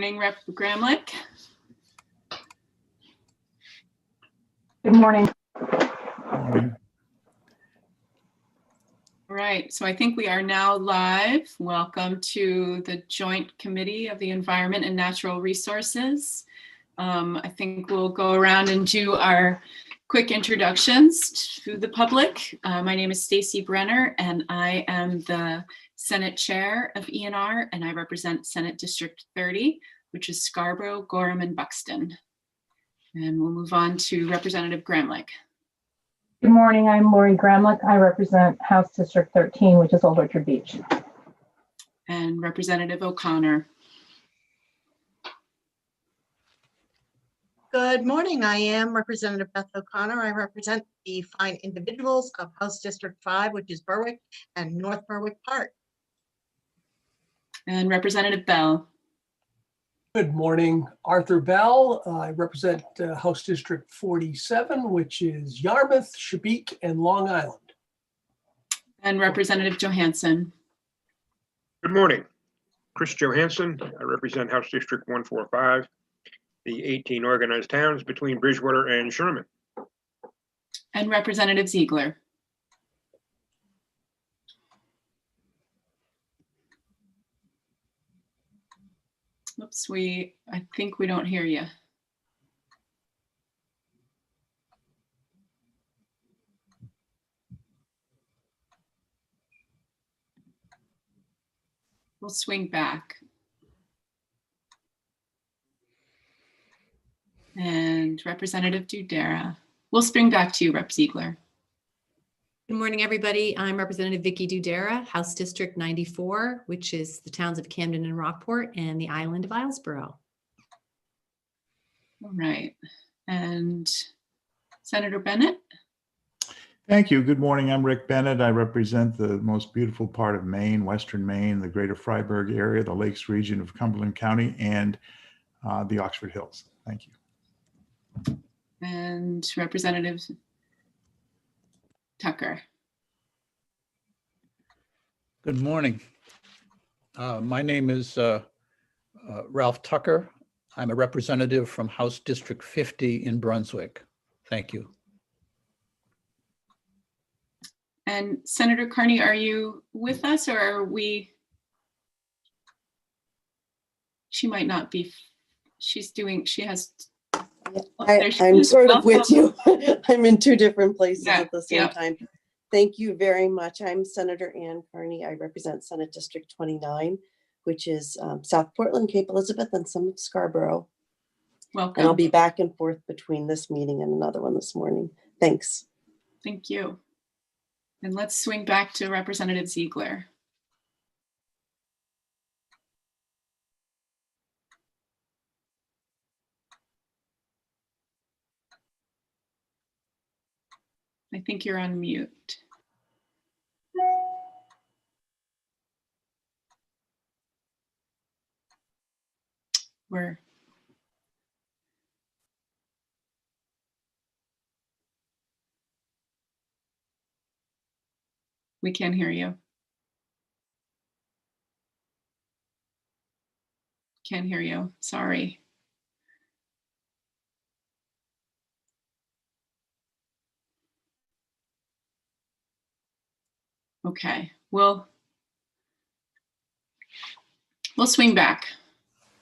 morning, Rep. Gramlich. Good morning. Morning. All right, so I think we are now live. Welcome to the Joint Committee of the Environment and Natural Resources. I think we'll go around and do our quick introductions to the public. My name is Stacy Brenner, and I am the Senate Chair of ENR, and I represent Senate District 30, which is Scarborough, Gorham, and Buxton. And we'll move on to Representative Gramlich. Good morning. I'm Lori Gramlich. I represent House District 13, which is Old Orchard Beach. And Representative O'Connor. Good morning. I am Representative Beth O'Connor. I represent the fine individuals of House District 5, which is Berwick and North Berwick Park. And Representative Bell. Good morning, Arthur Bell. I represent House District 47, which is Yarmouth, Chebique, and Long Island. And Representative Johansson. Good morning. Chris Johansson. I represent House District 145, the 18 organized towns between Bridgewater and Sherman. And Representative Ziegler. Oops, I think we don't hear you. We'll swing back. And Representative Dudera. We'll spring back to you, Rep. Ziegler. Good morning, everybody. I'm Representative Vicky Dudera, House District 94, which is the towns of Camden and Rockport and the island of Islesboro. All right. And Senator Bennett. Thank you. Good morning. I'm Rick Bennett. I represent the most beautiful part of Maine, Western Maine, the greater Freiburg area, the Lakes region of Cumberland County, and the Oxford Hills. Thank you. And Representative Tucker. Good morning. My name is Ralph Tucker. I'm a representative from House District 50 in Brunswick. Thank you. And Senator Carney, are you with us, or are we? She might not be. She has. I'm sort of with you. I'm in two different places at the same time. Thank you very much. I'm Senator Ann Carney. I represent Senate District 29, which is South Portland, Cape Elizabeth, and some of Scarborough. Welcome. And I'll be back and forth between this meeting and another one this morning. Thanks. Thank you. And let's swing back to Representative Ziegler. I think you're on mute. We can't hear you. Can't hear you. Sorry. Okay, we'll swing back.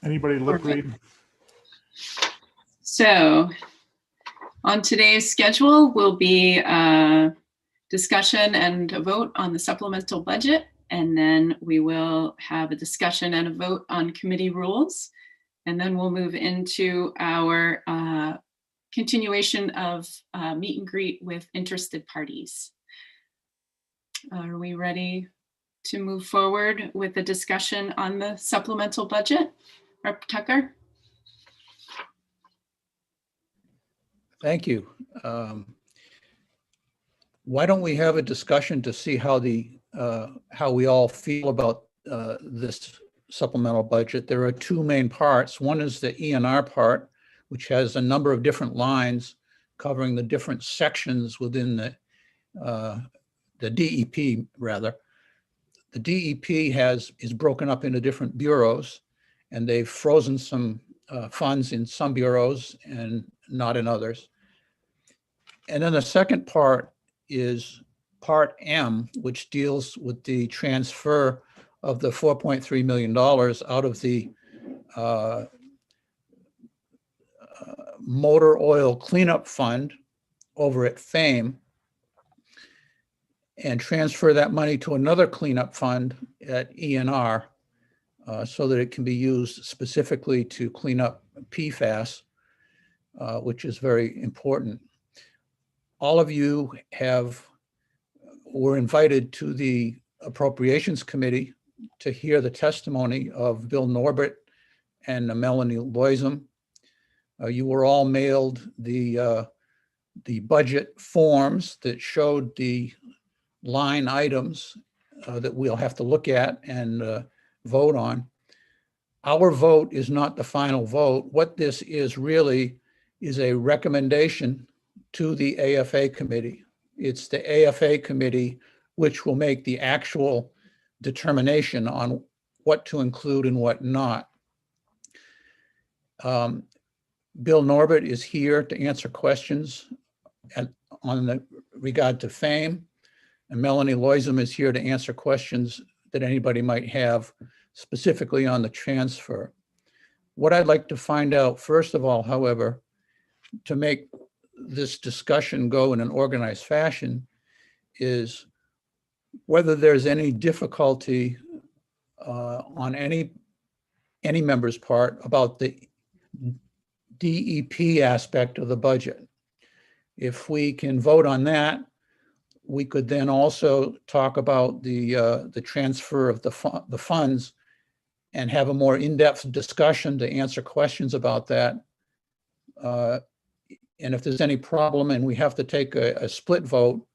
Anybody lip read? So on today's schedule will be a discussion and a vote on the supplemental budget, and then we will have a discussion and a vote on committee rules, and then we'll move into our continuation of meet and greet with interested parties. Are we ready to move forward with the discussion on the supplemental budget? Rep. Tucker? Thank you. Why don't we have a discussion to see how we all feel about this supplemental budget? There are two main parts. One is the ENR part, which has a number of different lines covering the different sections within the DEP rather. The DEP is broken up into different bureaus, and they've frozen some funds in some bureaus and not in others. And then the second part is Part M, which deals with the transfer of the $4.3 million out of the motor oil cleanup fund over at FAME and transfer that money to another cleanup fund at ENR so that it can be used specifically to clean up PFAS, which is very important. All of you were invited to the Appropriations Committee to hear the testimony of Bill Norbert and Melanie Loisum. You were all mailed the budget forms that showed the line items that we'll have to look at and vote on. Our vote is not the final vote. What this is really is a recommendation to the AFA committee. It's the AFA committee which will make the actual determination on what to include and what not. Bill Norbert is here to answer questions on the regard to FAME, and Melanie Loisum is here to answer questions that anybody might have specifically on the transfer. What I'd like to find out, first of all, however, to make this discussion go in an organized fashion, is whether there's any difficulty on any member's part about the DEP aspect of the budget. If we can vote on that, we could then also talk about the transfer of the funds and have a more in-depth discussion to answer questions about that. And if there's any problem and we have to take a split vote,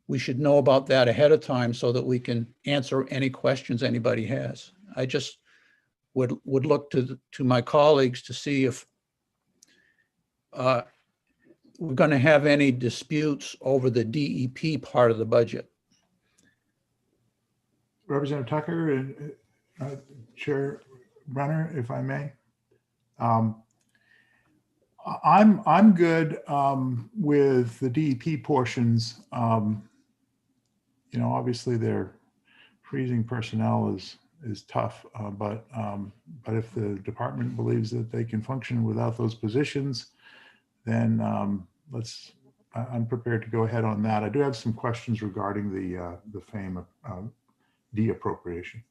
we should know about that ahead of time so that we can answer any questions anybody has. I just would look to my colleagues to see if we're going to have any disputes over the DEP part of the budget. Representative Tucker and Chair Brenner, if I may. I'm good with the DEP portions. Obviously their freezing personnel is tough, but if the department believes that they can function without those positions, then I'm prepared to go ahead on that. I do have some questions regarding the FAME de-appropriation.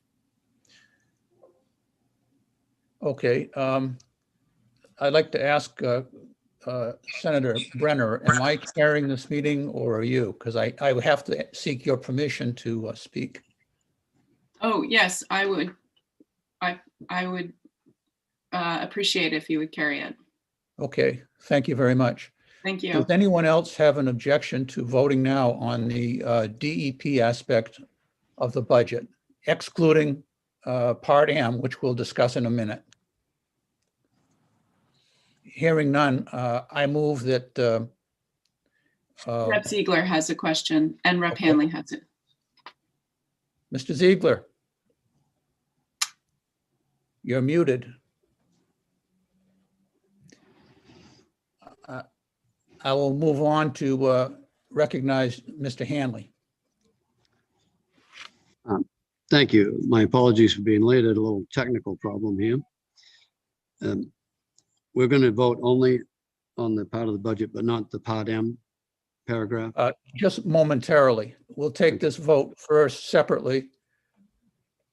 Okay. I'd like to ask Senator Brenner, am I chairing this meeting or are you? Because I would have to seek your permission to speak. Oh, yes, I would. I would appreciate if you would carry it. Okay, thank you very much. Thank you. Does anyone else have an objection to voting now on the DEP aspect of the budget, excluding Part M, which we'll discuss in a minute? Hearing none, I move that Rep. Ziegler has a question and Rep. Hanley has it. Mr. Ziegler, you're muted. I will move on to recognize Mr. Hanley. Thank you. My apologies for being late. I had a little technical problem here. We're going to vote only on the part of the budget, but not the Part M paragraph. Just momentarily. We'll take this vote first separately,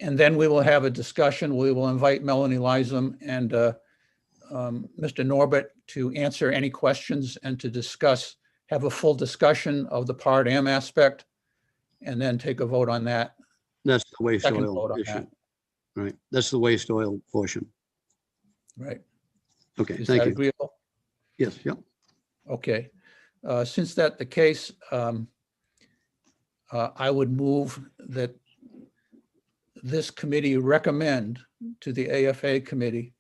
and then we will have a discussion. We will invite Melanie Loisum and Mr. Norbert to answer any questions and to discuss, have a full discussion of the Part M aspect, and then take a vote on that. That's the waste Second oil vote on issue. that. Right. That's the waste oil portion. Right. Okay, Is thank that you. agreeable? Yes, yeah. Okay. Since that's the case, I would move that this committee recommend to the AFA committee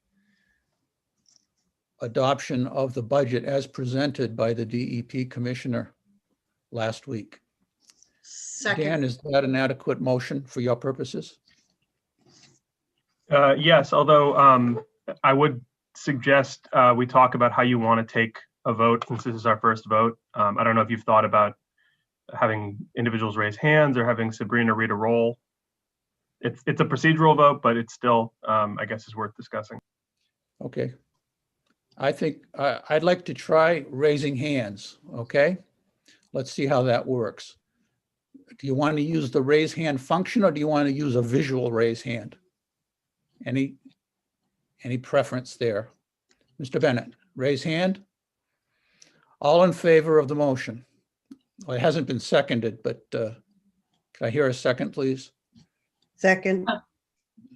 adoption of the budget as presented by the DEP commissioner last week. Second. Dan, is that an adequate motion for your purposes? Yes, although I would suggest we talk about how you want to take a vote since this is our first vote. I don't know if you've thought about having individuals raise hands or having Sabrina read a roll. It's a procedural vote, but it's still, I guess, is worth discussing. Okay. I think I'd like to try raising hands, okay? Let's see how that works. Do you want to use the raise hand function or do you want to use a visual raise hand? Any preference there? Mr. Bennett, raise hand. All in favor of the motion? Well, it hasn't been seconded, but can I hear a second, please? Second.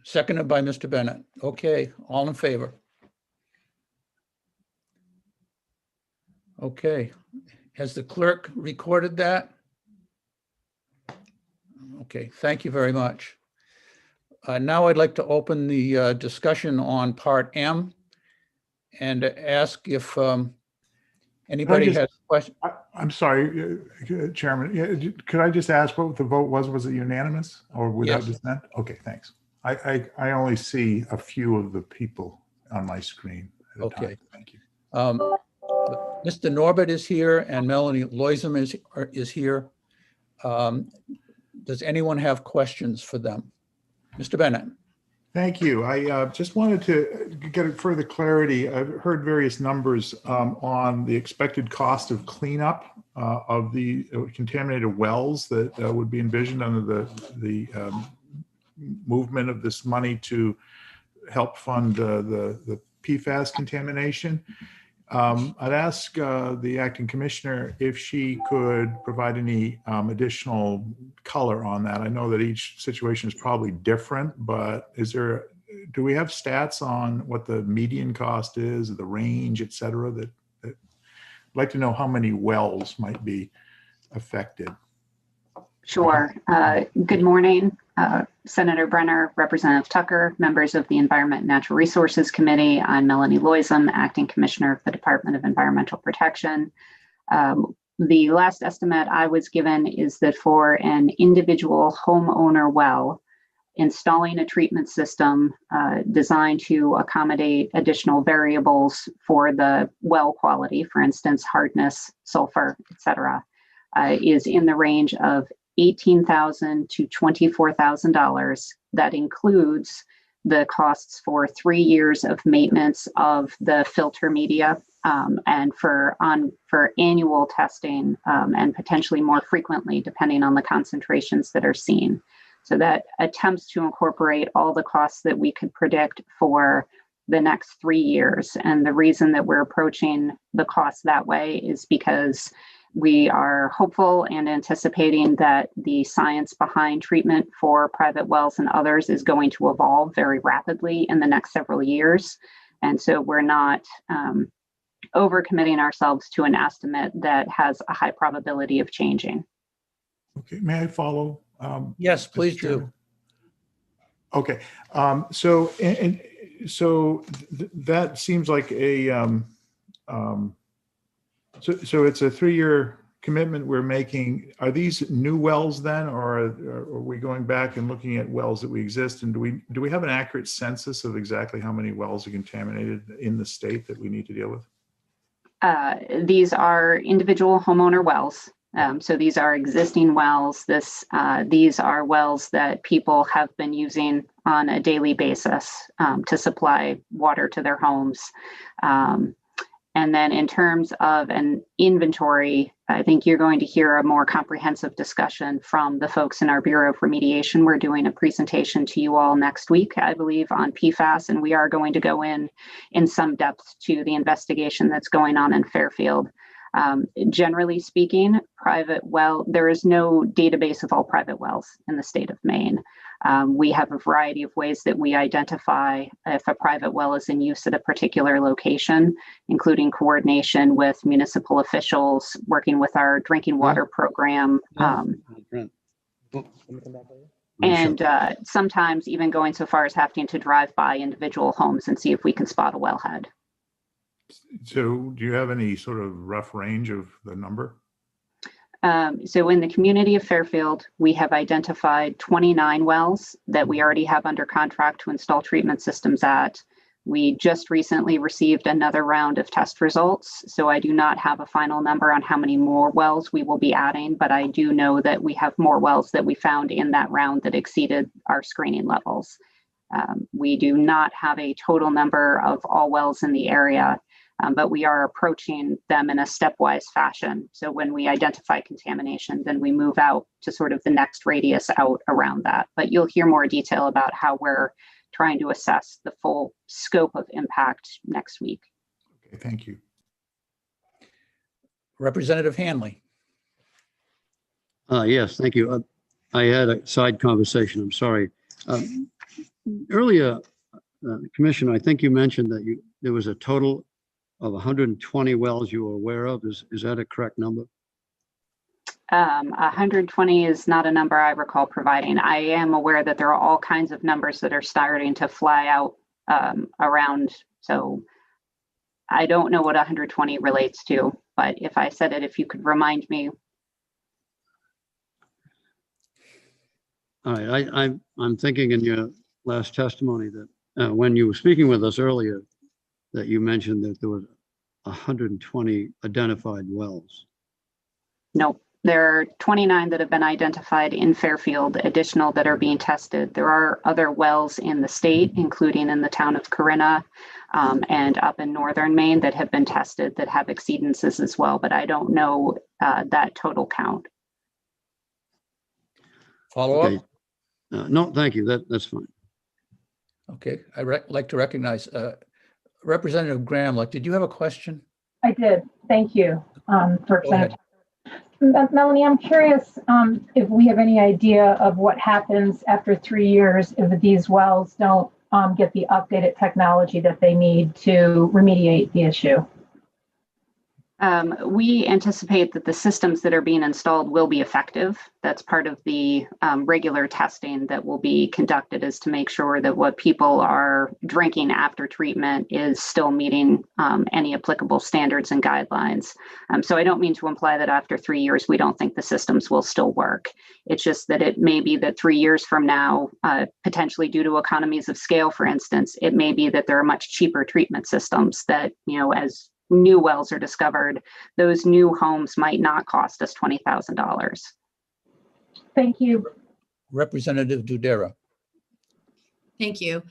Seconded by Mr. Bennett. Okay, all in favor? Okay, has the clerk recorded that? Okay, thank you very much. Now I'd like to open the discussion on Part M and ask if anybody has questions. I'm sorry, Chairman. Yeah, could I just ask what the vote was? Was it unanimous or without Yes. dissent? Okay, thanks. I only see a few of the people on my screen at a Okay. time. Thank you. Mr. Norbert is here and Melanie Loisum is here. Does anyone have questions for them? Mr. Bennett. Thank you. I just wanted to get further clarity. I've heard various numbers on the expected cost of cleanup of the contaminated wells that would be envisioned under the movement of this money to help fund the PFAS contamination. I'd ask the acting commissioner if she could provide any additional color on that. I know that each situation is probably different, but do we have stats on what the median cost is, the range, et cetera? I'd like to know how many wells might be affected. Sure. Good morning, Senator Brenner, Representative Tucker, members of the Environment and Natural Resources Committee. I'm Melanie Loisum, Acting Commissioner of the Department of Environmental Protection. The last estimate I was given is that for an individual homeowner well, installing a treatment system designed to accommodate additional variables for the well quality, for instance, hardness, sulfur, et cetera, is in the range of $18,000 to $24,000. That includes the costs for 3 years of maintenance of the filter media and for annual testing and potentially more frequently, depending on the concentrations that are seen. So that attempts to incorporate all the costs that we could predict for the next 3 years. And the reason that we're approaching the cost that way is because we are hopeful and anticipating that the science behind treatment for private wells and others is going to evolve very rapidly in the next several years. And so we're not overcommitting ourselves to an estimate that has a high probability of changing. Okay, may I follow? Yes, please do. Okay, so that seems like a so it's a 3-year commitment we're making. Are these new wells then, or are we going back and looking at wells that we exist? And do we have an accurate census of exactly how many wells are contaminated in the state that we need to deal with? These are individual homeowner wells. So these are existing wells. These are wells that people have been using on a daily basis to supply water to their homes. And then in terms of an inventory, I think you're going to hear a more comprehensive discussion from the folks in our Bureau of Remediation. We're doing a presentation to you all next week, I believe, on PFAS, and we are going to go in some depth to the investigation that's going on in Fairfield. Generally speaking, there is no database of all private wells in the state of Maine. We have a variety of ways that we identify if a private well is in use at a particular location, including coordination with municipal officials, working with our drinking water program, and sometimes even going so far as having to drive by individual homes and see if we can spot a wellhead. So do you have any sort of rough range of the number? So in the community of Fairfield, we have identified 29 wells that we already have under contract to install treatment systems at. We just recently received another round of test results, so I do not have a final number on how many more wells we will be adding, but I do know that we have more wells that we found in that round that exceeded our screening levels. We do not have a total number of all wells in the area, but we are approaching them in a stepwise fashion. So when we identify contamination, then we move out to sort of the next radius out around that. But you'll hear more detail about how we're trying to assess the full scope of impact next week. Okay, thank you. Representative Hanley. Yes, thank you. I had a side conversation. I'm sorry. Earlier, Commissioner, I think you mentioned that there was a total of 120 wells you were aware of. Is that a correct number? 120 is not a number I recall providing. I am aware that there are all kinds of numbers that are starting to fly out around. So I don't know what 120 relates to, but if I said it, if you could remind me. All right, I'm thinking in your last testimony that when you were speaking with us earlier, that you mentioned that there were 120 identified wells. No. There are 29 that have been identified in Fairfield, additional that are being tested. There are other wells in the state, including in the town of Corinna and up in northern Maine that have been tested that have exceedances as well, but I don't know that total count. Follow up? Okay. No, thank you. That's fine. Okay, I'd like to recognize Representative Gramlich. Did you have a question? I did. Thank you, Representative. Melanie, I'm curious if we have any idea of what happens after 3 years if these wells don't get the updated technology that they need to remediate the issue. We anticipate that the systems that are being installed will be effective. That's part of the regular testing that will be conducted, is to make sure that what people are drinking after treatment is still meeting any applicable standards and guidelines. So I don't mean to imply that after 3 years, we don't think the systems will still work. It's just that it may be that 3 years from now, potentially due to economies of scale, for instance, it may be that there are much cheaper treatment systems that, as new wells are discovered, those new homes might not cost us $20,000. Thank you. Representative Dudera. Thank you.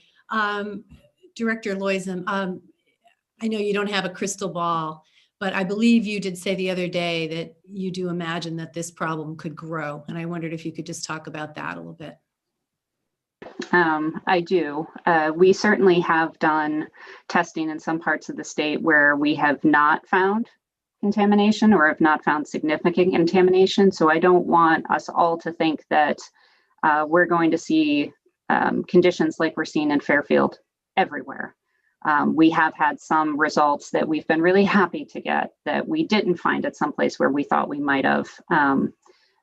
Director Loisem, I know you don't have a crystal ball, but I believe you did say the other day that you do imagine that this problem could grow. And I wondered if you could just talk about that a little bit. I do. We certainly have done testing in some parts of the state where we have not found contamination or have not found significant contamination. So I don't want us all to think that we're going to see conditions like we're seeing in Fairfield everywhere. We have had some results that we've been really happy to get that we didn't find at some place where we thought we might have.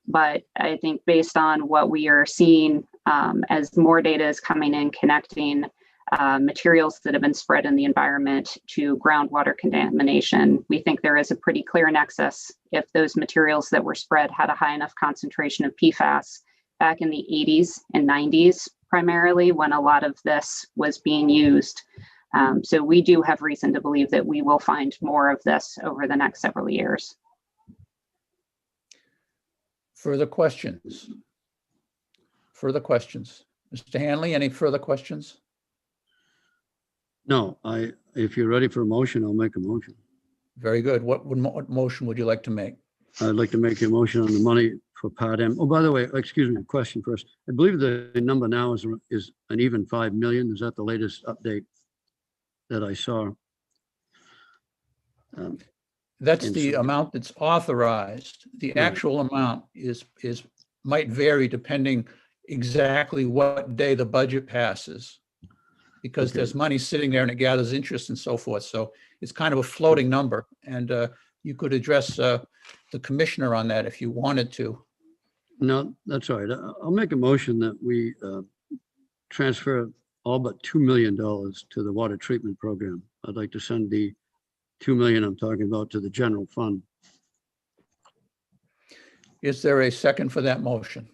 But I think based on what we are seeing as more data is coming in, connecting materials that have been spread in the environment to groundwater contamination, we think there is a pretty clear nexus. If those materials that were spread had a high enough concentration of PFAS back in the 80s and 90s, primarily when a lot of this was being used. So we do have reason to believe that we will find more of this over the next several years. Further questions? Further questions? Mr. Hanley, any further questions? No, if you're ready for a motion, I'll make a motion. Very good. What motion would you like to make? I'd like to make a motion on the money for Part M. Oh, by the way, excuse me, question first. I believe the number now is an even 5 million. Is that the latest update that I saw? That's the amount that's authorized. The actual amount might vary depending exactly what day the budget passes, because there's money sitting there and it gathers interest and so forth. So it's kind of a floating number, and you could address the commissioner on that if you wanted to. No, that's all right. I'll make a motion that we transfer all but $2 million to the water treatment program. I'd like to send the $2 million I'm talking about to the general fund. Is there a second for that motion?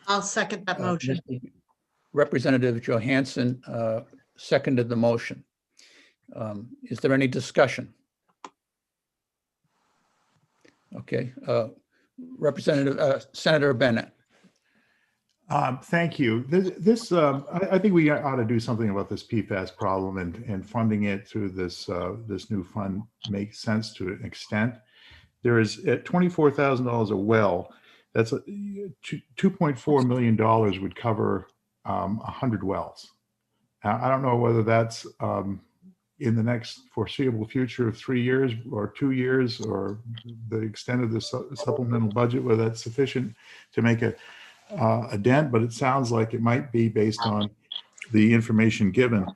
I'll second that motion. Representative Johansson seconded the motion. Is there any discussion? Okay, Senator Bennett. Thank you. I think we ought to do something about this PFAS problem, and funding it through this new fund makes sense to an extent. There is at $24,000 a well. That's $2.4 million would cover 100 wells. Now, I don't know whether that's in the next foreseeable future of 3 years or 2 years, or the extent of the supplemental budget, whether that's sufficient to make a dent, but it sounds like it might be based on the information given.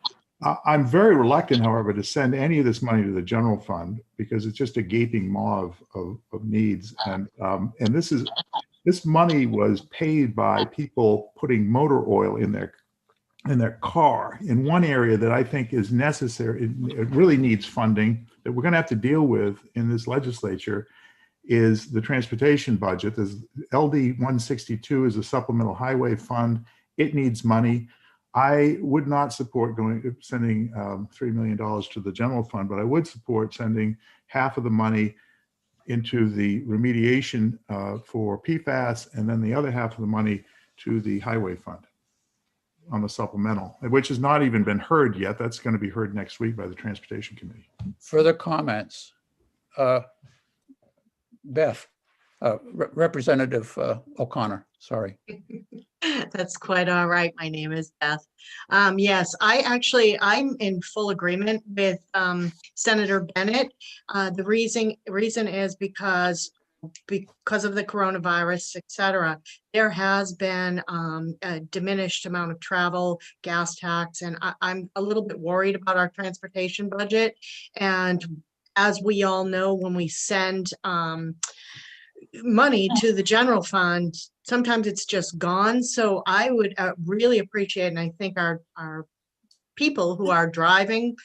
I'm very reluctant, however, to send any of this money to the general fund because it's just a gaping maw of needs. And this money was paid by people putting motor oil in their car in one area that I think is necessary. It really needs funding that we're going to have to deal with in this legislature is the transportation budget. There's LD 162 is a supplemental highway fund. It needs money. I would not support sending $3 million to the general fund, but I would support sending half of the money into the remediation for PFAS, and then the other half of the money to the highway fund on the supplemental, which has not even been heard yet. That's going to be heard next week by the Transportation Committee. Further comments? Beth, Representative O'Connor, sorry. That's quite all right. My name is Beth. Yes, I'm in full agreement with Senator Bennett. The reason is because of the coronavirus, et cetera, there has been a diminished amount of travel, gas tax, and I'm a little bit worried about our transportation budget. And as we all know, when we send money to the general fund, sometimes it's just gone. So I would really appreciate, and I think our people who are driving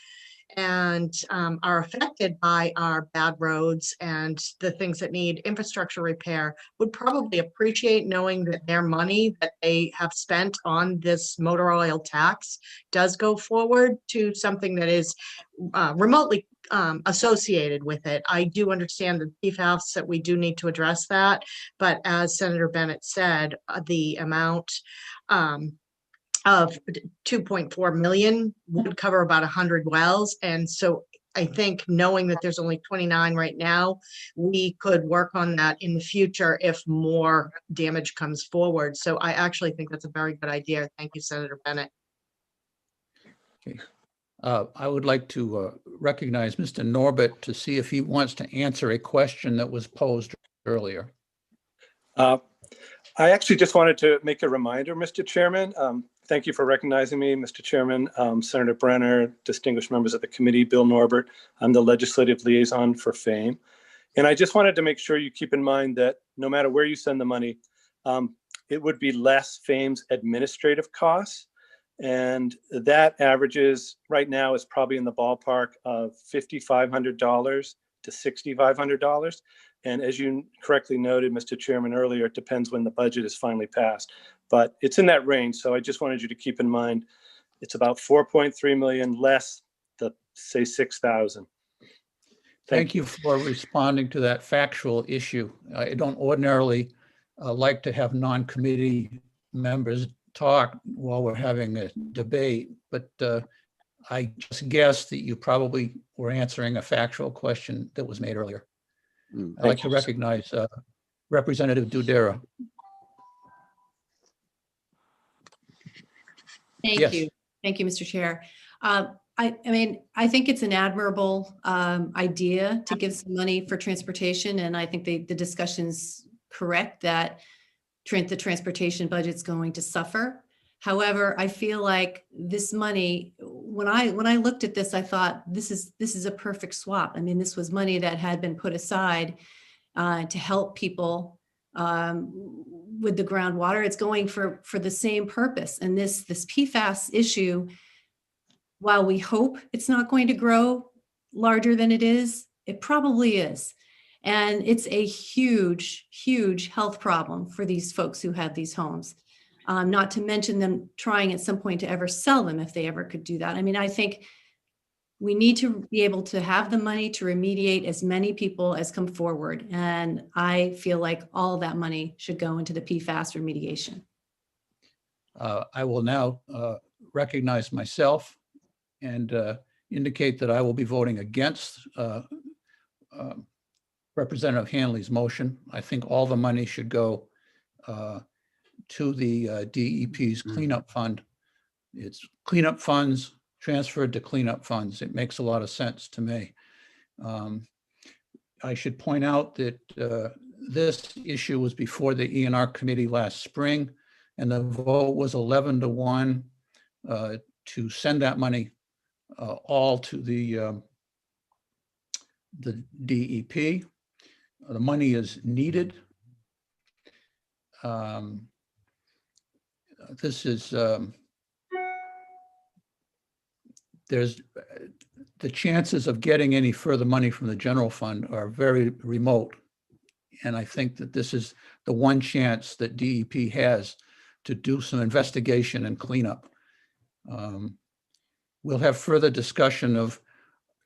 and are affected by our bad roads and the things that need infrastructure repair would probably appreciate knowing that their money that they have spent on this motor oil tax does go forward to something that is remotely associated with it. I do understand the PFAS that we do need to address that, but as Senator Bennett said, the amount of 2.4 million would cover about 100 wells. And so I think knowing that there's only 29 right now, we could work on that in the future if more damage comes forward. So I actually think that's a very good idea. Thank you, Senator Bennett. Okay. I would like to recognize Mr. Norbert to see if he wants to answer a question that was posed earlier. I actually just wanted to make a reminder, Mr. Chairman. Thank you for recognizing me, Mr. Chairman, Senator Brenner, distinguished members of the committee, Bill Norbert. I'm the legislative liaison for FAME. And I just wanted to make sure you keep in mind that no matter where you send the money, it would be less FAME's administrative costs. And that averages right now is probably in the ballpark of $5,500 to $6,500. And as you correctly noted, Mr. Chairman, earlier, it depends when the budget is finally passed, but it's in that range. So I just wanted you to keep in mind, it's about 4.3 million less the say 6,000. Thank you for responding to that factual issue. I don't ordinarily like to have non-committee members talk while we're having a debate, but I just guessed that you probably were answering a factual question that was made earlier. I'd like to recognize Representative Dudera. Thank you. Thank you, Mr. Chair. I mean, I think it's an admirable idea to give some money for transportation. And I think the discussion's correct that the transportation budget's going to suffer. However, I feel like this money, when I looked at this, I thought this is a perfect swap. I mean, this was money that had been put aside to help people with the groundwater. It's going for the same purpose. And this PFAS issue, while we hope it's not going to grow larger than it is, It probably is. And it's a huge, huge health problem for these folks who have these homes. Not to mention them trying at some point to ever sell them if they ever could do that. I mean, I think we need to be able to have the money to remediate as many people as come forward. And I feel like all that money should go into the PFAS remediation. I will now recognize myself and indicate that I will be voting against Representative Hanley's motion. I think all the money should go to the DEP's cleanup fund. It's cleanup funds transferred to cleanup funds. It makes a lot of sense to me. I should point out that this issue was before the ENR committee last spring, and the vote was 11-1 to send that money all to the DEP. The money is needed. This is, there's, the chances of getting any further money from the general fund are very remote. And I think that this is the one chance that DEP has to do some investigation and cleanup. We'll have further discussion of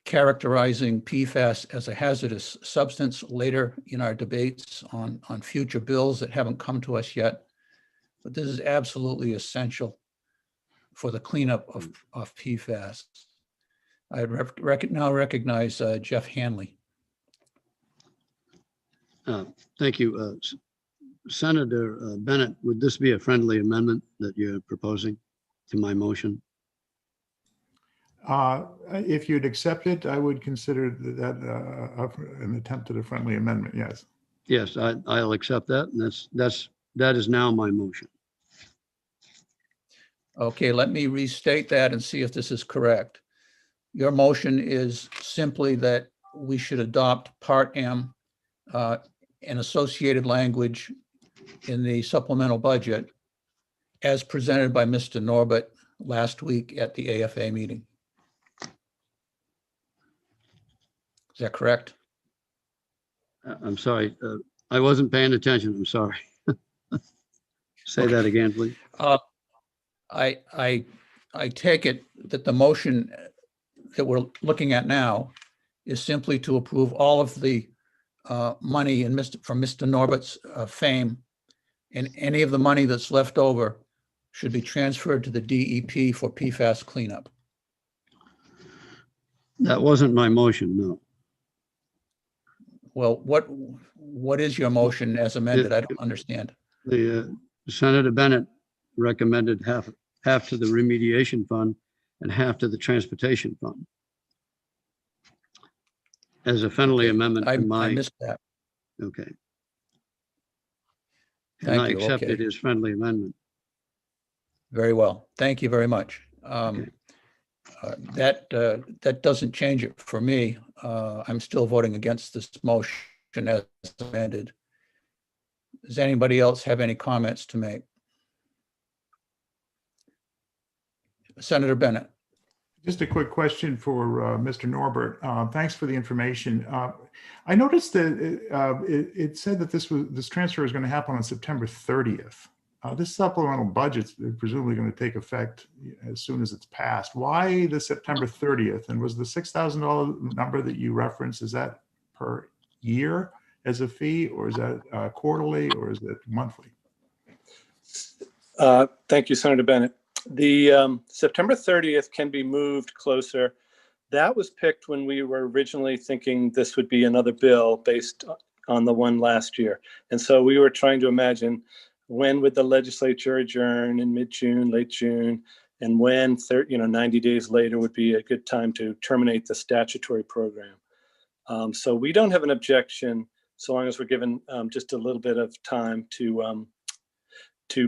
characterizing PFAS as a hazardous substance later in our debates on future bills that haven't come to us yet. But this is absolutely essential for the cleanup of PFAS. I now recognize Jeff Hanley. Thank you. Senator Bennett, would this be a friendly amendment that you're proposing to my motion? If you'd accept it, I would consider that an attempt at a friendly amendment, yes. Yes, I'll accept that, and that is now my motion. Okay, let me restate that and see if this is correct. Your motion is simply that we should adopt Part M and associated language in the supplemental budget as presented by Mr. Norbert last week at the AFA meeting. Is that correct? I'm sorry, I wasn't paying attention. I'm sorry. Say that again, please. I take it that the motion that we're looking at now is simply to approve all of the money from Mr. Norbert's fame, and any of the money that's left over should be transferred to the DEP for PFAS cleanup. That wasn't my motion, no. Well, what is your motion as amended? I don't understand. The Senator Bennett recommended half to the remediation fund and half to the transportation fund as a friendly amendment to my. I missed that. Okay. Thank and I you. accept Okay. it as friendly amendment. Very well. Thank you very much. Okay. That doesn't change it for me. I'm still voting against this motion as amended. Does anybody else have any comments to make? Senator Bennett. Just a quick question for Mr. Norbert. Thanks for the information. I noticed that it said that this transfer is going to happen on September 30th. This supplemental budget is presumably going to take effect as soon as it's passed. Why the September 30th? And was the $6,000 number that you referenced, is that per year as a fee, or is that quarterly, or is it monthly? Thank you, Senator Bennett. The September 30th can be moved closer. That was picked when we were originally thinking this would be another bill based on the one last year. And so we were trying to imagine when would the legislature adjourn in mid-June, late June, and when 90 days later would be a good time to terminate the statutory program. So we don't have an objection so long as we're given just a little bit of time to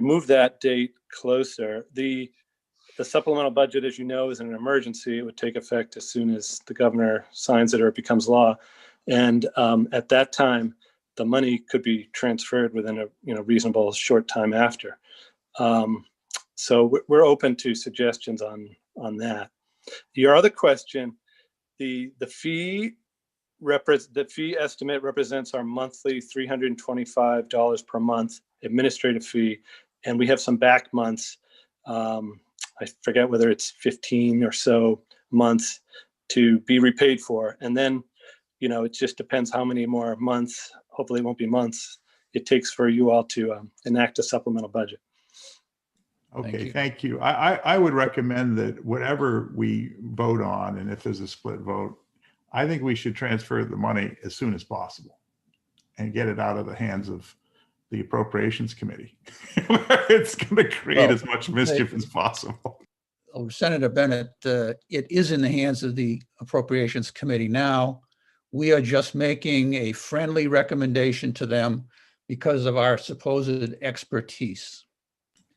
move that date closer. The supplemental budget, as you know, is an emergency. It would take effect as soon as the governor signs it or it becomes law. And at that time, the money could be transferred within a reasonable short time after. So we're open to suggestions on that. Your other question, the fee the fee estimate represents our monthly $325 per month administrative fee. And we have some back months. I forget whether it's 15 or so months to be repaid for. And then, it just depends how many more months, hopefully it won't be months, it takes for you all to enact a supplemental budget. Okay, thank you. I would recommend that whatever we vote on, and if there's a split vote, I think we should transfer the money as soon as possible and get it out of the hands of the Appropriations Committee. It's going to create as much mischief as possible. Senator Bennett, it is in the hands of the Appropriations Committee now. We are just making a friendly recommendation to them because of our supposed expertise.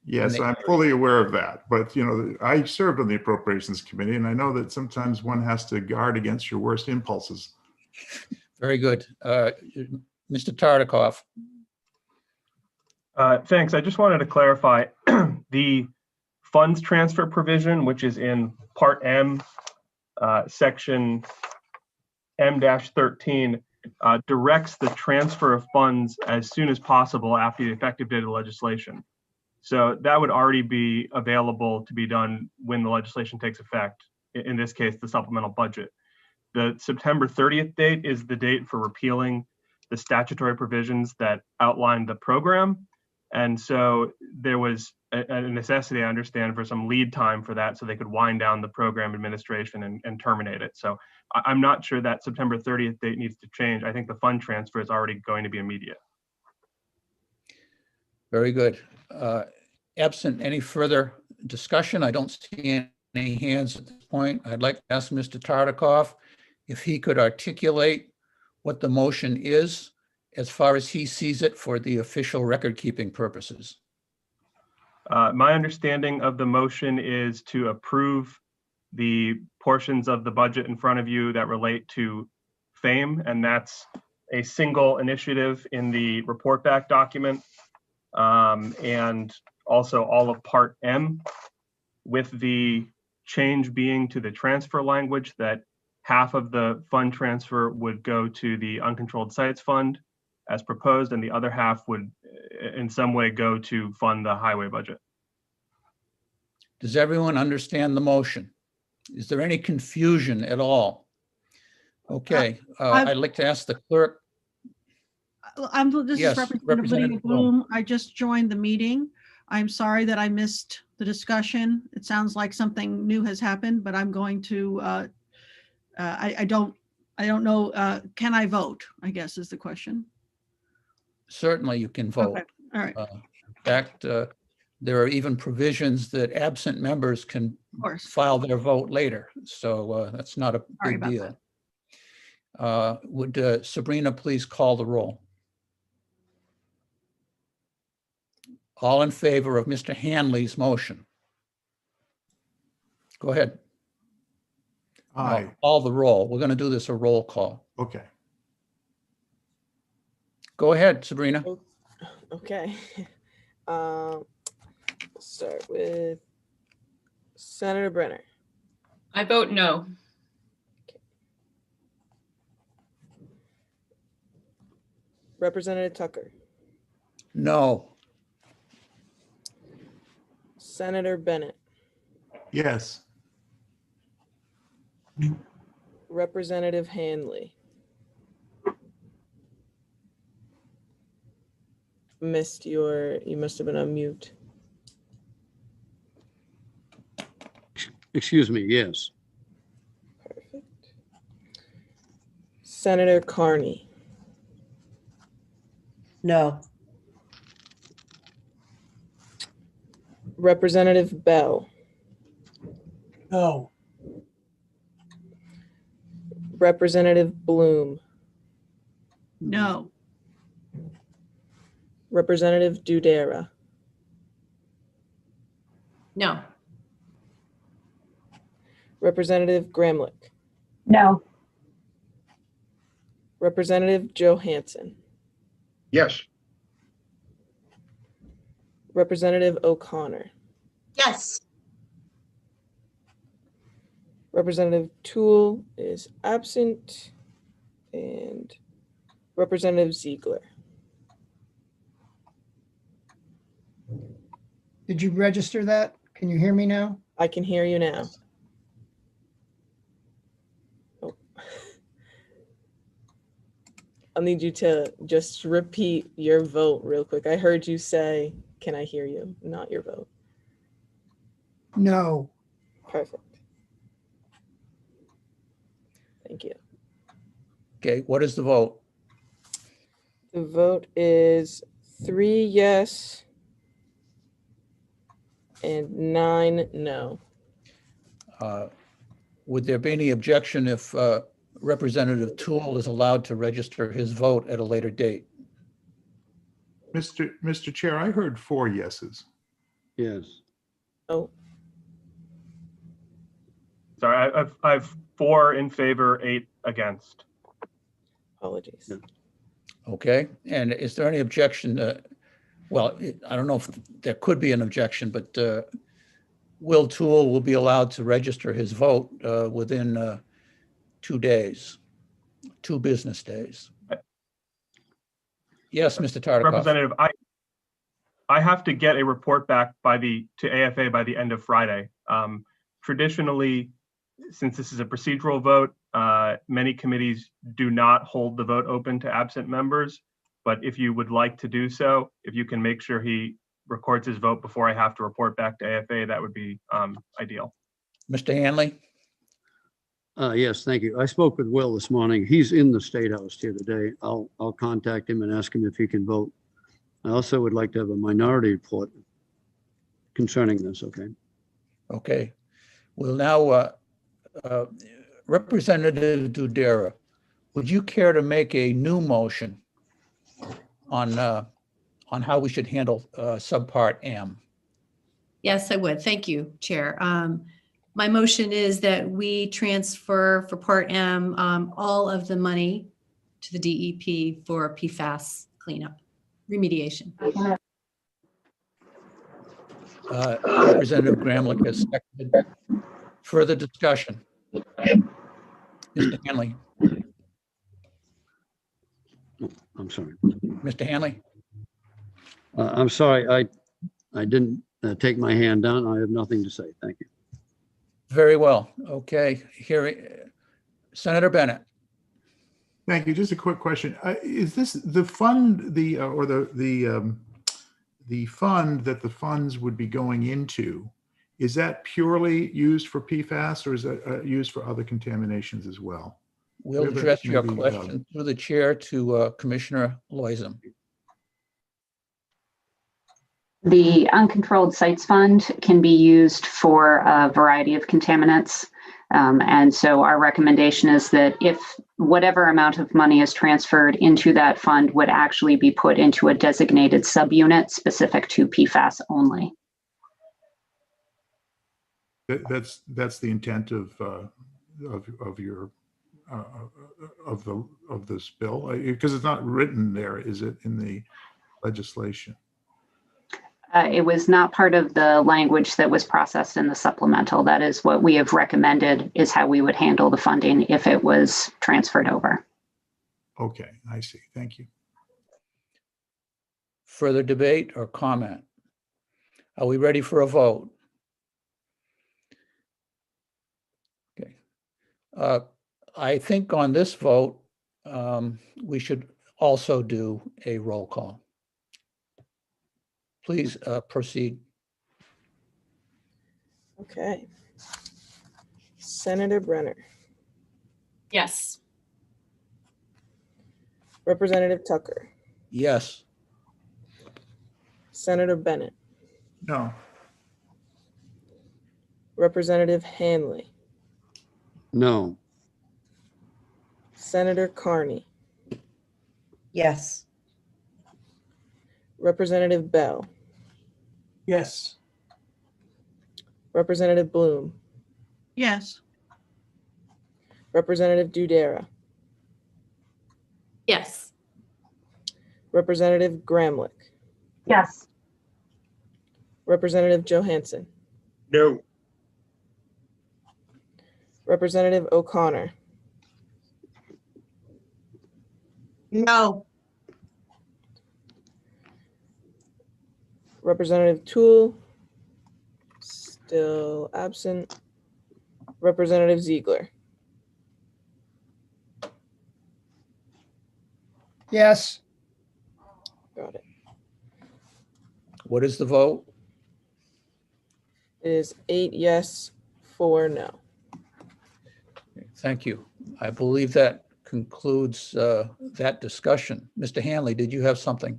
Yes, I'm fully aware of that. But, I served on the Appropriations Committee, and I know that sometimes one has to guard against your worst impulses. Very good. Mr. Tartikoff. Thanks. I just wanted to clarify the funds transfer provision, which is in Part M, Section M-13, directs the transfer of funds as soon as possible after the effective date of the legislation. So that would already be available to be done when the legislation takes effect, in this case, the supplemental budget. The September 30th date is the date for repealing the statutory provisions that outline the program. And so there was a necessity, I understand, for some lead time for that so they could wind down the program administration and terminate it. So I'm not sure that September 30th date needs to change. I think the fund transfer is already going to be immediate. Very good. Absent any further discussion, I don't see any hands at this point. I'd like to ask Mr. Tartikoff if he could articulate what the motion is as far as he sees it for the official record-keeping purposes. My understanding of the motion is to approve the portions of the budget in front of you that relate to FAME, and that's a single initiative in the report back document. And also all of Part M, with the change being to the transfer language that half of the fund transfer would go to the uncontrolled sites fund as proposed, and the other half would in some way go to fund the highway budget. Does everyone understand the motion? Is there any confusion at all? Okay, I'd like to ask the clerk. This Yes, is Representative Representative Lydia Bloom. I just joined the meeting. I'm sorry that I missed the discussion. It sounds like something new has happened, but I'm going to, I don't know, can I vote, I guess is the question. Certainly you can vote. Okay. All right. In fact, there are even provisions that absent members can file their vote later. So that's not a big deal. Would Sabrina please call the roll? All in favor of Mr. Hanley's motion? Go ahead. Aye. Call the roll. We're going to do this a roll call. Okay. Go ahead, Sabrina. Okay. Start with Senator Brenner. I vote no. Okay. Representative Tucker. No. Senator Bennett. Yes. Representative Hanley. You must have been on mute. Excuse me, yes. Perfect. Senator Carney. No. Representative Bell. No. Representative Bloom. No. Representative Dudera. No. Representative Gramlich. No. Representative Johansson. Yes. Representative O'Connor. Yes. Representative Toole is absent. Representative Ziegler. Did you register that? Can you hear me now? I can hear you now. Oh. I'll need you to just repeat your vote real quick. I heard you say, can I hear you? Not your vote. No. Perfect. Thank you. Okay, what is the vote? The vote is 3 yes and 9 no. Would there be any objection if Representative Toole is allowed to register his vote at a later date? Mr. Chair, I heard 4 yeses. Yes. Oh, Sorry, I've 4 in favor, 8 against. apologies. Yeah. Okay, and is there any objection? Well, I don't know if there could be an objection, but Will Toole will be allowed to register his vote within 2 days, 2 business days. Yes, Mr. Tartikoff. Representative, I have to get a report back to AFA by the end of Friday. Traditionally, since this is a procedural vote, many committees do not hold the vote open to absent members. But if you would like to do so, if you can make sure he records his vote before I have to report back to AFA, that would be ideal. Mr. Hanley? Yes, thank you. I spoke with Will this morning. He's in the State House here today. I'll contact him and ask him if he can vote. I also would like to have a minority report concerning this, okay? Okay. Well, now, Representative Dudera, would you care to make a new motion on how we should handle subpart M? Yes, I would. Thank you, Chair. My motion is that we transfer for Part M all of the money to the DEP for PFAS cleanup remediation. Representative Gramlich has seconded. Further discussion? Mr. Hanley? I'm sorry. Mr. Hanley? I'm sorry, I didn't take my hand down. I have nothing to say. Thank you. Very well. Okay. Here, Senator Bennett. Thank you. Just a quick question. Is this the fund, the fund that the funds would be going into, is that purely used for PFAS or is that used for other contaminations as well? We'll address your question through the chair to Commissioner Loisem. The uncontrolled sites fund can be used for a variety of contaminants. And so our recommendation is that if whatever amount of money is transferred into that fund would actually be put into a designated subunit specific to PFAS only. That's the intent of your of this bill, because it's not written there, is it, in the legislation? It was not part of the language that was processed in the supplemental. That is what we have recommended is how we would handle the funding if it was transferred over. Okay, I see. Thank you. Further debate or comment? Are we ready for a vote? Okay. I think on this vote, we should also do a roll call. Please proceed. Okay. Senator Brenner. Yes. Representative Tucker. Yes. Senator Bennett. No. Representative Hanley. No. Senator Carney. Yes. Representative Bell. Yes. Representative Bloom. Yes. Representative Dudera. Yes. Representative Gramlich. Yes. Representative Johansson. No. Representative O'Connor. No. Representative Toole, still absent. Representative Ziegler. Yes. Got it. What is the vote? It is 8 yes, 4 no. Thank you. I believe that concludes that discussion. Mr. Hanley, did you have something?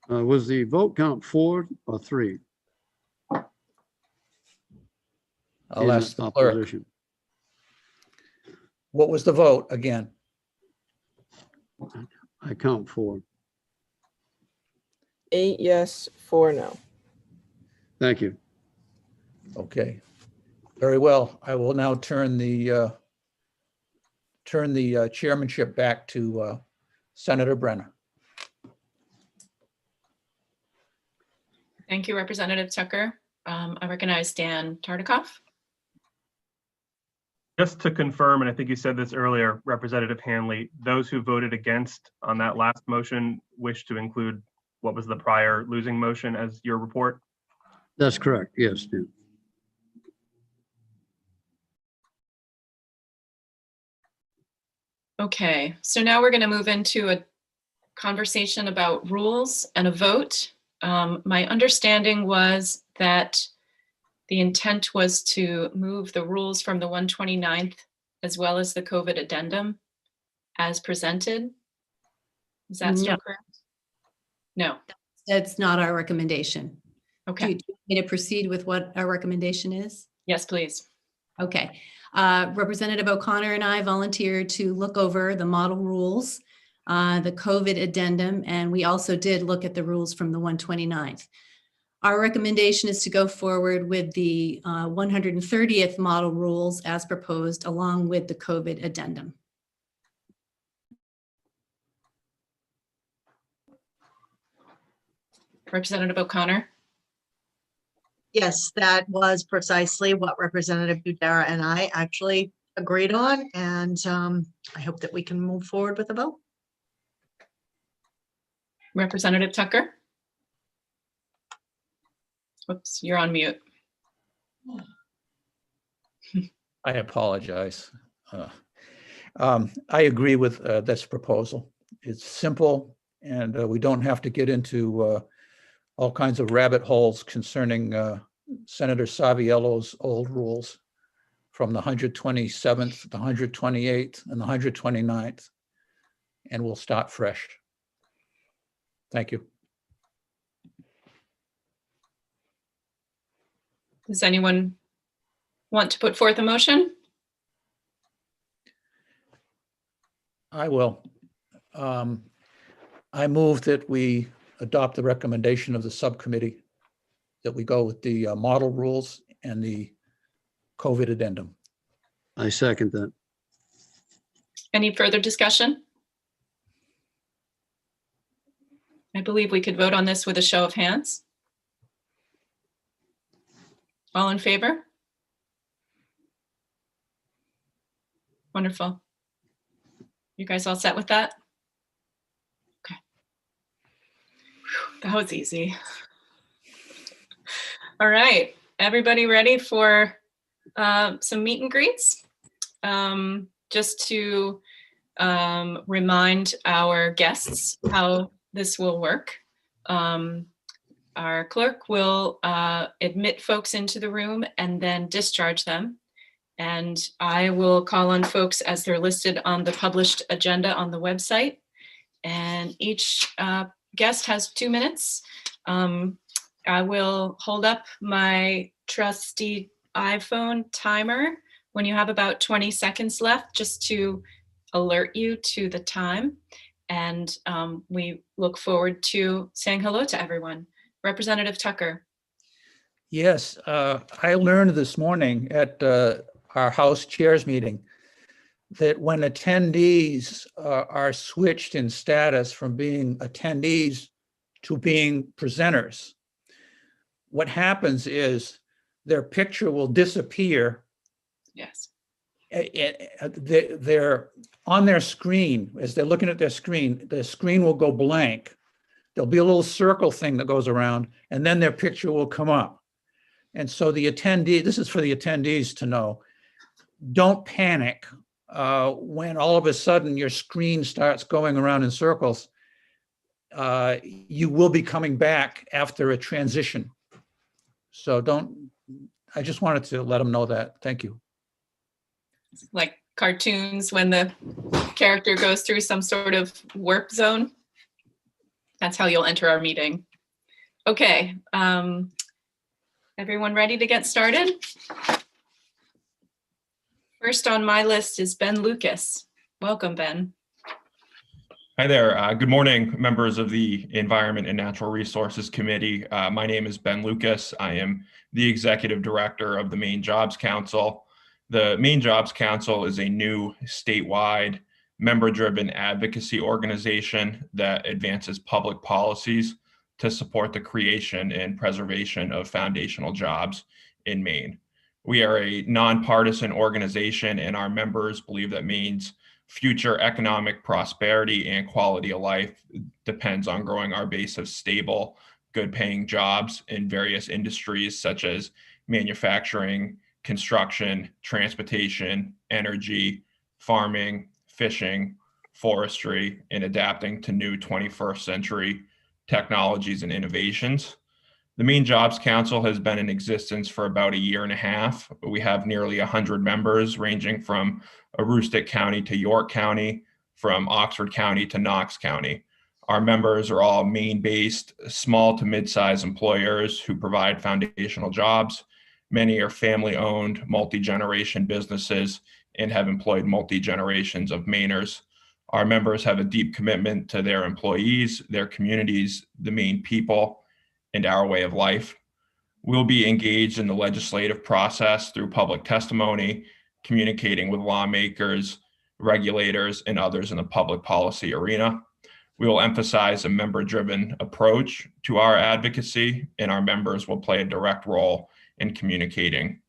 Was the vote count 4 or 3? I'll ask the clerk. Opposition. What was the vote again? I count 4. 8 yes, 4 no. Thank you. Okay, very well. I will now turn the chairmanship back to Senator Brenner. Thank you, Representative Tucker. I recognize Dan Tartikoff. Just to confirm, and I think you said this earlier, Representative Hanley, those who voted against on that last motion wish to include what was the prior losing motion as your report? That's correct. Yes, Dan. Okay, so now we're going to move into a conversation about rules and a vote. My understanding was that the intent was to move the rules from the 129th as well as the COVID addendum as presented. Is that still correct? No. That's not our recommendation. Okay. Do you want me to proceed with what our recommendation is? Yes, please. Okay. Representative O'Connor and I volunteered to look over the model rules, the COVID addendum, and we also did look at the rules from the 129th. Our recommendation is to go forward with the 130th model rules as proposed, along with the COVID addendum. Representative O'Connor? Yes, that was precisely what Representative Budera and I actually agreed on, and I hope that we can move forward with a vote. Representative Tucker? Whoops, you're on mute. I apologize. I agree with this proposal. It's simple, and we don't have to get into all kinds of rabbit holes concerning Senator Saviello's old rules from the 127th, the 128th, and the 129th, and we'll start fresh. Thank you. Does anyone want to put forth a motion? I will. I move that we adopt the recommendation of the subcommittee that we go with the model rules and the COVID addendum. I second that. Any further discussion? I believe we could vote on this with a show of hands. All in favor? Wonderful. You guys all set with that? Okay. Whew, that was easy. All right, everybody ready for some meet and greets? Just to remind our guests how this will work. Our clerk will admit folks into the room and then discharge them. And I will call on folks as they're listed on the published agenda on the website. And each guest has 2 minutes. I will hold up my trusty iPhone timer when you have about 20 seconds left, just to alert you to the time. And we look forward to saying hello to everyone. Representative Tucker. Yes, I learned this morning at our House Chairs meeting that when attendees are switched in status from being attendees to being presenters, what happens is their picture will disappear. Yes. they're on their screen, as they're looking at their screen, the screen will go blank. There'll be a little circle thing that goes around, and then their picture will come up. And so the attendee, this is for the attendees to know, don't panic when all of a sudden your screen starts going around in circles. You will be coming back after a transition. So I just wanted to let them know that. Thank you. Like cartoons when the character goes through some sort of warp zone. That's how you'll enter our meeting. Okay, everyone ready to get started? First on my list is Ben Lucas. Welcome, Ben. Hi there. Good morning, members of the Environment and Natural Resources Committee. My name is Ben Lucas. I am the Executive Director of the Maine Jobs Council. The Maine Jobs Council is a new statewide member-driven advocacy organization that advances public policies to support the creation and preservation of foundational jobs in Maine. We are a nonpartisan organization, and our members believe that Maine's future economic prosperity and quality of life depends on growing our base of stable, good-paying jobs in various industries such as manufacturing, construction, transportation, energy, farming, fishing, forestry, and adapting to new 21st century technologies and innovations. The Maine Jobs Council has been in existence for about a year and a half. We have nearly 100 members ranging from Aroostook County to York County, from Oxford County to Knox County. Our members are all Maine-based, small to mid-sized employers who provide foundational jobs. Many are family-owned, multi-generation businesses and have employed multi-generations of Mainers. Our members have a deep commitment to their employees, their communities, the Maine people, and our way of life. We'll be engaged in the legislative process through public testimony, communicating with lawmakers, regulators, and others in the public policy arena. We will emphasize a member-driven approach to our advocacy, and our members will play a direct role in communicating.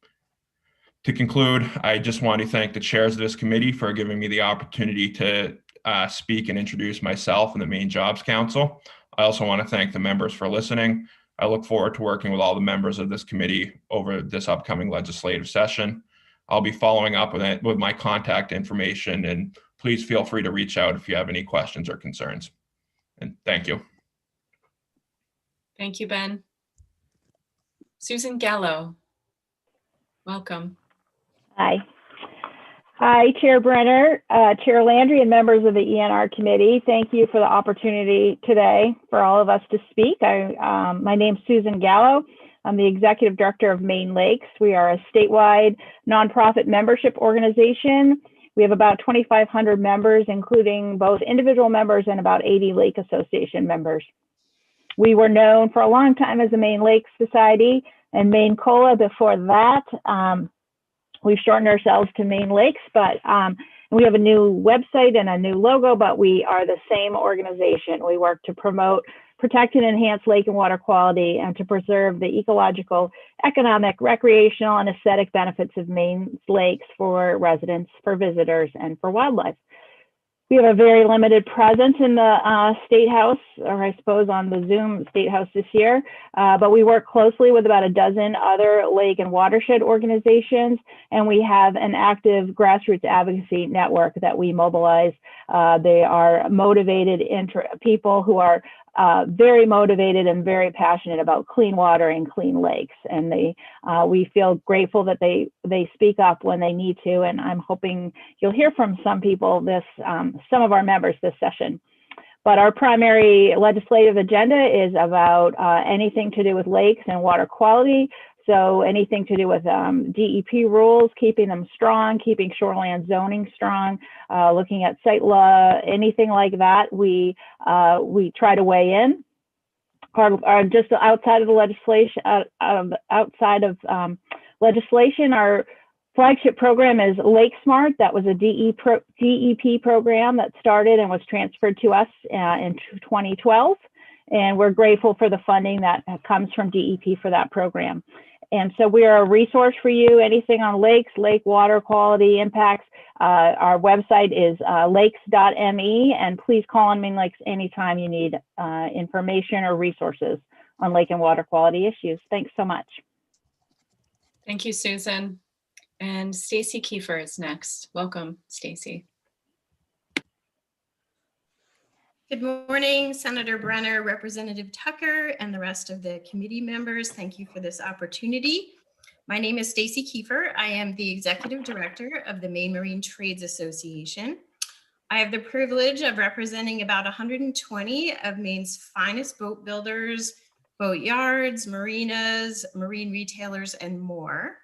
To conclude, I just want to thank the chairs of this committee for giving me the opportunity to speak and introduce myself and the Maine Jobs Council. I also want to thank the members for listening. I look forward to working with all the members of this committee over this upcoming legislative session. I'll be following up with my contact information, and please feel free to reach out if you have any questions or concerns. And thank you. Thank you, Ben. Susan Gallo, welcome. Hi. Hi, Chair Brenner, Chair Landry, and members of the ENR committee. Thank you for the opportunity today for all of us to speak. My name's Susan Gallo. I'm the Executive Director of Maine Lakes. We are a statewide nonprofit membership organization. We have about 2,500 members, including both individual members and about 80 Lake Association members. We were known for a long time as the Maine Lakes Society and Maine COLA before that. We've shortened ourselves to Maine Lakes, but we have a new website and a new logo, but we are the same organization. We work to promote, protect, and enhance lake and water quality and to preserve the ecological, economic, recreational, and aesthetic benefits of Maine's lakes for residents, for visitors, and for wildlife. We have a very limited presence in the State House, or I suppose on the Zoom State House this year, but we work closely with about a dozen other lake and watershed organizations, and we have an active grassroots advocacy network that we mobilize. They are motivated people who are very motivated and very passionate about clean water and clean lakes, and we feel grateful that they speak up when they need to, and I'm hoping you'll hear from some people some of our members this session. But our primary legislative agenda is about anything to do with lakes and water quality. So anything to do with DEP rules, keeping them strong, keeping shoreland zoning strong, looking at site law, anything like that, we try to weigh in. Just outside of the legislation, our flagship program is Lake Smart. That was a DEP program that started and was transferred to us in 2012. And we're grateful for the funding that comes from DEP for that program. And so we are a resource for you, anything on lakes, lake water quality impacts. Our website is lakes.me, and please call on Maine Lakes anytime you need information or resources on lake and water quality issues. Thanks so much. Thank you, Susan. And Stacy Kiefer is next. Welcome, Stacy. Good morning, Senator Brenner, Representative Tucker, and the rest of the committee members. Thank you for this opportunity. My name is Stacy Kiefer. I am the Executive Director of the Maine Marine Trades Association. I have the privilege of representing about 120 of Maine's finest boat builders, boat yards, marinas, marine retailers, and more.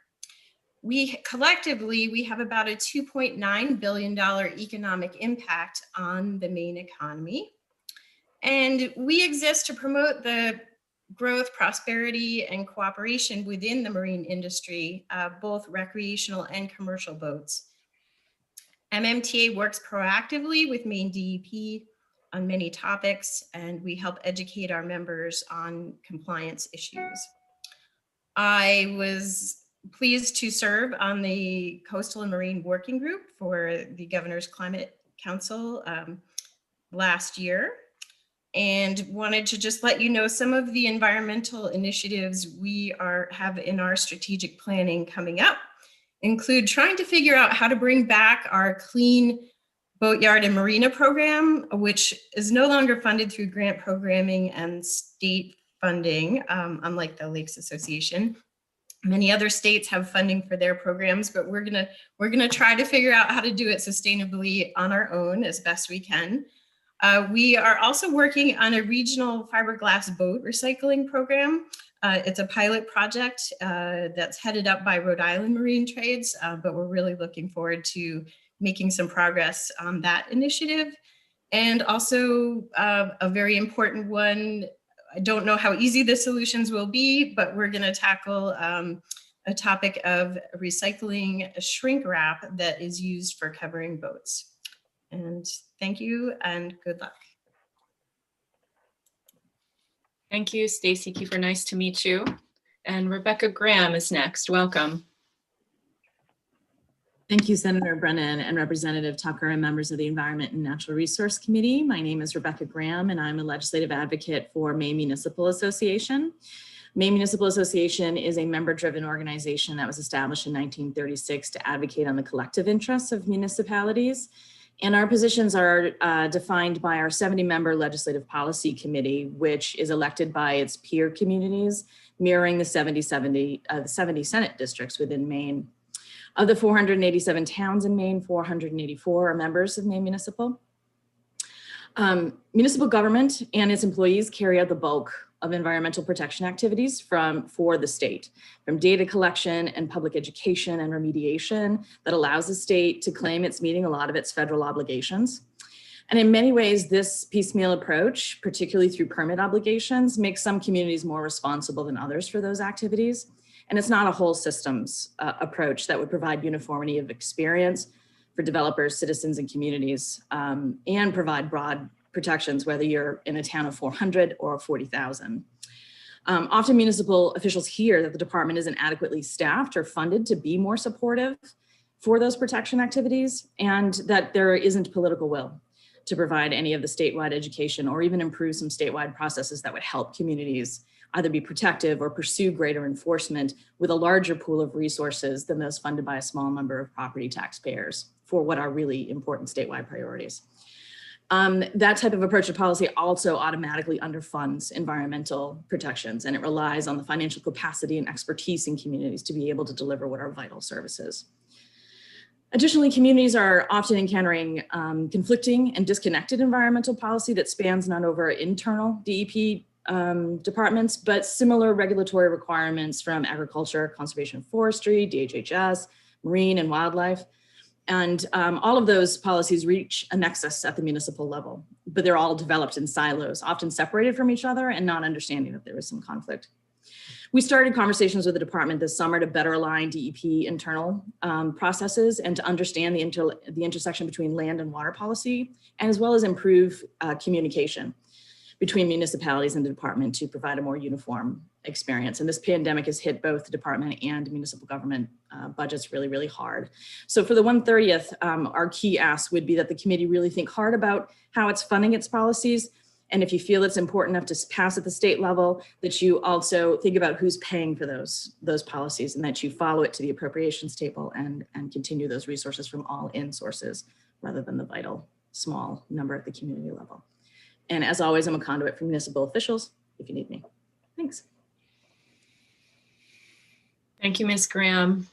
We collectively have about a $2.9 billion economic impact on the Maine economy. And we exist to promote the growth, prosperity, and cooperation within the marine industry, both recreational and commercial boats. MMTA works proactively with Maine DEP on many topics, and we help educate our members on compliance issues. I was pleased to serve on the Coastal and Marine Working Group for the Governor's Climate Council last year, and wanted to just let you know some of the environmental initiatives we have in our strategic planning coming up include trying to figure out how to bring back our clean boatyard and marina program, which is no longer funded through grant programming and state funding, unlike the Lakes Association. Many other states have funding for their programs, but we're gonna try to figure out how to do it sustainably on our own as best we can. We are also working on a regional fiberglass boat recycling program. It's a pilot project that's headed up by Rhode Island Marine Trades, but we're really looking forward to making some progress on that initiative. And also a very important one, I don't know how easy the solutions will be, but we're gonna tackle a topic of recycling shrink wrap that is used for covering boats. And thank you and good luck. Thank you, Stacy Kiefer. Nice to meet you. And Rebecca Graham is next. Welcome. Thank you, Senator Brennan and Representative Tucker and members of the Environment and Natural Resource Committee. My name is Rebecca Graham, and I'm a legislative advocate for Maine Municipal Association. Maine Municipal Association is a member-driven organization that was established in 1936 to advocate on the collective interests of municipalities. And our positions are defined by our 70-member Legislative Policy Committee, which is elected by its peer communities, mirroring the 70 Senate districts within Maine. Of the 487 towns in Maine, 484 are members of Maine Municipal. Municipal government and its employees carry out the bulk of environmental protection activities for the state, from data collection and public education and remediation that allows the state to claim it's meeting a lot of its federal obligations. And in many ways, this piecemeal approach, particularly through permit obligations, makes some communities more responsible than others for those activities. And it's not a whole systems approach that would provide uniformity of experience for developers, citizens, and communities, and provide broad protections, whether you're in a town of 400 or 40,000. Often municipal officials hear that the department isn't adequately staffed or funded to be more supportive for those protection activities, and that there isn't political will to provide any of the statewide education or even improve some statewide processes that would help communities either be protective or pursue greater enforcement with a larger pool of resources than those funded by a small number of property taxpayers for what are really important statewide priorities. That type of approach to policy also automatically underfunds environmental protections, and it relies on the financial capacity and expertise in communities to be able to deliver what are vital services. Additionally, communities are often encountering conflicting and disconnected environmental policy that spans not over internal DEP departments, but similar regulatory requirements from agriculture, conservation and forestry, DHHS, marine and wildlife. And all of those policies reach a nexus at the municipal level, but they're all developed in silos, often separated from each other and not understanding that there is some conflict. We started conversations with the department this summer to better align DEP internal processes and to understand the intersection between land and water policy, and as well as improve communication. between municipalities and the department to provide a more uniform experience. And this pandemic has hit both the department and municipal government budgets really, really hard. So for the 130th, our key ask would be that the committee really think hard about how it's funding its policies. And if you feel it's important enough to pass at the state level, that you also think about who's paying for those policies, and that you follow it to the appropriations table and continue those resources from all in sources rather than the vital small number at the community level. And as always, I'm a conduit for municipal officials if you need me. Thanks. Thank you, Ms. Graham.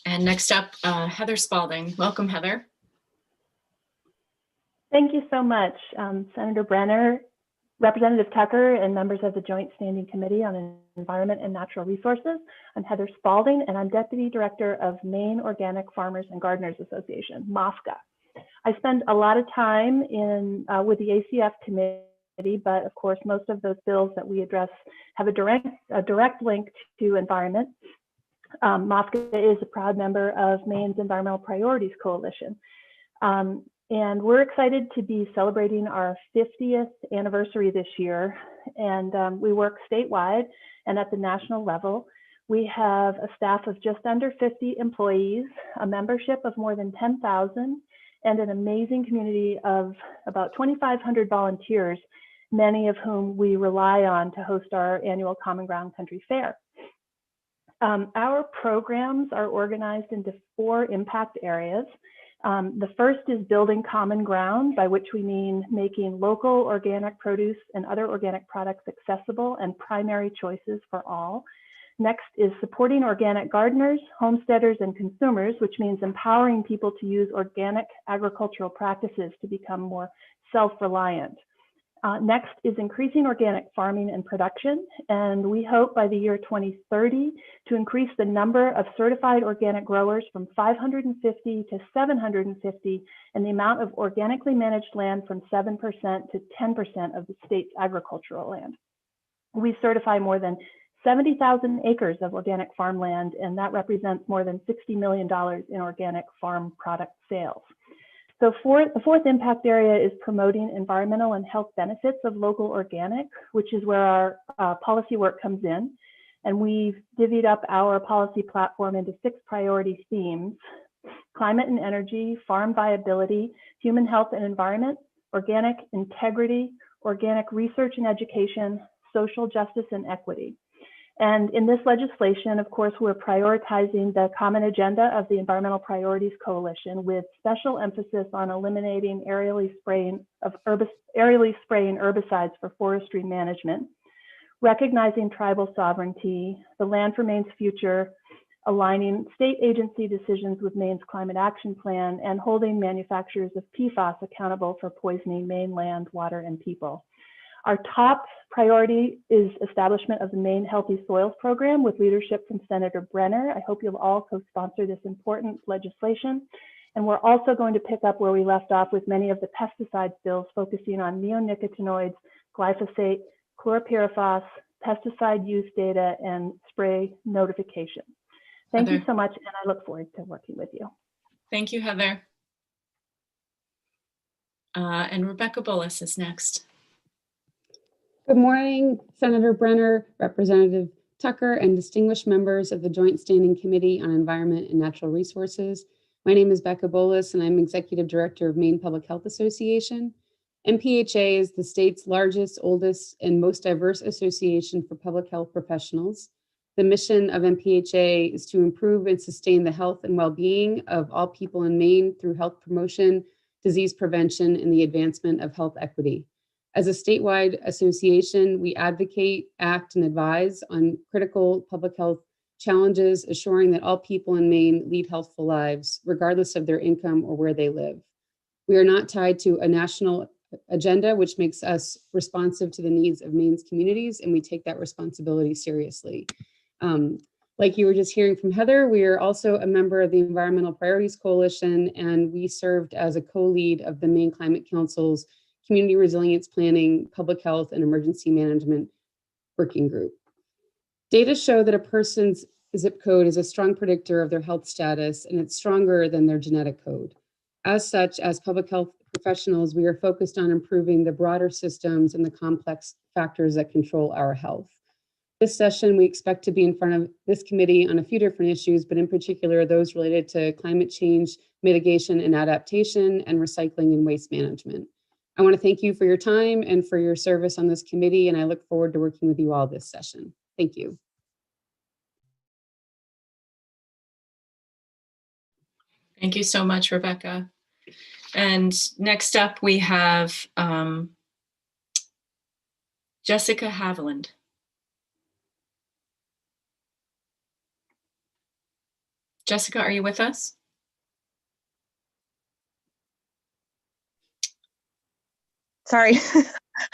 And next up, Heather Spalding. Welcome, Heather. Thank you so much, Senator Brenner, Representative Tucker, and members of the Joint Standing Committee on Environment and Natural Resources. I'm Heather Spalding, and I'm Deputy Director of Maine Organic Farmers and Gardeners Association, MOFGA. I spend a lot of time with the ACF committee, but of course, most of those bills that we address have a direct link to environment. MOFGA is a proud member of Maine's Environmental Priorities Coalition. And we're excited to be celebrating our 50th anniversary this year. And we work statewide and at the national level. We have a staff of just under 50 employees, a membership of more than 10,000, and an amazing community of about 2,500 volunteers, many of whom we rely on to host our annual Common Ground Country Fair. Our programs are organized into 4 impact areas. The first is building common ground, by which we mean making local organic produce and other organic products accessible and primary choices for all. Next is supporting organic gardeners, homesteaders, and consumers, which means empowering people to use organic agricultural practices to become more self-reliant. Next is increasing organic farming and production, and we hope by the year 2030 to increase the number of certified organic growers from 550 to 750, and the amount of organically managed land from 7% to 10% of the state's agricultural land. We certify more than 70,000 acres of organic farmland, and that represents more than $60 million in organic farm product sales. So the fourth impact area is promoting environmental and health benefits of local organic, which is where our policy work comes in. And we've divvied up our policy platform into 6 priority themes: climate and energy, farm viability, human health and environment, organic integrity, organic research and education, social justice and equity. And in this legislation, of course, we're prioritizing the common agenda of the Environmental Priorities Coalition, with special emphasis on eliminating aerially spraying herbicides for forestry management, recognizing tribal sovereignty, the land for Maine's future, aligning state agency decisions with Maine's climate action plan, and holding manufacturers of PFAS accountable for poisoning Maine land, water, and people. Our top priority is establishment of the Maine Healthy Soils Program with leadership from Senator Brenner. I hope you'll all co-sponsor this important legislation. And we're also going to pick up where we left off with many of the pesticides bills, focusing on neonicotinoids, glyphosate, chlorpyrifos, pesticide use data, and spray notification. Thank you so much, and I look forward to working with you. Thank you, Heather. And Rebecca Bullis is next. Good morning, Senator Brenner, Representative Tucker, and distinguished members of the Joint Standing Committee on Environment and Natural Resources. My name is Becca Bolus, and I'm Executive Director of Maine Public Health Association. MPHA is the state's largest, oldest, and most diverse association for public health professionals. The mission of MPHA is to improve and sustain the health and well-being of all people in Maine through health promotion, disease prevention, and the advancement of health equity. As a statewide association, we advocate, act, and advise on critical public health challenges, assuring that all people in Maine lead healthful lives, regardless of their income or where they live. We are not tied to a national agenda, which makes us responsive to the needs of Maine's communities, and we take that responsibility seriously. Like you were just hearing from Heather, we are also a member of the Environmental Priorities Coalition, and we served as a co-lead of the Maine Climate Council's Community Resilience Planning, Public Health, and Emergency Management Working Group. Data show that a person's zip code is a strong predictor of their health status, and it's stronger than their genetic code. As such, as public health professionals, we are focused on improving the broader systems and the complex factors that control our health. This session, we expect to be in front of this committee on a few different issues, but in particular, those related to climate change, mitigation and adaptation, and recycling and waste management. I want to thank you for your time and for your service on this committee, and I look forward to working with you all this session. Thank you. Thank you so much, Rebecca. And next up, we have Jessica Haviland. Jessica, are you with us? Sorry,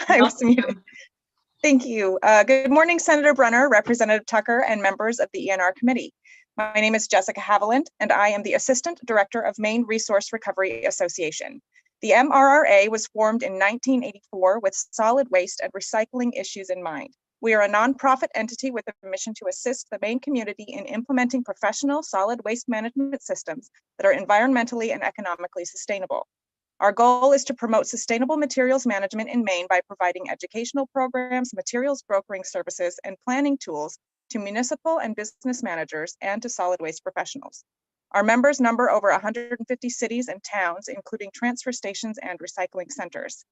I was muted. Thank you. Good morning, Senator Brunner, Representative Tucker, and members of the ENR committee. My name is Jessica Haviland, and I am the Assistant Director of Maine Resource Recovery Association. The MRRA was formed in 1984 with solid waste and recycling issues in mind. We are a nonprofit entity with a mission to assist the Maine community in implementing professional solid waste management systems that are environmentally and economically sustainable. Our goal is to promote sustainable materials management in Maine by providing educational programs, materials brokering services, and planning tools to municipal and business managers and to solid waste professionals. Our members number over 150 cities and towns, including transfer stations and recycling centers.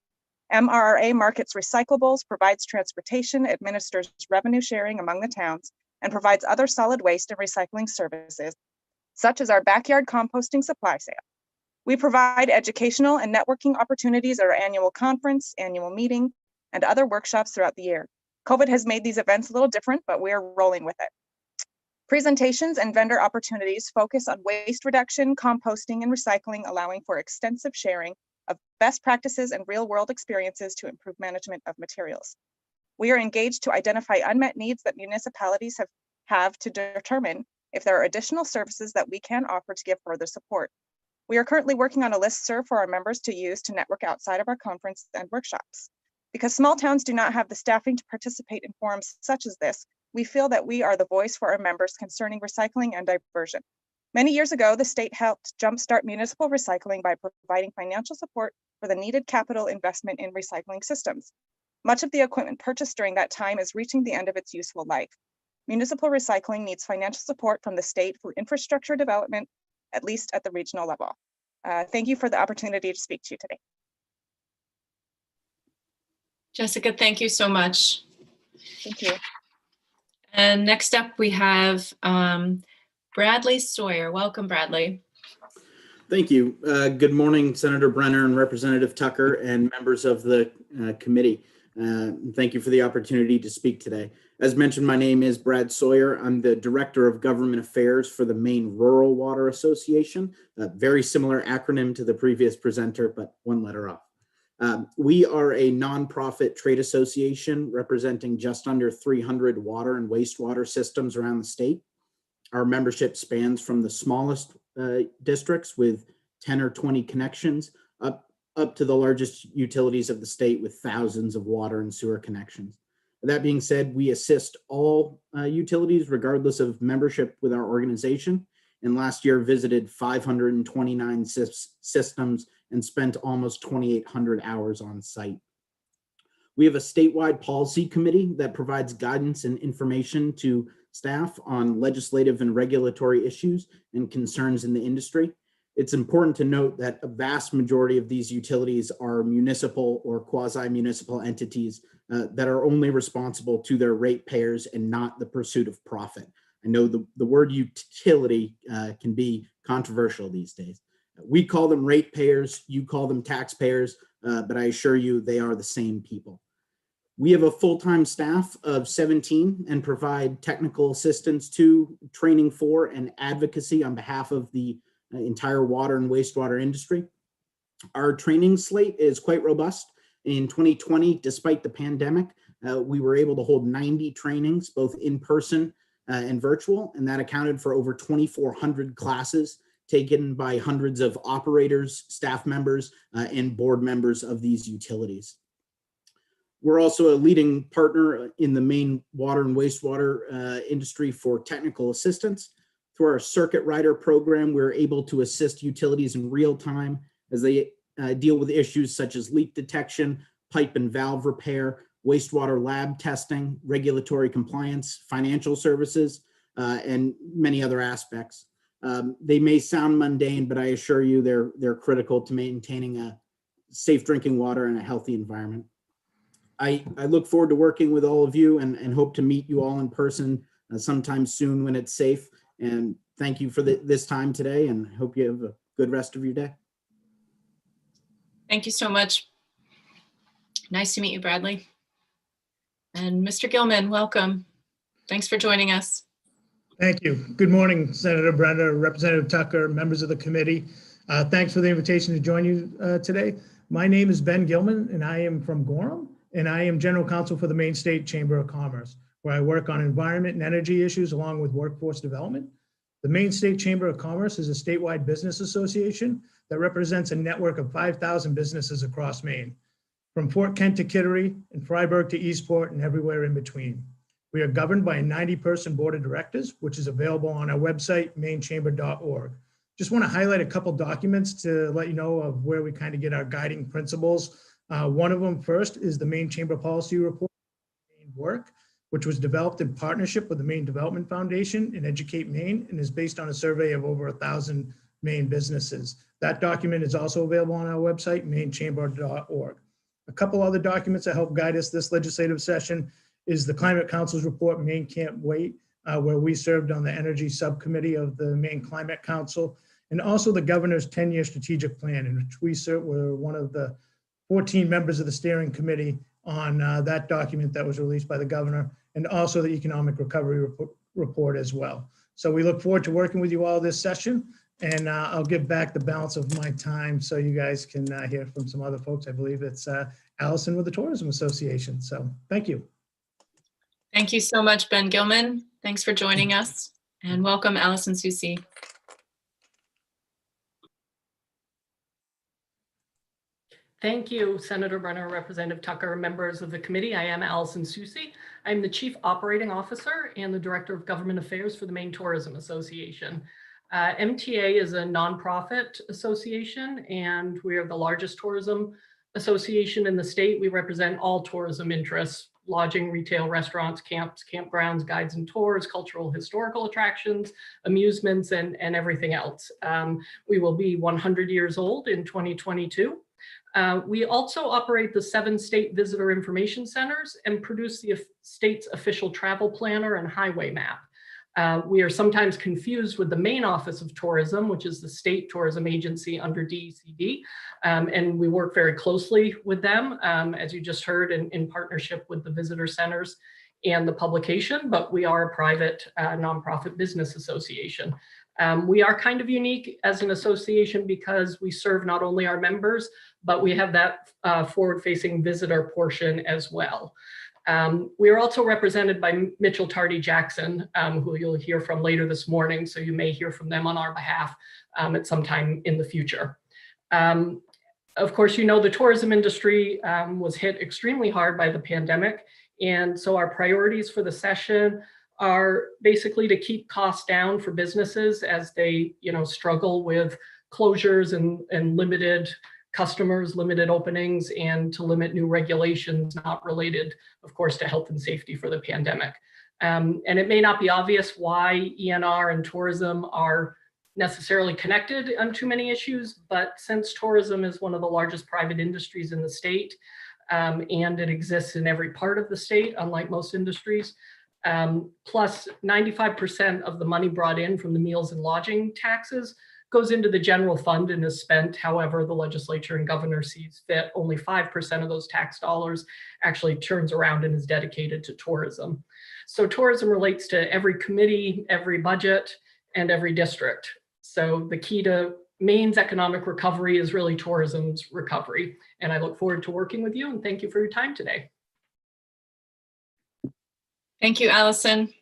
MRRA markets recyclables, provides transportation, administers revenue sharing among the towns, and provides other solid waste and recycling services, such as our backyard composting supply sale. We provide educational and networking opportunities at our annual conference, annual meeting, and other workshops throughout the year. COVID has made these events a little different, but we are rolling with it. Presentations and vendor opportunities focus on waste reduction, composting, and recycling, allowing for extensive sharing of best practices and real-world experiences to improve management of materials. We are engaged to identify unmet needs that municipalities have to determine if there are additional services that we can offer to give further support. We are currently working on a listserv for our members to use to network outside of our conference and workshops. Because small towns do not have the staffing to participate in forums such as this, we feel that we are the voice for our members concerning recycling and diversion. Many years ago, the state helped jumpstart municipal recycling by providing financial support for the needed capital investment in recycling systems. Much of the equipment purchased during that time is reaching the end of its useful life. Municipal recycling needs financial support from the state for infrastructure development, at least at the regional level. Thank you for the opportunity to speak to you today. Jessica, thank you so much. Thank you. And next up we have Bradley Sawyer. Welcome, Bradley. Thank you. Good morning, Senator Brenner and Representative Tucker and members of the committee. Thank you for the opportunity to speak today. As mentioned, my name is Brad Sawyer. I'm the Director of Government Affairs for the Maine Rural Water Association, a very similar acronym to the previous presenter, but one letter off. We are a nonprofit trade association representing just under 300 water and wastewater systems around the state. Our membership spans from the smallest districts with 10 or 20 connections up to the largest utilities of the state with thousands of water and sewer connections. That being said, we assist all utilities regardless of membership with our organization, and last year visited 529 systems and spent almost 2,800 hours on site. We have a statewide policy committee that provides guidance and information to staff on legislative and regulatory issues and concerns in the industry. It's important to note that a vast majority of these utilities are municipal or quasi-municipal entities that are only responsible to their ratepayers and not the pursuit of profit. I know the word utility can be controversial these days. We call them ratepayers, you call them taxpayers, but I assure you they are the same people. We have a full-time staff of 17 and provide technical assistance to, training for, and advocacy on behalf of the entire water and wastewater industry. Our training slate is quite robust. In 2020, despite the pandemic, we were able to hold 90 trainings, both in person and virtual, and that accounted for over 2,400 classes taken by hundreds of operators, staff members, and board members of these utilities. We're also a leading partner in the Maine water and wastewater industry for technical assistance. Through our Circuit Rider program, we're able to assist utilities in real time as they deal with issues such as leak detection, pipe and valve repair, wastewater lab testing, regulatory compliance, financial services, and many other aspects. They may sound mundane, but I assure you they're critical to maintaining a safe drinking water and a healthy environment. I look forward to working with all of you and hope to meet you all in person sometime soon when it's safe. And thank you for this time today, and hope you have a good rest of your day. Thank you so much. Nice to meet you, Bradley. And Mr. Gilman, welcome. Thanks for joining us. Thank you. Good morning, Senator Brenner, Representative Tucker, members of the committee. Thanks for the invitation to join you today. My name is Ben Gilman, and I am from Gorham, and I am General Counsel for the Maine State Chamber of Commerce, where I work on environment and energy issues along with workforce development. The Maine State Chamber of Commerce is a statewide business association that represents a network of 5,000 businesses across Maine, from Fort Kent to Kittery and Freiburg to Eastport and everywhere in between. We are governed by a 90-person board of directors, which is available on our website, mainechamber.org. Just want to highlight a couple documents to let you know of where we kind of get our guiding principles. One of them first is the Maine Chamber Policy Report, Maine Work, which was developed in partnership with the Maine Development Foundation and Educate Maine, and is based on a survey of over 1,000 Maine businesses. That document is also available on our website, mainechamber.org. A couple other documents that help guide us this legislative session is the Climate Council's report, Maine Can't Wait, where we served on the energy subcommittee of the Maine Climate Council, and also the governor's 10-year strategic plan, in which we were one of the 14 members of the steering committee on that document that was released by the governor, and also the economic recovery report as well. So we look forward to working with you all this session, and I'll give back the balance of my time so you guys can hear from some other folks. I believe it's Allison with the Tourism Association. So thank you. Thank you so much, Ben Gilman. Thanks for joining us, and welcome, Allison Susi. Thank you, Senator Brenner, Representative Tucker, members of the committee. I am Allison Susi. I'm the Chief Operating Officer and the Director of Government Affairs for the Maine Tourism Association. MTA is a nonprofit association, and we are the largest tourism association in the state. We represent all tourism interests: lodging, retail, restaurants, camps, campgrounds, guides and tours, cultural, historical attractions, amusements, and everything else. We will be 100 years old in 2022. We also operate the 7 state visitor information centers and produce the state's official travel planner and highway map. We are sometimes confused with the Maine Office of Tourism, which is the state tourism agency under DECD, and we work very closely with them, as you just heard, in partnership with the visitor centers and the publication, but we are a private nonprofit business association. We are kind of unique as an association because we serve not only our members, but we have that forward-facing visitor portion as well. We are also represented by Mitchell Tardy Jackson, who you'll hear from later this morning, so you may hear from them on our behalf at some time in the future. Of course, you know the tourism industry was hit extremely hard by the pandemic, and so our priorities for the session are basically to keep costs down for businesses as they, struggle with closures and limited customers, limited openings, and to limit new regulations not related, of course, to health and safety for the pandemic. And it may not be obvious why ENR and tourism are necessarily connected on too many issues, but since tourism is one of the largest private industries in the state, and it exists in every part of the state, unlike most industries, plus 95% of the money brought in from the meals and lodging taxes goes into the general fund and is spent however the legislature and governor sees fit. Only 5% of those tax dollars actually turns around and is dedicated to tourism. So tourism relates to every committee, every budget, and every district. So the key to Maine's economic recovery is really tourism's recovery. And I look forward to working with you, and thank you for your time today. Thank you, Allison.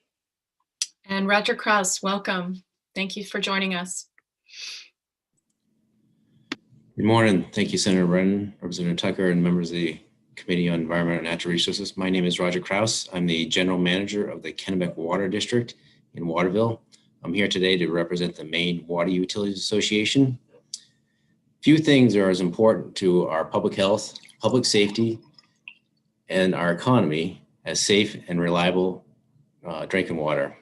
And Roger Krause, welcome. Thank you for joining us. Good morning. Thank you, Senator Brennan, Representative Tucker, and members of the Committee on Environment and Natural Resources. My name is Roger Krause. I'm the General Manager of the Kennebec Water District in Waterville. I'm here today to represent the Maine Water Utilities Association. Few things are as important to our public health, public safety, and our economy as safe and reliable drinking water.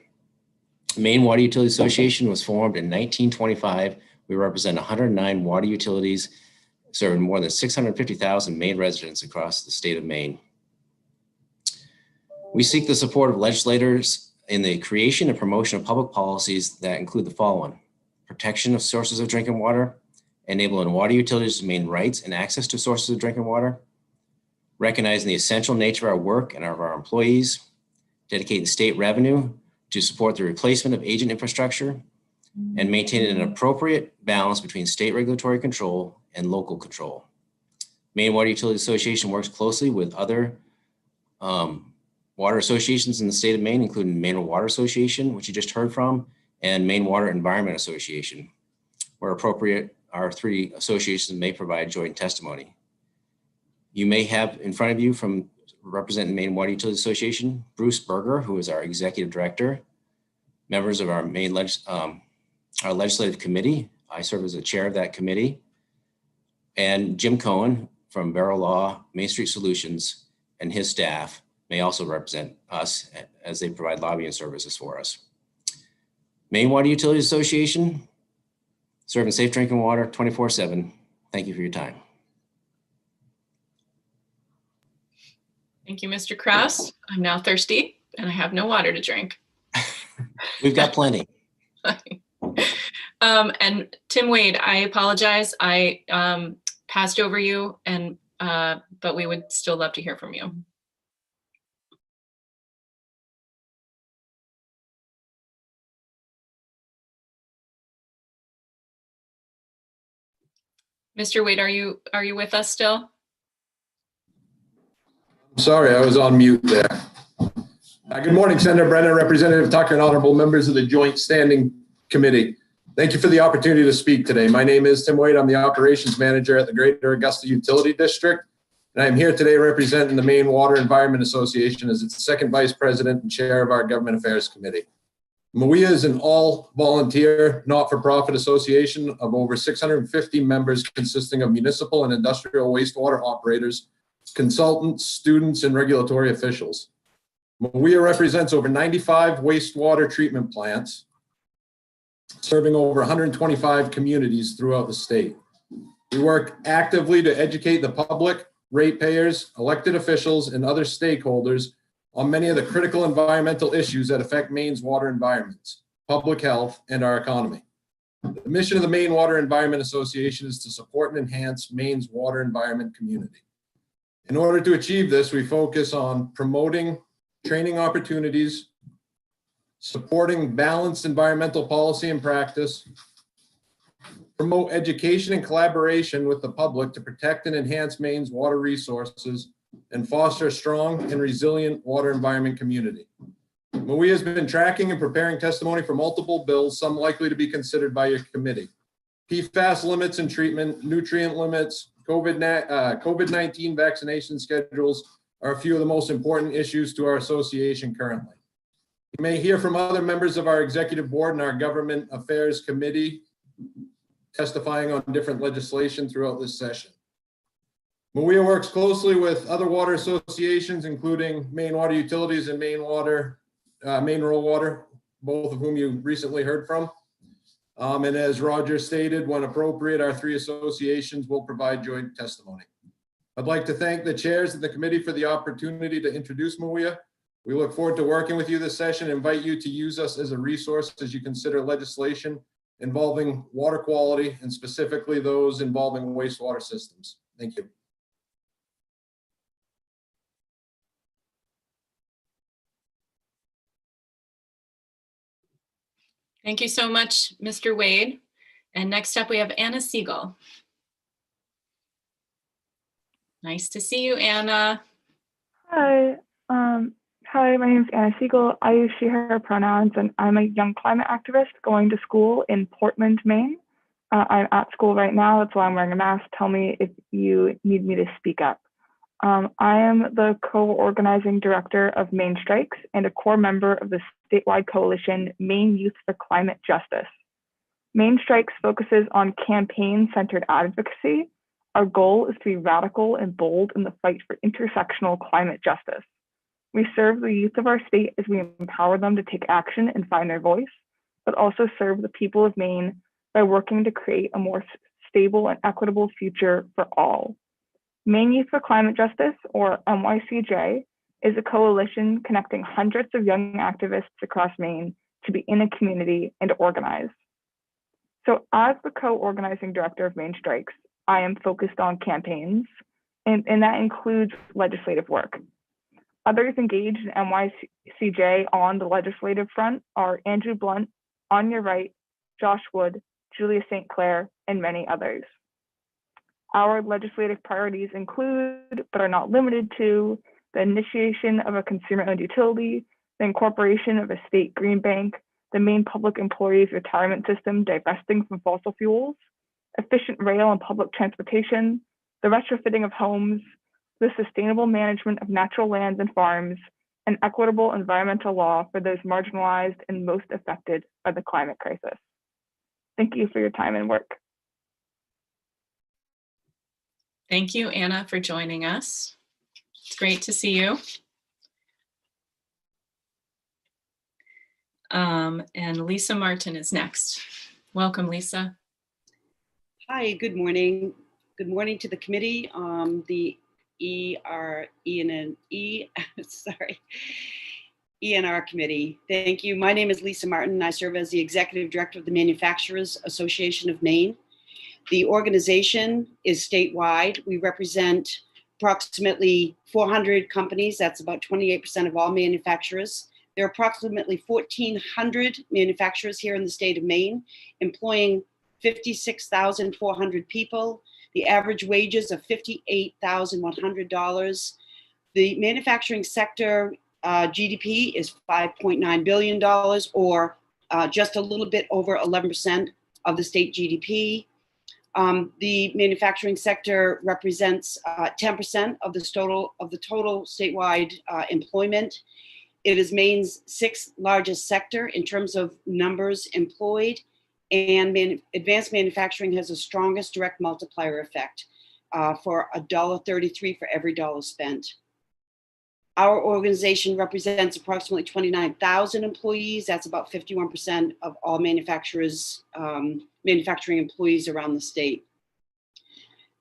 Maine Water Utility Association was formed in 1925. We represent 109 water utilities serving more than 650,000 Maine residents across the state of Maine. We seek the support of legislators in the creation and promotion of public policies that include the following: protection of sources of drinking water, enabling water utilities to maintain rights and access to sources of drinking water, recognizing the essential nature of our work and of our employees, dedicating state revenue to support the replacement of aging infrastructure, and maintaining an appropriate balance between state regulatory control and local control. Maine Water Utility Association works closely with other water associations in the state of Maine, including Maine Water Association, which you just heard from, and Maine Water Environment Association. Where appropriate, our three associations may provide joint testimony. You may have in front of you from representing Maine Water Utility Association, Bruce Berger, who is our executive director, members of our Maine our legislative committee. I serve as the chair of that committee, and Jim Cohen from Barrow Law, Main Street Solutions, and his staff may also represent us as they provide lobbying services for us. Maine Water Utility Association, serving safe drinking water 24/7. Thank you for your time. Thank you, Mr. Kraus. I'm now thirsty and I have no water to drink. We've got plenty. And Tim Wade, I apologize. I passed over you, and but we would still love to hear from you. Mr. Wade, are you with us still? Sorry, I was on mute there. Good morning, Senator Brennan, Representative Tucker, and honorable members of the Joint Standing Committee. Thank you for the opportunity to speak today. My name is Tim Wade. I'm the operations manager at the Greater Augusta Utility District, and I'm here today representing the Maine Water Environment Association as its second vice president and chair of our Government Affairs Committee. MWIA is an all-volunteer, not-for-profit association of over 650 members consisting of municipal and industrial wastewater operators, consultants, students, and regulatory officials. MWIA represents over 95 wastewater treatment plants, serving over 125 communities throughout the state. We work actively to educate the public, ratepayers, elected officials, and other stakeholders on many of the critical environmental issues that affect Maine's water environments, public health, and our economy. The mission of the Maine Water Environment Association is to support and enhance Maine's water environment community. In order to achieve this, we focus on promoting training opportunities, supporting balanced environmental policy and practice, promote education and collaboration with the public to protect and enhance Maine's water resources, and foster a strong and resilient water environment community. MWIA has been tracking and preparing testimony for multiple bills, some likely to be considered by your committee. PFAS limits and treatment, nutrient limits, COVID-19 vaccination schedules are a few of the most important issues to our association currently. You may hear from other members of our executive board and our Government Affairs Committee testifying on different legislation throughout this session. MWIA works closely with other water associations, including Maine Water Utilities and Maine Rural Water, both of whom you recently heard from. And as Roger stated, when appropriate, our three associations will provide joint testimony. I'd like to thank the chairs of the committee for the opportunity to introduce MWIA. We look forward to working with you this session and invite you to use us as a resource as you consider legislation involving water quality and specifically those involving wastewater systems. Thank you. Thank you so much, Mr. Wade. And next up, we have Anna Siegel. Nice to see you, Anna. Hi. Hi, my name is Anna Siegel. I use she, her pronouns, and I'm a young climate activist going to school in Portland, Maine. I'm at school right now. That's why I'm wearing a mask. Tell me if you need me to speak up. I am the co-organizing director of Maine Strikes and a core member of the statewide coalition Maine Youth for Climate Justice. Maine Strikes focuses on campaign-centered advocacy. Our goal is to be radical and bold in the fight for intersectional climate justice. We serve the youth of our state as we empower them to take action and find their voice, but also serve the people of Maine by working to create a more stable and equitable future for all. Maine Youth for Climate Justice, or MYCJ, is a coalition connecting hundreds of young activists across Maine to be in a community and organize. So as the co-organizing director of Maine Strikes, I am focused on campaigns, and that includes legislative work. Others engaged in MYCJ on the legislative front are Andrew Blunt, Anya Wright, Josh Wood, Julia St. Clair, and many others. Our legislative priorities include, but are not limited to, the initiation of a consumer-owned utility, the incorporation of a state green bank, the Maine Public Employees Retirement System divesting from fossil fuels, efficient rail and public transportation, the retrofitting of homes, the sustainable management of natural lands and farms, and equitable environmental law for those marginalized and most affected by the climate crisis. Thank you for your time and work. Thank you, Anna, for joining us. It's great to see you. And Lisa Martin is next. Welcome, Lisa. Hi, good morning. Good morning to the committee, the ENR committee. Thank you. My name is Lisa Martin. I serve as the Executive Director of the Manufacturers Association of Maine. The organization is statewide. We represent approximately 400 companies. That's about 28% of all manufacturers. There are approximately 1,400 manufacturers here in the state of Maine, employing 56,400 people. The average wages of $58,100. The manufacturing sector GDP is $5.9 billion, or just a little bit over 11% of the state GDP. The manufacturing sector represents 10% of the total statewide employment. It is Maine's 6th largest sector in terms of numbers employed, and advanced manufacturing has the strongest direct multiplier effect for $1.33 for every dollar spent. Our organization represents approximately 29,000 employees. That's about 51% of all manufacturing employees around the state.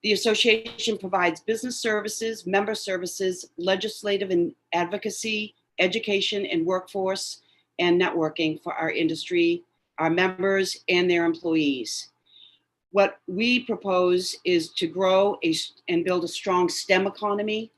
The association provides business services, member services, legislative and advocacy, education and workforce, and networking for our industry, our members, and their employees. What we propose is to grow and build a strong STEM economy.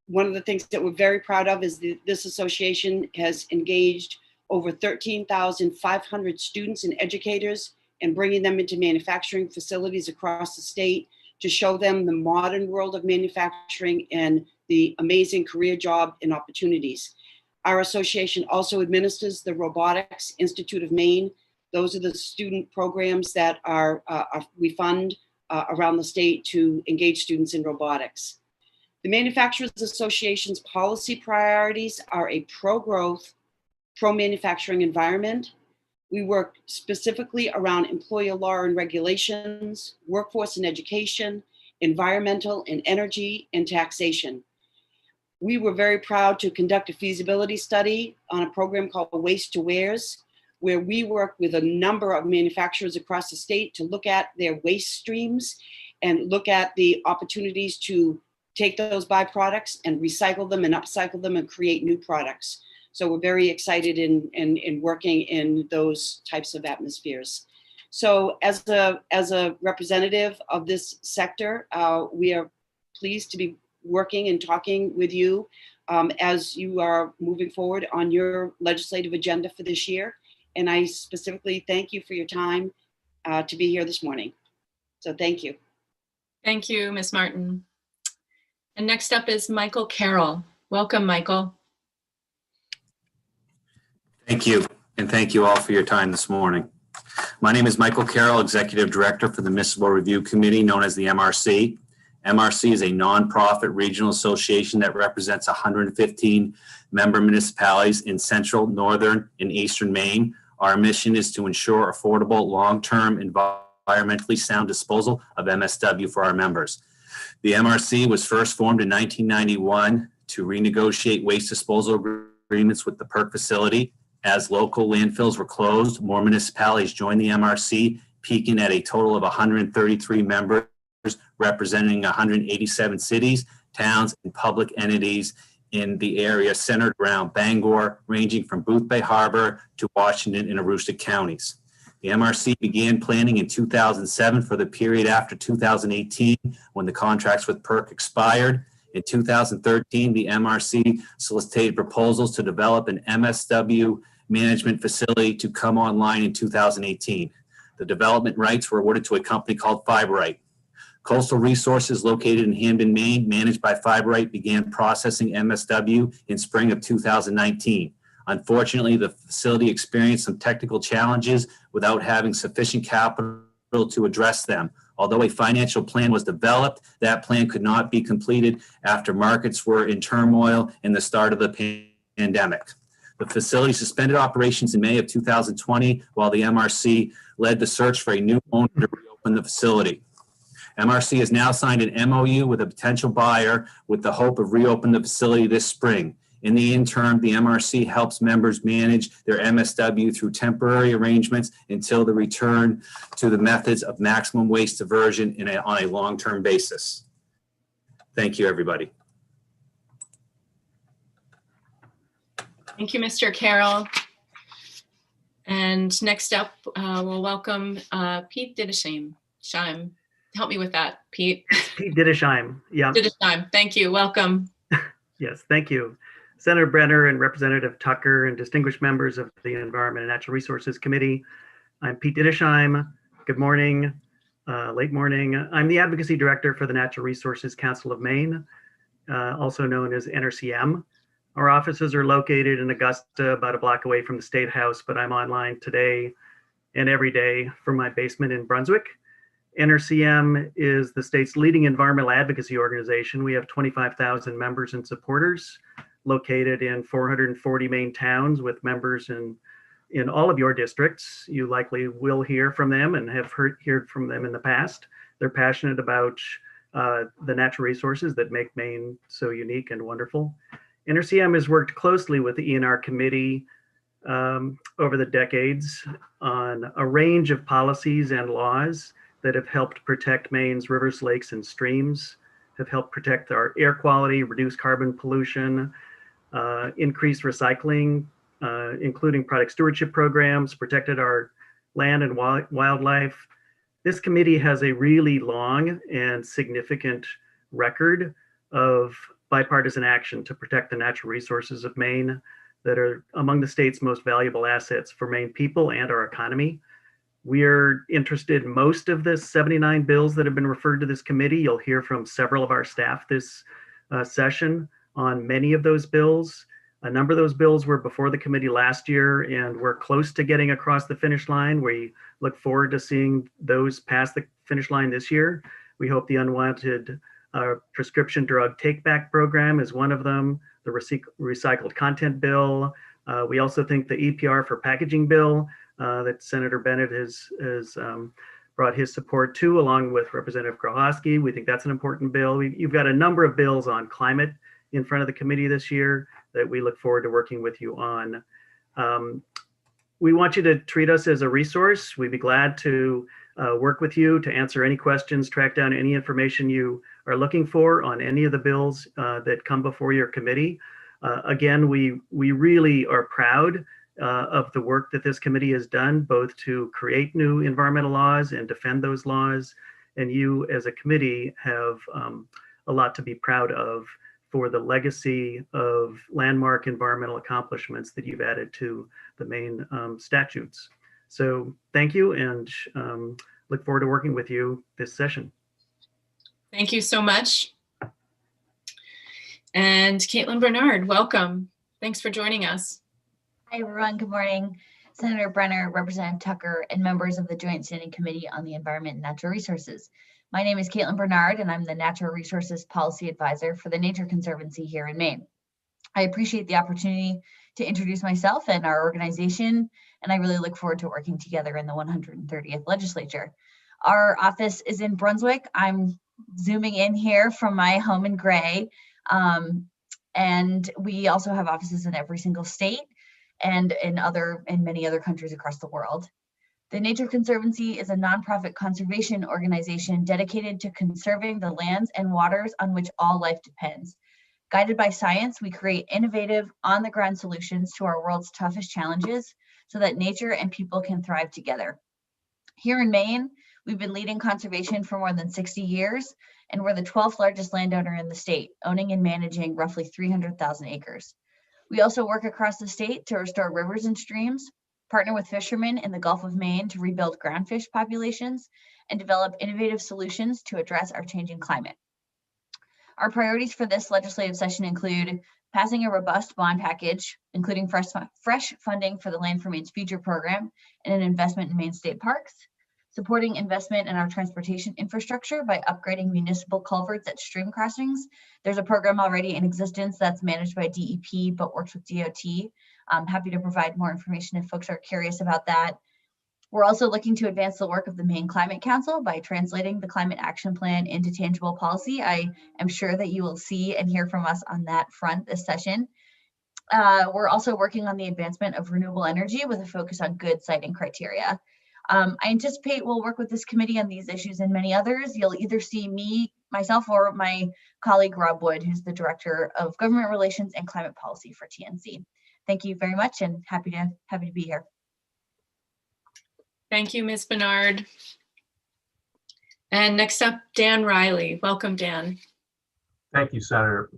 One of the things that we're very proud of is this association has engaged over 13,500 students and educators and bringing them into manufacturing facilities across the state to show them the modern world of manufacturing and the amazing career job and opportunities. Our association also administers the Robotics Institute of Maine. Those are the student programs that we fund around the state to engage students in robotics. The Manufacturers Association's policy priorities are a pro-growth, pro-manufacturing environment. We work specifically around employer law and regulations, workforce and education, environmental and energy, and taxation. We were very proud to conduct a feasibility study on a program called Waste to Wares, where we work with a number of manufacturers across the state to look at their waste streams and look at the opportunities to take those byproducts and recycle them and upcycle them and create new products. So we're very excited in working in those types of atmospheres. So as a representative of this sector, we are pleased to be working and talking with you as you are moving forward on your legislative agenda for this year. And I specifically thank you for your time to be here this morning. So thank you. Thank you, Ms. Martin. And next up is Michael Carroll. Welcome, Michael. Thank you, and thank you all for your time this morning. My name is Michael Carroll, Executive Director for the Municipal Review Committee, known as the MRC. MRC is a nonprofit regional association that represents 115 member municipalities in central, northern, and eastern Maine, Our mission is to ensure affordable, long-term, environmentally sound disposal of MSW for our members. The MRC was first formed in 1991 to renegotiate waste disposal agreements with the PERC facility. As local landfills were closed, more municipalities joined the MRC, peaking at a total of 133 members, representing 187 cities, towns, and public entities in the area centered around Bangor, ranging from Boothbay Harbor to Washington and Aroostook counties. The MRC began planning in 2007 for the period after 2018, when the contracts with PERC expired. In 2013, the MRC solicited proposals to develop an MSW management facility to come online in 2018. The development rights were awarded to a company called Fiberite. Coastal Resources, located in Hamden, Maine, managed by Fiberite, began processing MSW in spring of 2019. Unfortunately, the facility experienced some technical challenges without having sufficient capital to address them. Although a financial plan was developed, that plan could not be completed after markets were in turmoil in the start of the pandemic. The facility suspended operations in May of 2020, while the MRC led the search for a new owner to reopen the facility. MRC has now signed an MOU with a potential buyer with the hope of reopening the facility this spring. In the interim, the MRC helps members manage their MSW through temporary arrangements until the return to the methods of maximum waste diversion on a long-term basis. Thank you, everybody. Thank you, Mr. Carroll. And next up, we'll welcome Pete Didesheim. Help me with that, Pete. Pete Didesheim. Yeah. Didesheim. Thank you. Welcome. Yes, thank you. Senator Brenner and Representative Tucker and distinguished members of the Environment and Natural Resources Committee. I'm Pete Didesheim. Good morning, late morning. I'm the Advocacy Director for the Natural Resources Council of Maine, also known as NRCM. Our offices are located in Augusta, about a block away from the State House, but I'm online today and every day from my basement in Brunswick. NRCM is the state's leading environmental advocacy organization. We have 25,000 members and supporters located in 440 Maine towns with members in all of your districts. You likely will hear from them and have heard from them in the past. They're passionate about the natural resources that make Maine so unique and wonderful. NRCM has worked closely with the ENR committee over the decades on a range of policies and laws that have helped protect Maine's rivers, lakes, and streams, have helped protect our air quality, reduce carbon pollution, increase recycling, including product stewardship programs, protected our land and wildlife. This committee has a really long and significant record of bipartisan action to protect the natural resources of Maine that are among the state's most valuable assets for Maine people and our economy. We are interested in most of the 79 bills that have been referred to this committee. You'll hear from several of our staff this session on many of those bills. A number of those bills were before the committee last year, and we're close to getting across the finish line. We look forward to seeing those pass the finish line this year. We hope the unwanted prescription drug take-back program is one of them, the recycled content bill. We also think the EPR for packaging bill that Senator Bennett has brought his support to, along with Representative Grohowski. We think that's an important bill. You've got a number of bills on climate in front of the committee this year that we look forward to working with you on. We want you to treat us as a resource. We'd be glad to work with you to answer any questions, track down any information you are looking for on any of the bills that come before your committee. Again, we really are proud of the work that this committee has done, both to create new environmental laws and defend those laws. And you as a committee have a lot to be proud of for the legacy of landmark environmental accomplishments that you've added to the Maine statutes. So thank you, and look forward to working with you this session. Thank you so much. And Caitlin Bernard, welcome. Thanks for joining us. Hi, everyone. Good morning. Senator Brenner, Representative Tucker, and members of the Joint Standing Committee on the Environment and Natural Resources. My name is Caitlin Bernard, and I'm the Natural Resources Policy Advisor for the Nature Conservancy here in Maine. I appreciate the opportunity to introduce myself and our organization and I really look forward to working together in the 130th legislature. Our office is in Brunswick. I'm zooming in here from my home in Gray. And we also have offices in every single state and in many other countries across the world. The Nature Conservancy is a nonprofit conservation organization dedicated to conserving the lands and waters on which all life depends. Guided by science, we create innovative, on-the-ground solutions to our world's toughest challenges so that nature and people can thrive together. Here in Maine, we've been leading conservation for more than 60 years, and we're the 12th largest landowner in the state, owning and managing roughly 300,000 acres. We also work across the state to restore rivers and streams, partner with fishermen in the Gulf of Maine to rebuild groundfish populations, and develop innovative solutions to address our changing climate. Our priorities for this legislative session include passing a robust bond package, including fresh funding for the Land for Maine's Future program and an investment in Maine state parks, supporting investment in our transportation infrastructure by upgrading municipal culverts at stream crossings. There's a program already in existence that's managed by DEP but works with DOT. I'm happy to provide more information if folks are curious about that. We're also looking to advance the work of the Maine Climate Council by translating the Climate Action Plan into tangible policy. I am sure that you will see and hear from us on that front this session. We're also working on the advancement of renewable energy with a focus on good siting criteria. I anticipate we'll work with this committee on these issues and many others. You'll either see me, myself, or my colleague, Rob Wood, who's the Director of Government Relations and Climate Policy for TNC. Thank you very much and happy to be here. Thank you, Ms. Bernard. And next up, Dan Riley. Welcome, Dan. Thank you, Senator.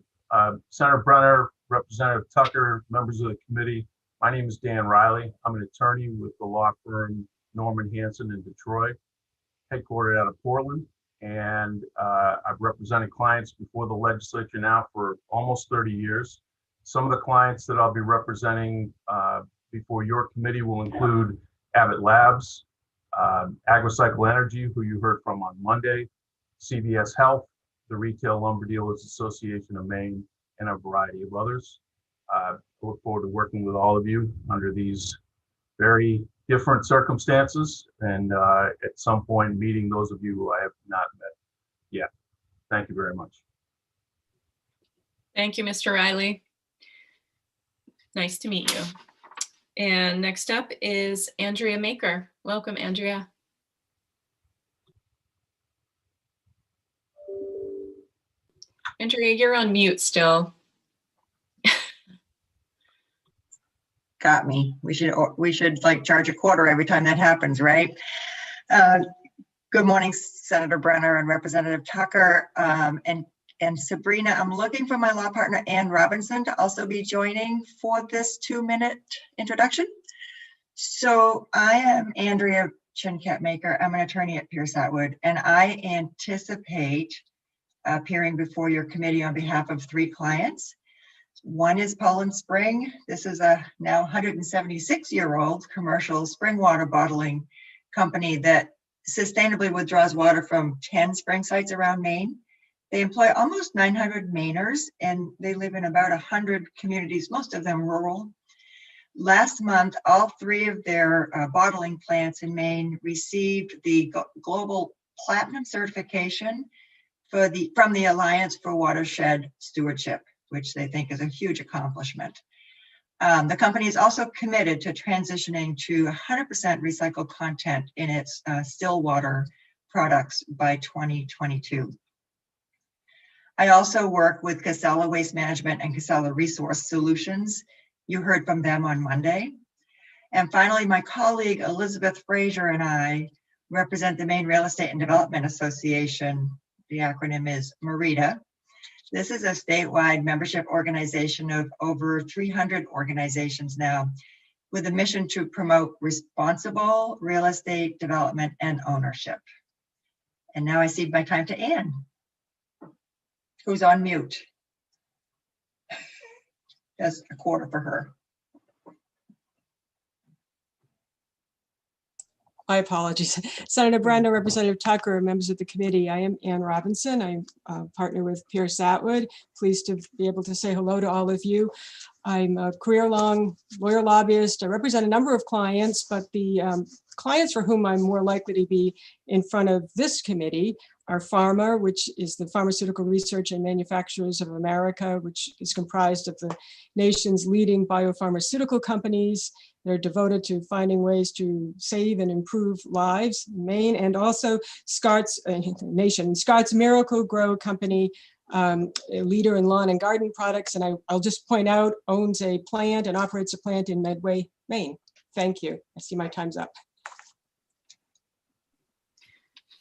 Senator Brenner, Representative Tucker, members of the committee. My name is Dan Riley. I'm an attorney with the law firm Norman Hansen in Detroit, headquartered out of Portland. And I've represented clients before the legislature now for almost 30 years. Some of the clients that I'll be representing before your committee will include Abbott Labs, AgriCycle Energy, who you heard from on Monday, CVS Health, the Retail Lumber Dealers Association of Maine, and a variety of others. I look forward to working with all of you under these very different circumstances and at some point meeting those of you who I have not met yet. Thank you very much. Thank you, Mr. Riley. Nice to meet you. And next up is Andrea Maker. Welcome, Andrea. Andrea, you're on mute still. Got me. We should like charge a quarter every time that happens, right? Good morning, Senator Brenner and Representative Tucker and Sabrina. I'm looking for my law partner, Ann Robinson, to also be joining for this 2-minute introduction. So I am Andrea Chincat Maker. I'm an attorney at Pierce Atwood, and I anticipate appearing before your committee on behalf of 3 clients. One is Poland Spring. This is a now 176-year-old commercial spring water bottling company that sustainably withdraws water from 10 spring sites around Maine. They employ almost 900 Mainers, and they live in about 100 communities, most of them rural. Last month, all 3 of their bottling plants in Maine received the Global Platinum certification from the Alliance for Watershed Stewardship, which they think is a huge accomplishment. The company is also committed to transitioning to 100% recycled content in its still water products by 2022. I also work with Casella Waste Management and Casella Resource Solutions. You heard from them on Monday. And finally, my colleague Elizabeth Frazier and I represent the Maine Real Estate and Development Association. The acronym is MREDA. This is a statewide membership organization of over 300 organizations now, with a mission to promote responsible real estate development and ownership. And now I cede my time to Ann, who's on mute. That's a quarter for her. My apologies. Senator Brenda, Representative Tucker, and members of the committee. I am Ann Robinson. I'm a partner with Pierce Atwood. Pleased to be able to say hello to all of you. I'm a career-long lawyer lobbyist. I represent a number of clients, but the clients for whom I'm more likely to be in front of this committee are PhRMA, which is the Pharmaceutical Research and Manufacturers of America, which is comprised of the nation's leading biopharmaceutical companies. They're devoted to finding ways to save and improve lives in Maine, and also Scott's Miracle-Gro company, a leader in lawn and garden products. And I'll just point out, owns a plant and operates a plant in Medway, Maine. Thank you. I see my time's up.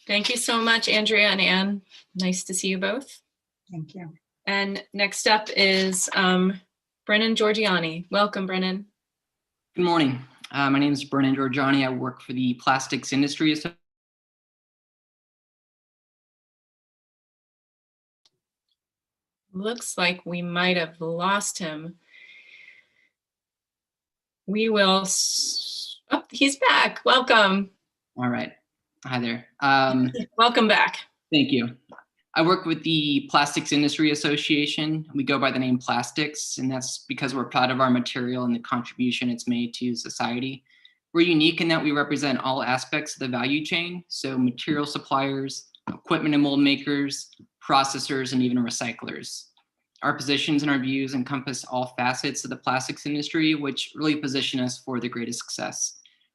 Thank you so much, Andrea and Ann. Nice to see you both. Thank you. And next up is Brennan Giorgiani. Welcome, Brennan. Good morning. My name is Brennan Giorgiani. I work for the Plastics Industry Association. Looks like we might have lost him. We will, oh, he's back. Welcome. All right. Hi there. Welcome back. Thank you. I work with the Plastics Industry Association. We go by the name Plastics, and that's because we're proud of our material and the contribution it's made to society. We're unique in that we represent all aspects of the value chain, so material suppliers, equipment and mold makers, processors, and even recyclers. Our positions and our views encompass all facets of the plastics industry, which really position us for the greatest success.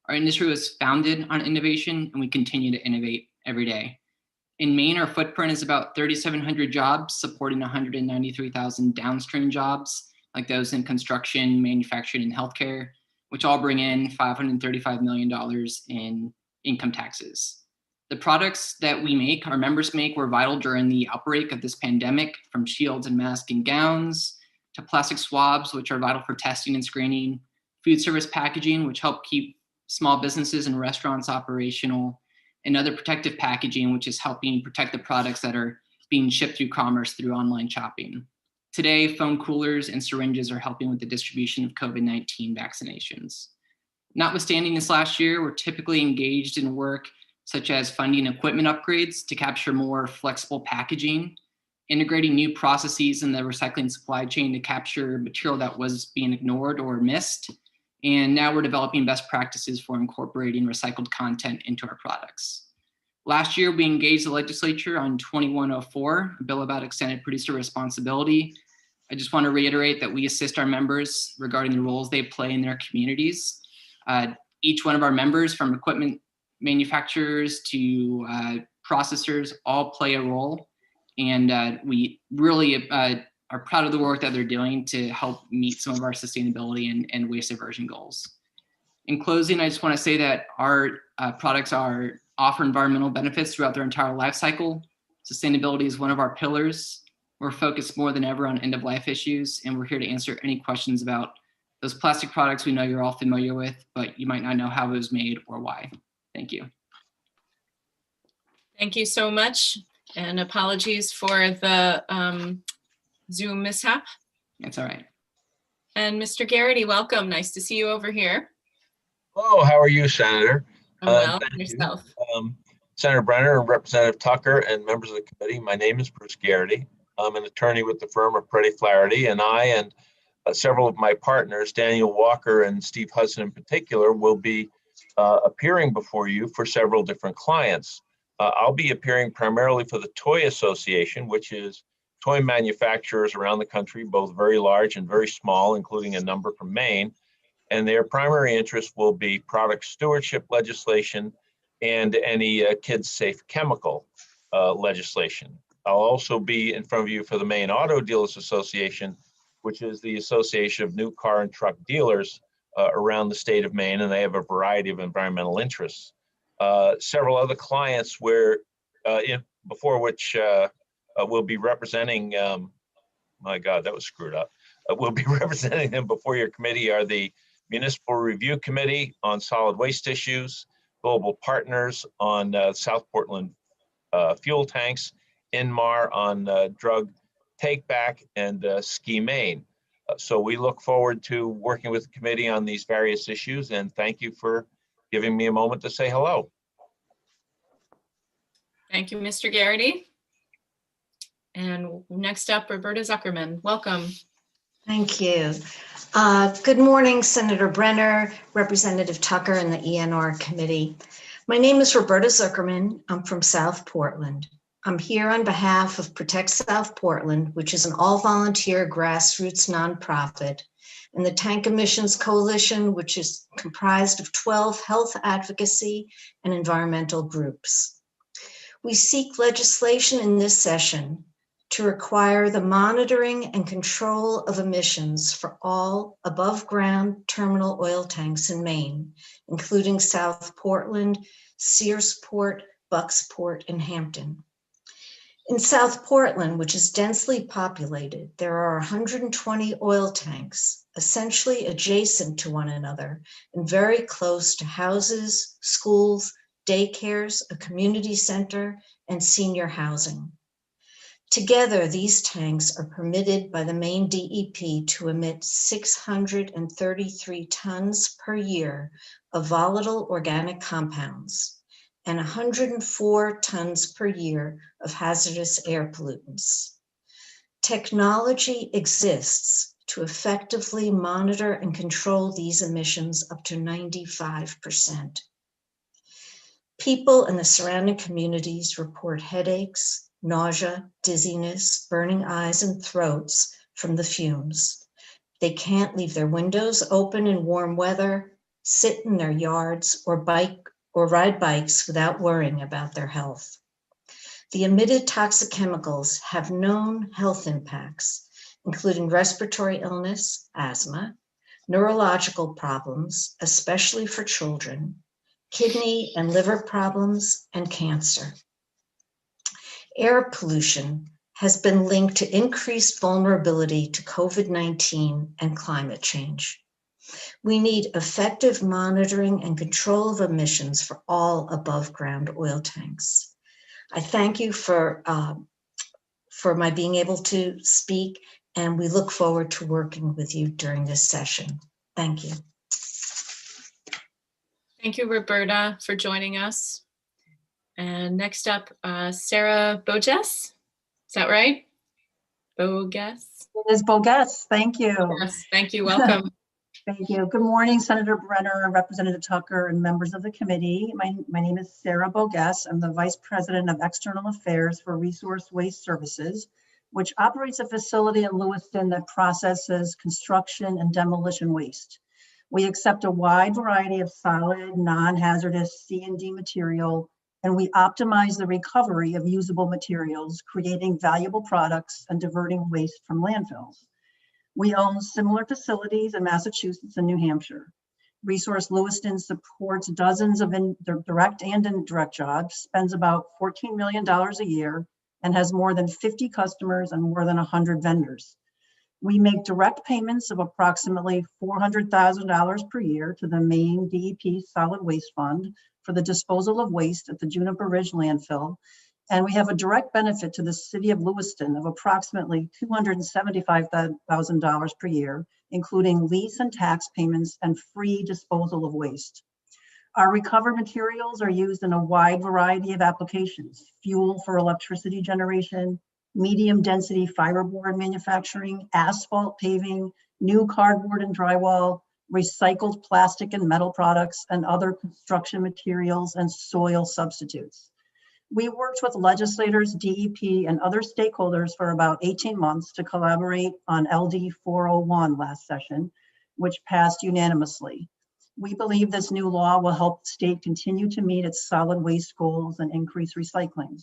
Our industry was founded on innovation, and we continue to innovate every day. In Maine, our footprint is about 3,700 jobs, supporting 193,000 downstream jobs, like those in construction, manufacturing, and healthcare, which all bring in $535 million in income taxes. The products that we make, our members make, were vital during the outbreak of this pandemic, from shields and masks and gowns, to plastic swabs, which are vital for testing and screening, food service packaging, which help keep small businesses and restaurants operational, and other protective packaging, which is helping protect the products that are being shipped through commerce through online shopping. Today, foam coolers and syringes are helping with the distribution of COVID-19 vaccinations. Notwithstanding this last year, we're typically engaged in work such as funding equipment upgrades to capture more flexible packaging, integrating new processes in the recycling supply chain to capture material that was being ignored or missed. And now we're developing best practices for incorporating recycled content into our products. Last year, we engaged the legislature on 2104, a bill about extended producer responsibility. I just want to reiterate that we assist our members regarding the roles they play in their communities. Each one of our members, from equipment manufacturers to processors, all play a role. And we really are proud of the work that they're doing to help meet some of our sustainability and waste aversion goals. In closing, I just want to say that our products offer environmental benefits throughout their entire life cycle. Sustainability is one of our pillars. We're focused more than ever on end-of-life issues, and we're here to answer any questions about those plastic products we know you're all familiar with, but you might not know how it was made or why. Thank you. Thank you so much, and apologies for the Zoom mishap. That's all right. And Mr. Garrity, welcome. Nice to see you over here. Hello, how are you, Senator? I'm well, Thank yourself. you. Senator Brenner and Representative Tucker and members of the committee, my name is Bruce Garrity. I'm an attorney with the firm of Pretty Flaherty, and I and several of my partners, Daniel Walker and Steve Hudson in particular, will be appearing before you for several different clients. I'll be appearing primarily for the Toy Association, which is toy manufacturers around the country, both very large and very small, including a number from Maine. And their primary interest will be product stewardship legislation and any kids safe chemical legislation. I'll also be in front of you for the Maine Auto Dealers Association, which is the association of new car and truck dealers around the state of Maine, and they have a variety of environmental interests. Several other clients before which we'll be representing, my God, that was screwed up. We'll be representing them before your committee are the Municipal Review Committee on Solid Waste Issues, Global Partners on South Portland fuel tanks, ENR on drug take-back, and Ski Maine. So we look forward to working with the committee on these various issues, and thank you for giving me a moment to say hello. Thank you, Mr. Garrity. And next up, Roberta Zuckerman. Welcome. Thank you. Good morning, Senator Brenner, Representative Tucker, and the ENR committee. My name is Roberta Zuckerman. I'm from South Portland. I'm here on behalf of Protect South Portland, which is an all-volunteer grassroots nonprofit, and the Tank Emissions Coalition, which is comprised of 12 health advocacy and environmental groups. We seek legislation in this session to require the monitoring and control of emissions for all above-ground terminal oil tanks in Maine, including South Portland, Searsport, Bucksport, and Hampton. In South Portland, which is densely populated, there are 120 oil tanks, essentially adjacent to one another and very close to houses, schools, daycares, a community center, and senior housing. Together, these tanks are permitted by the Maine DEP to emit 633 tons per year of volatile organic compounds and 104 tons per year of hazardous air pollutants. Technology exists to effectively monitor and control these emissions up to 95%. People in the surrounding communities report headaches, nausea, dizziness, burning eyes and throats from the fumes. They can't leave their windows open in warm weather, sit in their yards, or ride bikes without worrying about their health. The emitted toxic chemicals have known health impacts, including respiratory illness, asthma, neurological problems, especially for children, kidney and liver problems, and cancer. Air pollution has been linked to increased vulnerability to COVID-19 and climate change. We need effective monitoring and control of emissions for all above ground oil tanks. I thank you for my being able to speak, and we look forward to working with you during this session. Thank you. Thank you, Roberta, for joining us. And next up, Sarah Boges. Is that right? Boges? It is Boges. Thank you. Yes, thank you. Welcome. Thank you. Good morning, Senator Brenner, Representative Tucker, and members of the committee. My name is Sarah Boges. I'm the Vice President of External Affairs for Resource Waste Services, which operates a facility in Lewiston that processes construction and demolition waste. We accept a wide variety of solid, non-hazardous C&D material, and we optimize the recovery of usable materials, creating valuable products and diverting waste from landfills. We own similar facilities in Massachusetts and New Hampshire. Resource Lewiston supports dozens of direct and indirect jobs, spends about $14 million a year, and has more than 50 customers and more than 100 vendors. We make direct payments of approximately $400,000 per year to the Maine DEP Solid Waste Fund for the disposal of waste at the Juniper Ridge landfill. And we have a direct benefit to the city of Lewiston of approximately $275,000 per year, including lease and tax payments and free disposal of waste. Our recovered materials are used in a wide variety of applications: fuel for electricity generation, medium density fiberboard manufacturing, asphalt paving, new cardboard and drywall, recycled plastic and metal products, and other construction materials and soil substitutes. We worked with legislators, DEP, and other stakeholders for about 18 months to collaborate on LD 401 last session, which passed unanimously. We believe this new law will help the state continue to meet its solid waste goals and increase recycling.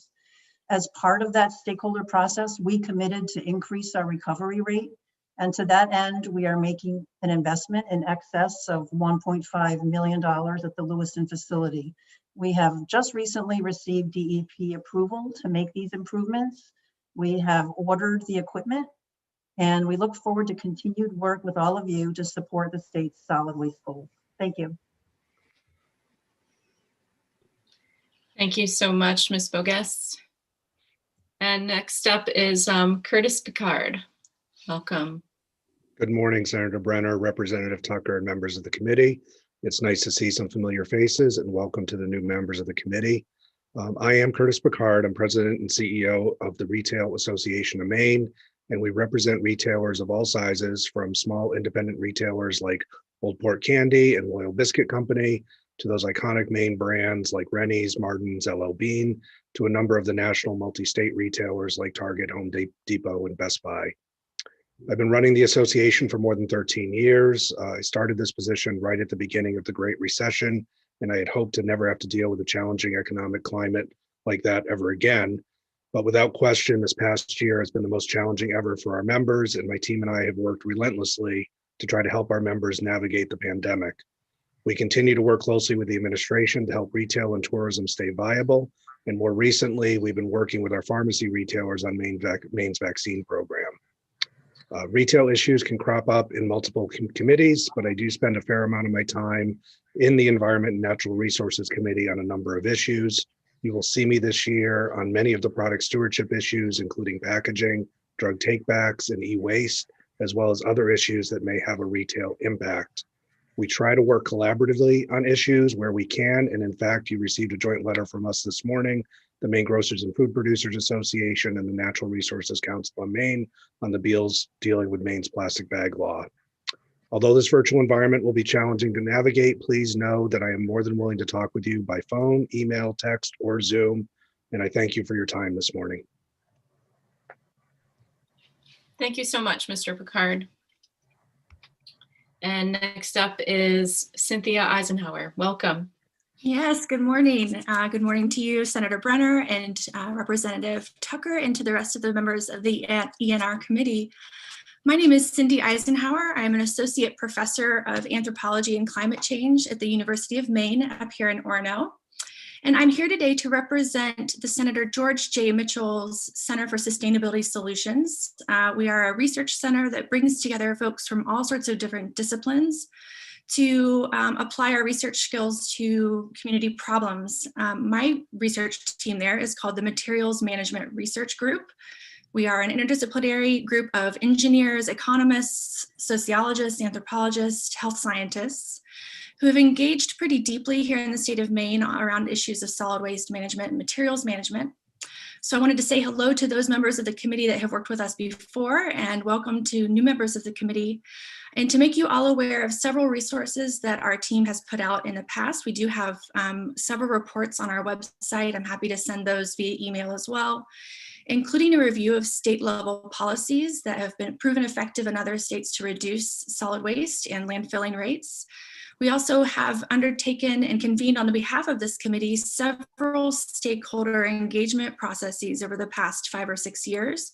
As part of that stakeholder process, we committed to increase our recovery rate. And to that end, we are making an investment in excess of $1.5 million at the Lewiston facility. We have just recently received DEP approval to make these improvements. We have ordered the equipment, and we look forward to continued work with all of you to support the state's solid waste goals. Thank you. Thank you so much, Ms. Boges. And next up is Curtis Picard. Welcome. Good morning, Senator Brenner, Representative Tucker, and members of the committee. It's nice to see some familiar faces, and welcome to the new members of the committee. I am Curtis Picard. I'm President and CEO of the Retail Association of Maine, and we represent retailers of all sizes, from small independent retailers like Old Port Candy and Loyal Biscuit Company to those iconic Maine brands like Rennie's, Martin's, LL Bean, to a number of the national multi-state retailers like Target, Home Depot, and Best Buy. I've been running the association for more than 13 years. I started this position right at the beginning of the Great Recession, and I had hoped to never have to deal with a challenging economic climate like that ever again. But without question, this past year has been the most challenging ever for our members, and my team and I have worked relentlessly to try to help our members navigate the pandemic. We continue to work closely with the administration to help retail and tourism stay viable. And more recently, we've been working with our pharmacy retailers on Maine's vaccine program. Retail issues can crop up in multiple committees, but I do spend a fair amount of my time in the Environment and Natural Resources Committee on a number of issues. You will see me this year on many of the product stewardship issues, including packaging, drug takebacks, and e-waste, as well as other issues that may have a retail impact. We try to work collaboratively on issues where we can, and in fact, you received a joint letter from us this morning, the Maine Grocers and Food Producers Association and the Natural Resources Council of Maine on the bills dealing with Maine's plastic bag law. Although this virtual environment will be challenging to navigate, please know that I am more than willing to talk with you by phone, email, text, or Zoom, and I thank you for your time this morning. Thank you so much, Mr. Picard. And next up is Cynthia Eisenhower. Welcome. Yes, good morning. Good morning to you, Senator Brenner and Representative Tucker, and to the rest of the members of the ENR committee. My name is Cindy Eisenhower. I'm an associate professor of anthropology and climate change at the University of Maine up here in Orono. And I'm here today to represent the Senator George J. Mitchell's Center for Sustainability Solutions. We are a research center that brings together folks from all sorts of different disciplines to apply our research skills to community problems. My research team there is called the Materials Management Research Group. We are an interdisciplinary group of engineers, economists, sociologists, anthropologists, health scientists who have engaged pretty deeply here in the state of Maine around issues of solid waste management and materials management. So I wanted to say hello to those members of the committee that have worked with us before, and welcome to new members of the committee. And to make you all aware of several resources that our team has put out in the past. We do have several reports on our website. I'm happy to send those via email as well, including a review of state level policies that have been proven effective in other states to reduce solid waste and landfilling rates. We also have undertaken and convened on the behalf of this committee several stakeholder engagement processes over the past 5 or 6 years.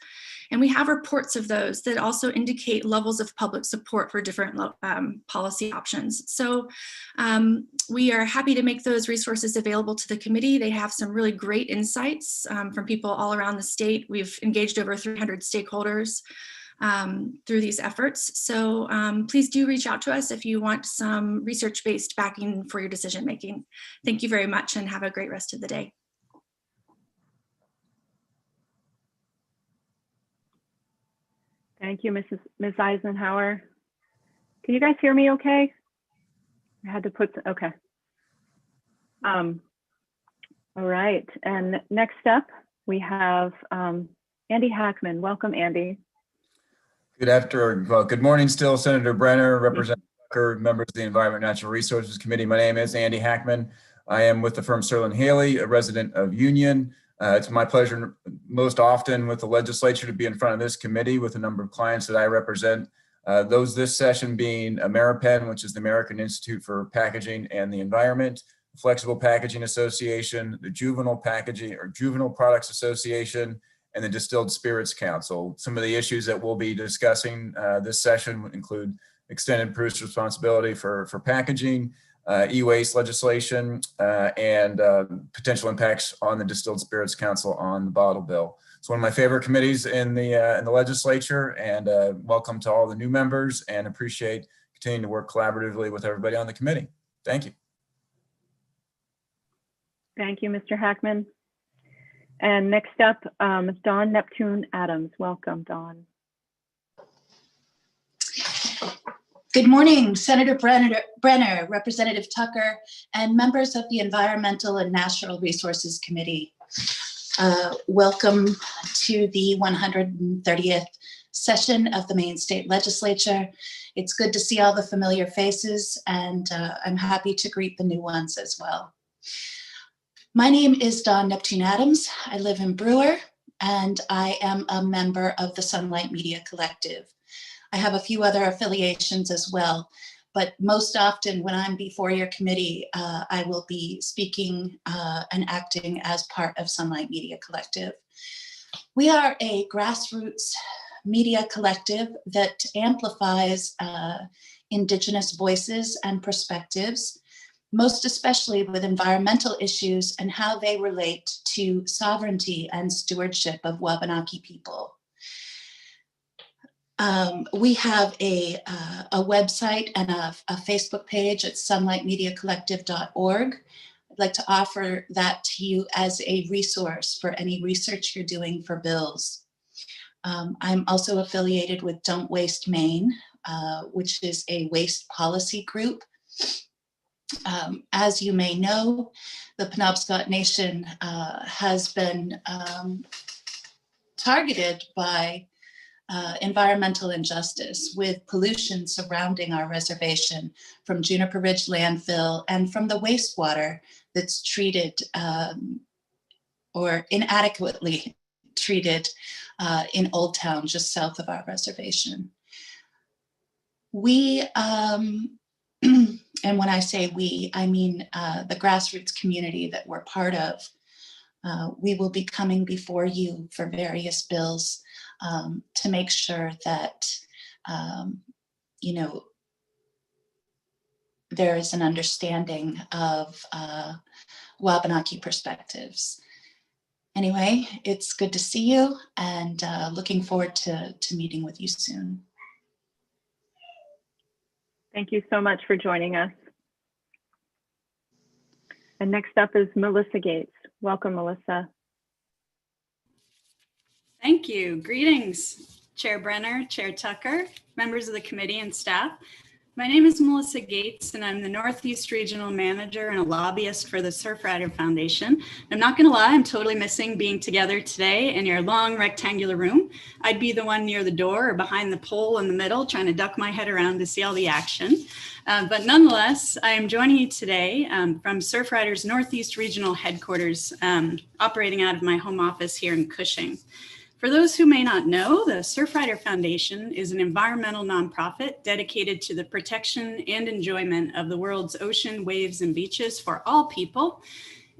And we have reports of those that also indicate levels of public support for different policy options. So we are happy to make those resources available to the committee. They have some really great insights from people all around the state. We've engaged over 300 stakeholders through these efforts. So please do reach out to us if you want some research-based backing for your decision making. Thank you very much and have a great rest of the day. Thank you, Ms. Eisenhower. Can you guys hear me okay? I had to put, okay. All right, and next up we have Andy Hackman. Welcome, Andy. Good morning still, Senator Brenner, Representative Tucker, members of the Environment and Natural Resources Committee. My name is Andy Hackman. I am with the firm Sterling Haley, a resident of Union. It's my pleasure most often with the legislature to be in front of this committee with a number of clients that I represent. Those this session being AmeriPen, which is the American Institute for Packaging and the Environment, the Flexible Packaging Association, the Juvenile Packaging or Juvenile Products Association, and the Distilled Spirits Council. Some of the issues that we'll be discussing this session would include extended producer responsibility for packaging, e-waste legislation, and potential impacts on the Distilled Spirits Council on the bottle bill. It's one of my favorite committees in the legislature, and welcome to all the new members, and appreciate continuing to work collaboratively with everybody on the committee. Thank you. Thank you, Mr. Hackman. And next up is Dawn Neptune Adams. Welcome, Dawn. Good morning, Senator Brenner, Representative Tucker, and members of the Environmental and Natural Resources Committee. Welcome to the 130th session of the Maine State Legislature. It's good to see all the familiar faces, and I'm happy to greet the new ones as well. My name is Dawn Neptune Adams. I live in Brewer, and I am a member of the Sunlight Media Collective. I have a few other affiliations as well, but most often when I'm before your committee, I will be speaking and acting as part of Sunlight Media Collective. We are a grassroots media collective that amplifies Indigenous voices and perspectives, most especially with environmental issues and how they relate to sovereignty and stewardship of Wabanaki people. We have a website and a Facebook page at sunlightmediacollective.org. I'd like to offer that to you as a resource for any research you're doing for bills. I'm also affiliated with Don't Waste Maine, which is a waste policy group. As you may know, the Penobscot Nation has been targeted by environmental injustice with pollution surrounding our reservation from Juniper Ridge landfill and from the wastewater that's treated or inadequately treated in Old Town, just south of our reservation. We, and when I say we, I mean the grassroots community that we're part of. We will be coming before you for various bills to make sure that, you know, there is an understanding of Wabanaki perspectives. Anyway, it's good to see you and looking forward to meeting with you soon. Thank you so much for joining us. And next up is Melissa Gates. Welcome, Melissa. Thank you. Greetings, Chair Brenner, Chair Tucker, members of the committee and staff. My name is Melissa Gates, and I'm the Northeast Regional Manager and a lobbyist for the Surfrider Foundation. I'm not going to lie, I'm totally missing being together today in your long rectangular room. I'd be the one near the door or behind the pole in the middle, trying to duck my head around to see all the action. But nonetheless, I am joining you today from Surfrider's Northeast Regional Headquarters, operating out of my home office here in Cushing. For those who may not know, the Surfrider Foundation is an environmental nonprofit dedicated to the protection and enjoyment of the world's ocean, waves, and beaches for all people.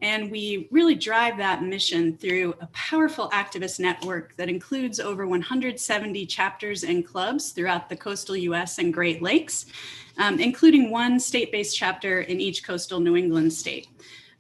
And we really drive that mission through a powerful activist network that includes over 170 chapters and clubs throughout the coastal US and Great Lakes, including one state-based chapter in each coastal New England state.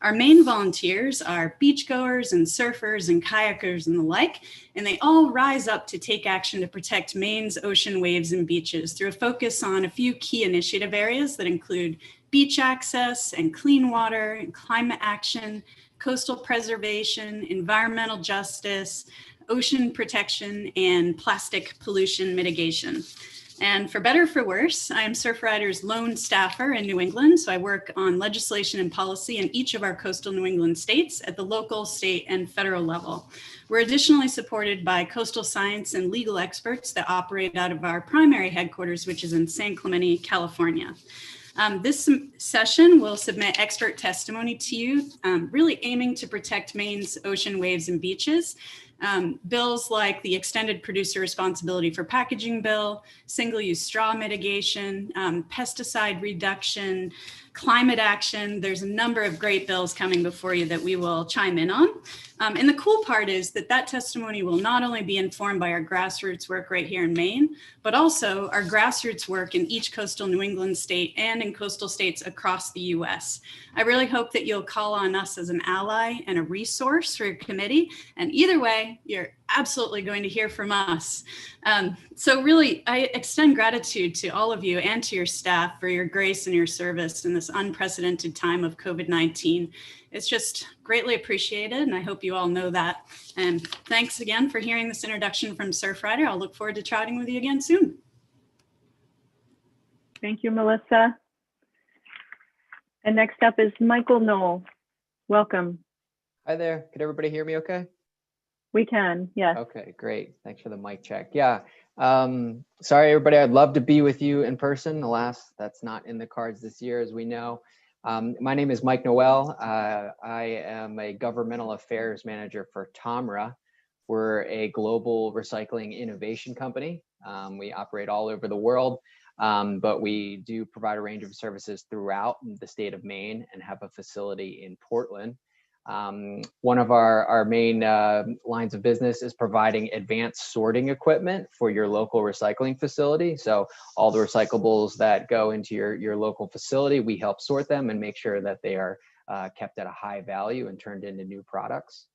Our main volunteers are beachgoers and surfers and kayakers and the like, and they all rise up to take action to protect Maine's ocean, waves, and beaches through a focus on a few key initiative areas that include beach access and clean water and climate action, coastal preservation, environmental justice, ocean protection, and plastic pollution mitigation. And for better or for worse, I am Surfrider's lone staffer in New England, so I work on legislation and policy in each of our coastal New England states at the local, state, and federal level. We're additionally supported by coastal science and legal experts that operate out of our primary headquarters, which is in San Clemente, California. This session will submit expert testimony to you, really aiming to protect Maine's ocean, waves, and beaches. Bills like the Extended Producer Responsibility for Packaging Bill, single-use straw mitigation, pesticide reduction, climate action. There's a number of great bills coming before you that we will chime in on. And the cool part is that that testimony will not only be informed by our grassroots work right here in Maine, but also our grassroots work in each coastal New England state and in coastal states across the US. I really hope that you'll call on us as an ally and a resource for your committee. And either way, you're absolutely going to hear from us. So really, I extend gratitude to all of you and to your staff for your grace and your service in this unprecedented time of COVID-19. It's just greatly appreciated, and I hope you all know that. And thanks again for hearing this introduction from Surfrider. I'll look forward to chatting with you again soon. Thank you, Melissa. And next up is Michael Knoll. Welcome. Hi there. Could everybody hear me okay? We can, yes. Okay, great. Thanks for the mic check. Yeah. Sorry, everybody. I'd love to be with you in person. Alas, that's not in the cards this year, as we know. My name is Mike Noel. I am a governmental affairs manager for TOMRA. We're a global recycling innovation company. We operate all over the world, but we do provide a range of services throughout the state of Maine and have a facility in Portland. One of our main lines of business is providing advanced sorting equipment for your local recycling facility. So all the recyclables that go into your local facility, we help sort them and make sure that they are kept at a high value and turned into new products.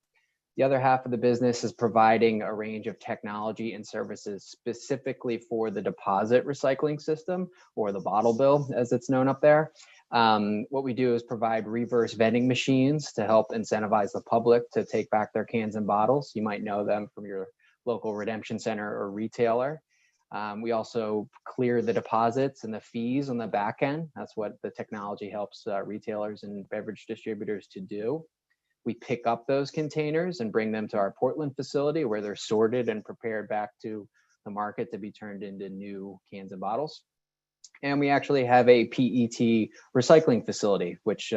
The other half of the business is providing a range of technology and services specifically for the deposit recycling system, or the bottle bill, as it's known up there. What we do is provide reverse vending machines to help incentivize the public to take back their cans and bottles. You might know them from your local redemption center or retailer. We also clear the deposits and the fees on the back end. That's what the technology helps retailers and beverage distributors to do. We pick up those containers and bring them to our Portland facility, where they're sorted and prepared back to the market to be turned into new cans and bottles. And we actually have a PET recycling facility, which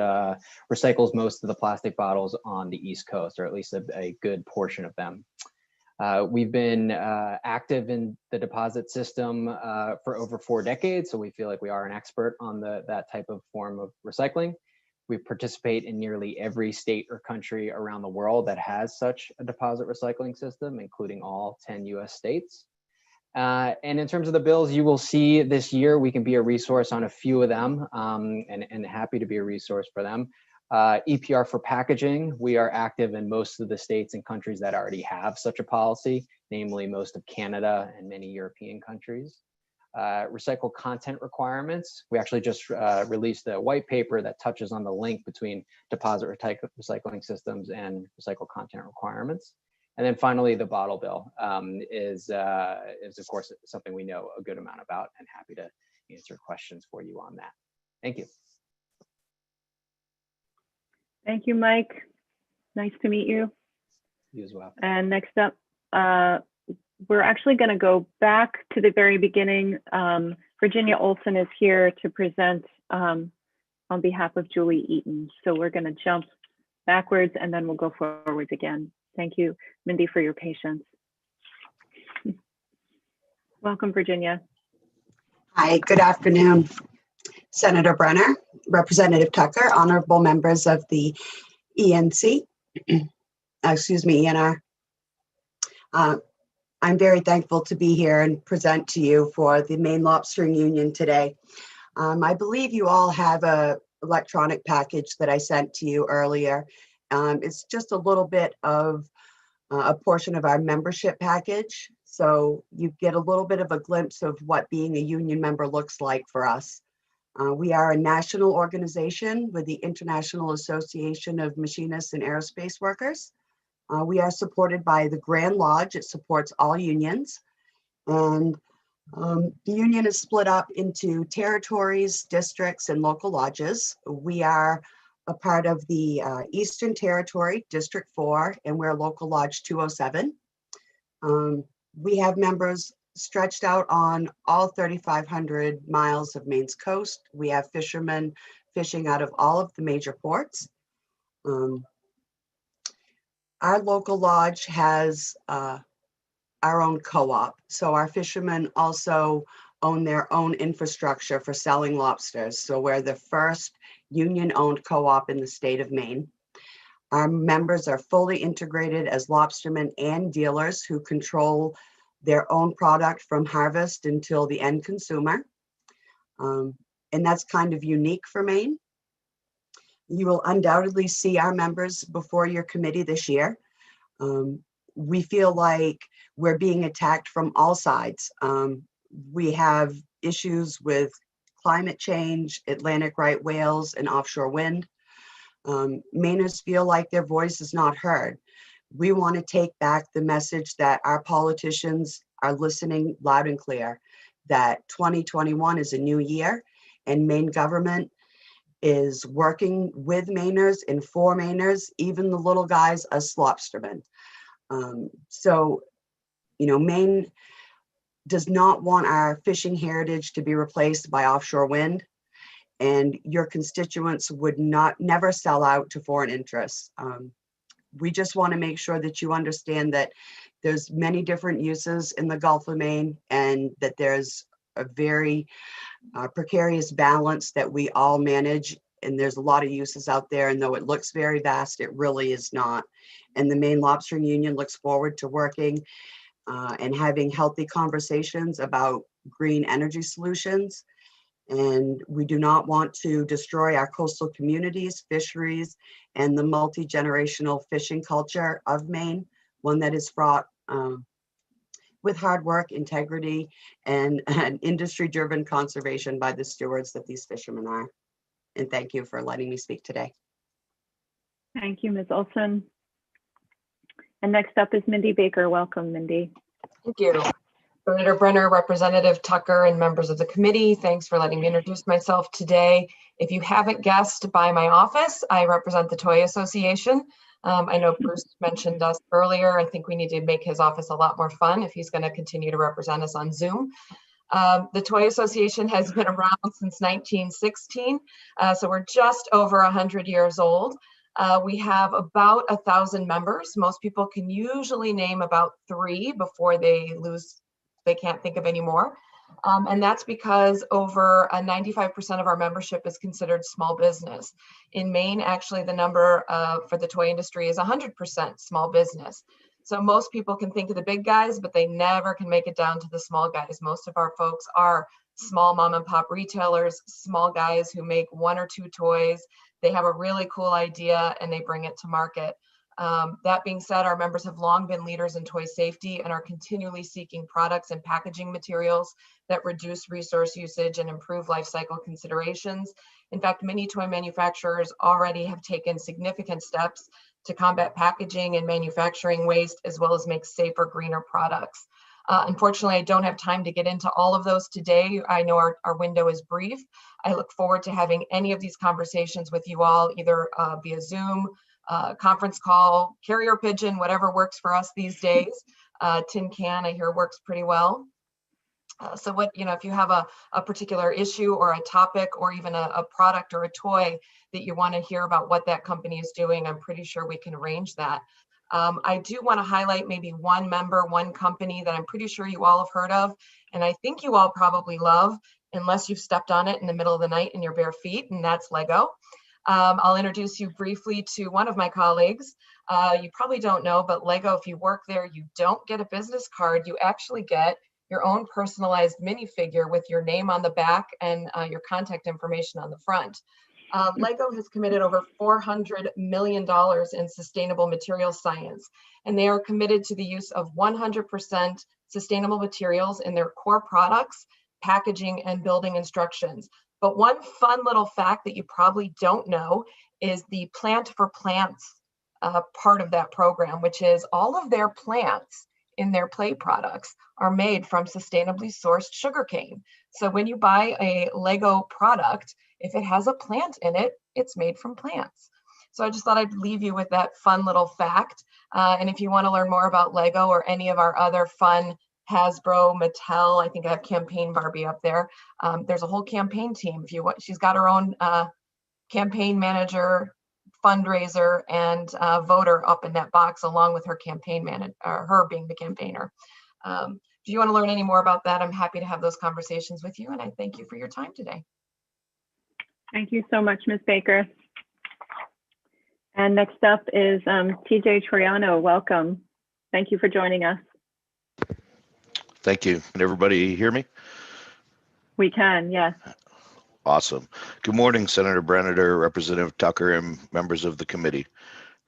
recycles most of the plastic bottles on the East Coast, or at least a good portion of them. We've been active in the deposit system for over 4 decades, so we feel like we are an expert on that type of form of recycling. We participate in nearly every state or country around the world that has such a deposit recycling system, including all 10 US states. And in terms of the bills, you will see this year, we can be a resource on a few of them, and happy to be a resource for them. EPR for packaging, we are active in most of the states and countries that already have such a policy, namely most of Canada and many European countries. Recycled content requirements. We actually just released a white paper that touches on the link between deposit recycling systems and recycled content requirements. And then finally, the bottle bill is of course something we know a good amount about, and happy to answer questions for you on that. Thank you. Thank you, Mike. Nice to meet you. You as well. And next up, we're actually going to go back to the very beginning. Virginia Olson is here to present on behalf of Julie Eaton. So we're going to jump backwards and then we'll go forwards again. Thank you, Mindy, for your patience. Welcome, Virginia. Hi, good afternoon. Senator Brenner, Representative Tucker, honorable members of the ENR. I'm very thankful to be here and present to you for the Maine Lobstering Union today. I believe you all have an electronic package that I sent to you earlier. It's just a little bit of a portion of our membership package. So you get a little bit of a glimpse of what being a union member looks like for us. We are a national organization with the International Association of Machinists and Aerospace Workers. We are supported by the Grand Lodge. It supports all unions. And the union is split up into territories, districts, and local lodges. We are a part of the Eastern Territory, District 4, and we're Local Lodge 207. We have members stretched out on all 3,500 miles of Maine's coast. We have fishermen fishing out of all of the major ports. Our local lodge has our own co-op. So our fishermen also own their own infrastructure for selling lobsters. So we're the first union-owned co-op in the state of Maine. Our members are fully integrated as lobstermen and dealers who control their own product from harvest until the end consumer. And that's kind of unique for Maine. You will undoubtedly see our members before your committee this year. We feel like we're being attacked from all sides. We have issues with climate change, Atlantic right whales, and offshore wind. Mainers feel like their voice is not heard. We want to take back the message that our politicians are listening loud and clear. that 2021 is a new year and Maine government is working with Mainers and for Mainers, even the little guys as slopstermen. So, you know, Maine does not want our fishing heritage to be replaced by offshore wind, and your constituents would never sell out to foreign interests. We just want to make sure that you understand that there's many different uses in the Gulf of Maine, and that there's a very precarious balance that we all manage. And there's a lot of uses out there, and though it looks very vast, it really is not. And the Maine Lobstering Union looks forward to working and having healthy conversations about green energy solutions. And we do not want to destroy our coastal communities, fisheries, and the multi-generational fishing culture of Maine, one that is fraught with hard work, integrity, and industry-driven conservation by the stewards that these fishermen are. And thank you for letting me speak today. Thank you, Ms. Olson. And next up is Mindy Baker. Welcome, Mindy. Thank you. Senator Brenner, Representative Tucker, and members of the committee, thanks for letting me introduce myself today. If you haven't guessed by my office, I represent the Toy Association. I know Bruce mentioned us earlier. I think we need to make his office a lot more fun if he's going to continue to represent us on Zoom. The Toy Association has been around since 1916, so we're just over 100 years old. We have about 1,000 members. Most people can usually name about 3 before they can't think of any more. And that's because over 95% of our membership is considered small business. In Maine, actually, the number for the toy industry is 100% small business. So most people can think of the big guys, but they never can make it down to the small guys. Most of our folks are small mom and pop retailers, small guys who make 1 or 2 toys. They have a really cool idea and they bring it to market. That being said, our members have long been leaders in toy safety and are continually seeking products and packaging materials that reduce resource usage and improve life cycle considerations. In fact, many toy manufacturers already have taken significant steps to combat packaging and manufacturing waste, as well as make safer, greener products. Unfortunately, I don't have time to get into all of those today. I know our window is brief. I look forward to having any of these conversations with you all, either via Zoom, conference call, carrier pigeon, whatever works for us these days. Tin can, I hear, works pretty well. So if you have a particular issue or a topic or even a product or a toy that you want to hear about what that company is doing, I'm pretty sure we can arrange that. I do want to highlight maybe one member, one company that I'm pretty sure you all have heard of, and I think you all probably love, unless you've stepped on it in the middle of the night in your bare feet, and that's Lego. I'll introduce you briefly to one of my colleagues. You probably don't know, but Lego, if you work there, you don't get a business card. You actually get your own personalized minifigure with your name on the back and your contact information on the front. Lego has committed over $400 million in sustainable materials science, and they are committed to the use of 100% sustainable materials in their core products, packaging, and building instructions. But one fun little fact that you probably don't know is the Plant for Plants part of that program, which is all of their plants in their play products are made from sustainably sourced sugarcane. So when you buy a Lego product, if it has a plant in it, it's made from plants. So I just thought I'd leave you with that fun little fact. And if you want to learn more about Lego or any of our other fun Hasbro, Mattel, I think I have Campaign Barbie up there. There's a whole campaign team. If you want, she's got her own campaign manager, fundraiser, and voter up in that box, along with her campaign manager, her being the campaigner. If you want to learn any more about that, I'm happy to have those conversations with you, and I thank you for your time today. Thank you so much, Ms. Baker. And next up is TJ Troiano. Welcome. Thank you for joining us. Thank you. Can everybody hear me? We can, yes. Awesome. Good morning, Senator Brenner, Representative Tucker, and members of the committee.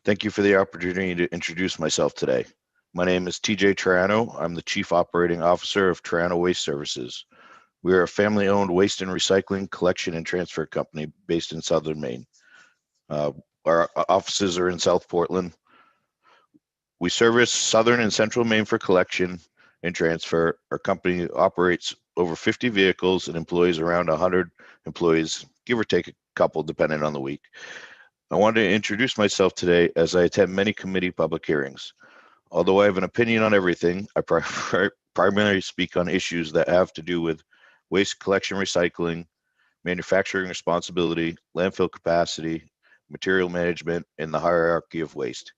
Thank you for the opportunity to introduce myself today. My name is TJ Troiano. I'm the Chief Operating Officer of Troiano Waste Services. We are a family-owned waste and recycling collection and transfer company based in Southern Maine. Our offices are in South Portland. We service Southern and Central Maine for collection and transfer. Our company operates over 50 vehicles and employs around 100 employees, give or take a couple depending on the week. I wanted to introduce myself today as I attend many committee public hearings. Although I have an opinion on everything, I primarily speak on issues that have to do with waste collection, recycling, manufacturing responsibility, landfill capacity, material management, and the hierarchy of waste.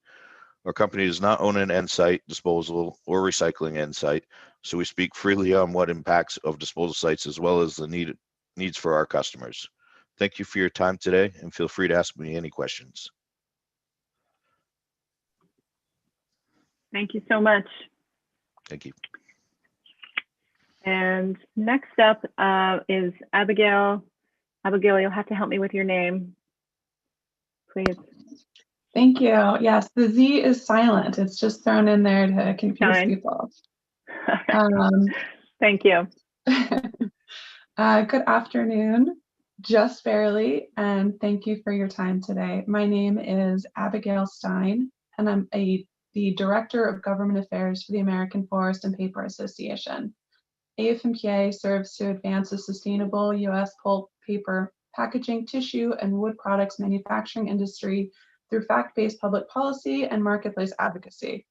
Our company does not own an end site, disposal, or recycling end site, so we speak freely on what impacts of disposal sites as well as the needs for our customers. Thank you for your time today, and feel free to ask me any questions. Thank you so much. Thank you. And next up is Abigail. Abigail, you'll have to help me with your name, please. Thank you. Yes, the Z is silent. It's just thrown in there to confuse people. Thank you. Good afternoon, just barely, and thank you for your time today. My name is Abigail Stein, and I'm the Director of Government Affairs for the American Forest and Paper Association. AFMPA serves to advance a sustainable U.S. pulp, paper, packaging, tissue, and wood products manufacturing industry through fact-based public policy and marketplace advocacy.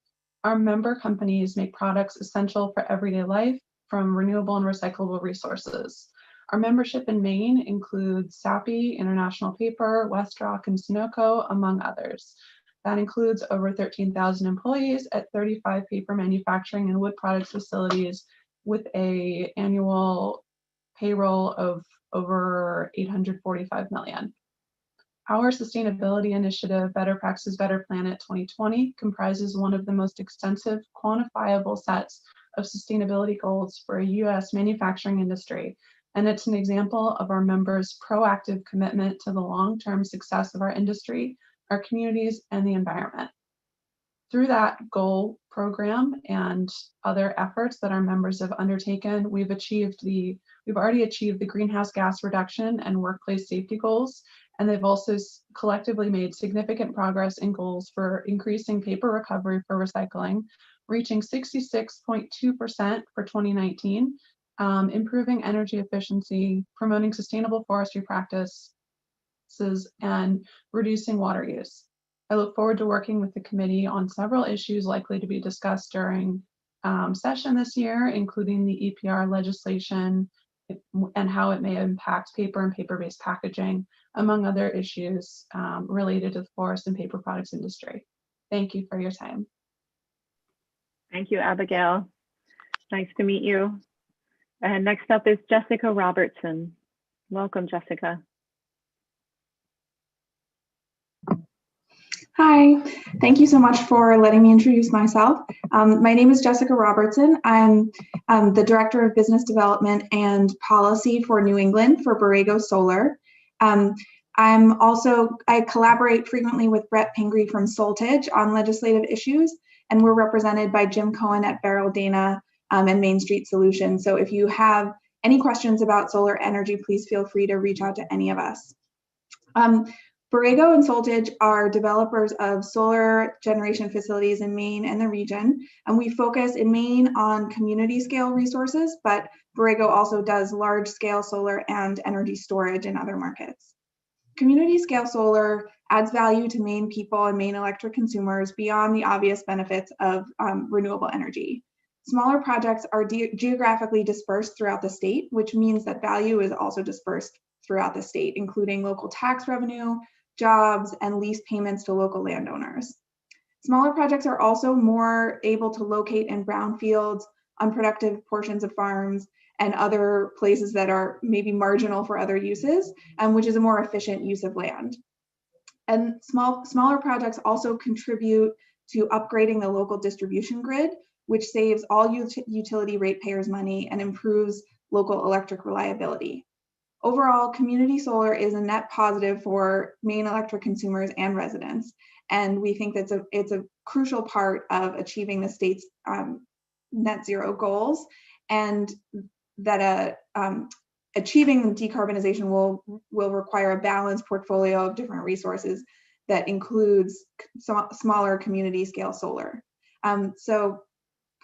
Our member companies make products essential for everyday life, from renewable and recyclable resources. Our membership in Maine includes SAPI, International Paper, Westrock, and Sunoco, among others. That includes over 13,000 employees at 35 paper manufacturing and wood products facilities with an annual payroll of over $845 million. Our sustainability initiative, Better Practices, Better Planet 2020, comprises one of the most extensive quantifiable sets of sustainability goals for a U.S. manufacturing industry, and it's an example of our members' proactive commitment to the long-term success of our industry, our communities, and the environment. Through that goal program and other efforts that our members have undertaken, we've already achieved the greenhouse gas reduction and workplace safety goals, and they've also collectively made significant progress in goals for increasing paper recovery for recycling, reaching 66.2% for 2019, improving energy efficiency, promoting sustainable forestry practices, and reducing water use. I look forward to working with the committee on several issues likely to be discussed during session this year, including the EPR legislation and how it may impact paper and paper-based packaging, among other issues related to the forest and paper products industry. Thank you for your time. Thank you, Abigail. Nice to meet you. And next up is Jessica Robertson. Welcome, Jessica. Hi, thank you so much for letting me introduce myself. My name is Jessica Robertson. I'm the Director of Business Development and Policy for New England for Borrego Solar. I collaborate frequently with Brett Pingree from Soltage on legislative issues, and we're represented by Jim Cohen at Beryl Dana and Main Street Solutions. So if you have any questions about solar energy, please feel free to reach out to any of us. Borrego and Soltage are developers of solar generation facilities in Maine and the region, and we focus in Maine on community scale resources, but Borrego also does large scale solar and energy storage in other markets. Community scale solar adds value to Maine people and Maine electric consumers beyond the obvious benefits of renewable energy. Smaller projects are geographically dispersed throughout the state, which means that value is also dispersed throughout the state, including local tax revenue, jobs, and lease payments to local landowners. Smaller projects are also more able to locate in brownfields, unproductive portions of farms, and other places that are maybe marginal for other uses, which is a more efficient use of land. And smaller projects also contribute to upgrading the local distribution grid, which saves all utility ratepayers money and improves local electric reliability. Overall, community solar is a net positive for Maine electric consumers and residents, and we think that it's a crucial part of achieving the state's net zero goals, and that achieving decarbonization will require a balanced portfolio of different resources that includes smaller community scale solar. So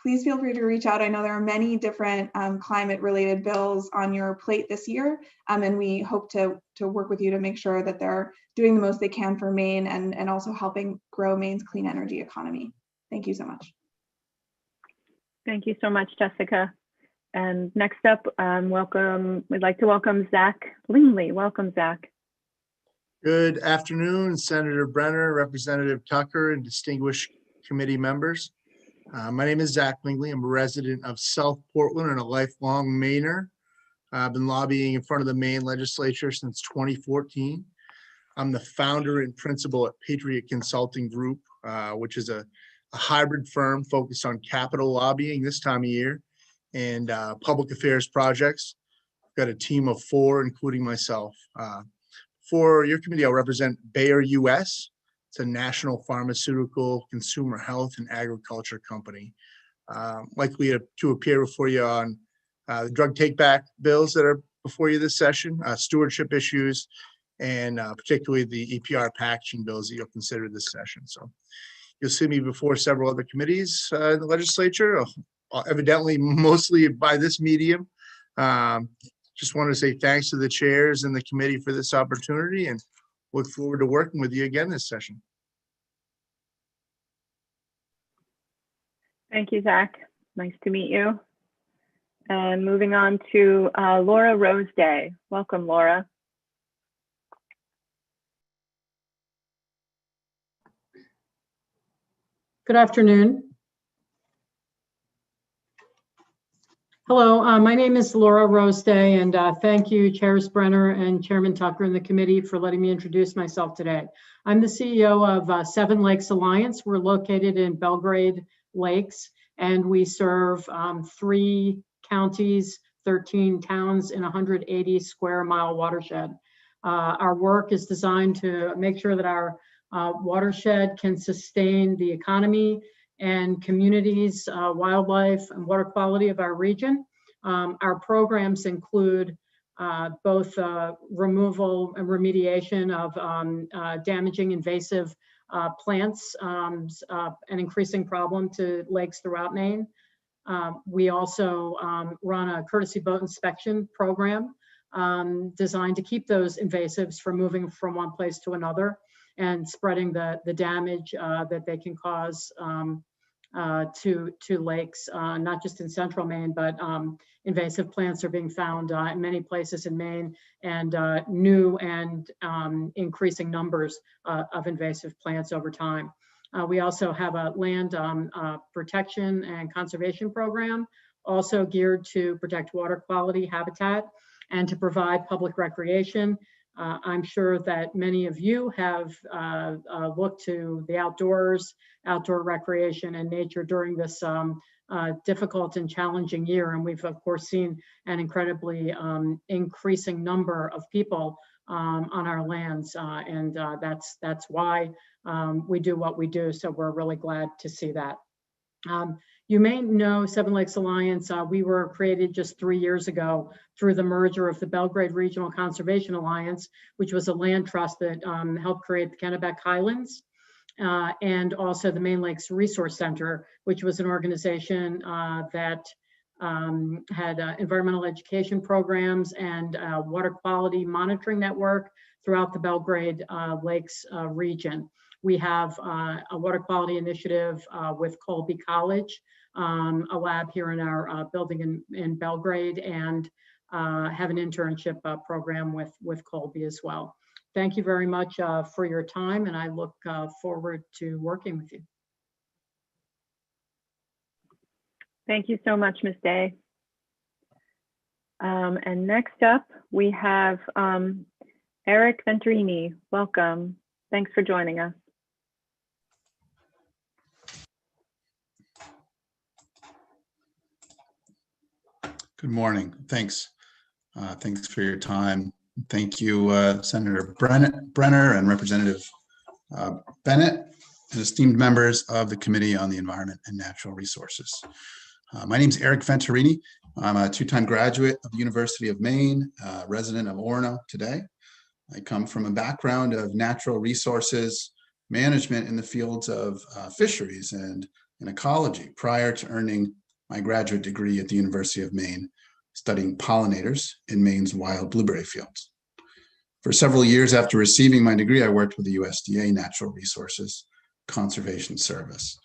please feel free to reach out. I know there are many different climate-related bills on your plate this year, and we hope to work with you to make sure that they're doing the most they can for Maine and also helping grow Maine's clean energy economy. Thank you so much. Thank you so much, Jessica. And next up, we'd like to welcome Zach Lingley. Welcome, Zach. Good afternoon, Senator Brenner, Representative Tucker, and distinguished committee members. My name is Zach Lingley. I'm a resident of South Portland and a lifelong Mainer. I've been lobbying in front of the Maine legislature since 2014. I'm the founder and principal at Patriot Consulting Group, which is a hybrid firm focused on capital lobbying this time of year and public affairs projects. I've got a team of 4, including myself. For your committee, I'll represent Bayer US. It's a national pharmaceutical, consumer health, and agriculture company. Likely to appear before you on the drug take-back bills that are before you this session, stewardship issues, and particularly the EPR packaging bills that you'll consider this session. So you'll see me before several other committees in the legislature, evidently mostly by this medium. Just want to say thanks to the chairs and the committee for this opportunity and look forward to working with you again this session. Thank you, Zach. Nice to meet you. And moving on to Laura Roseday. Welcome, Laura. Good afternoon. Hello, my name is Laura Roseday, and thank you, Chairs Brenner and Chairman Tucker and the committee for letting me introduce myself today. I'm the CEO of Seven Lakes Alliance. We're located in Belgrade Lakes, and we serve 3 counties, 13 towns in a 180 square mile watershed. Our work is designed to make sure that our watershed can sustain the economy and communities, wildlife, and water quality of our region. Our programs include both removal and remediation of damaging invasive plants, an increasing problem to lakes throughout Maine. We also run a courtesy boat inspection program designed to keep those invasives from moving from one place to another and spreading the damage that they can cause to lakes, not just in central Maine, but invasive plants are being found in many places in Maine, and new and increasing numbers of invasive plants over time. We also have a land protection and conservation program, also geared to protect water quality, habitat, and to provide public recreation. I'm sure that many of you have looked to the outdoors, outdoor recreation and nature during this difficult and challenging year. And we've of course seen an incredibly increasing number of people on our lands. And that's why we do what we do. So we're really glad to see that. You may know Seven Lakes Alliance. We were created just 3 years ago through the merger of the Belgrade Regional Conservation Alliance, which was a land trust that helped create the Kennebec Highlands, and also the Maine Lakes Resource Center, which was an organization that had environmental education programs and water quality monitoring network throughout the Belgrade Lakes region. We have a water quality initiative with Colby College, a lab here in our building in Belgrade, and have an internship program with Colby as well. Thank you very much for your time, and I look forward to working with you. Thank you so much, Ms. Day. And next up, we have Eric Venturini. Welcome. Thanks for joining us. Good morning. Thanks. Thanks for your time. Thank you, Senator Brenner and Representative Bennett, and esteemed members of the Committee on the Environment and Natural Resources. My name is Eric Venturini. I'm a 2-time graduate of the University of Maine, resident of Orono today. I come from a background of natural resources management in the fields of fisheries and in ecology prior to earning my graduate degree at the University of Maine, studying pollinators in Maine's wild blueberry fields. For several years after receiving my degree, I worked with the USDA Natural Resources Conservation Service.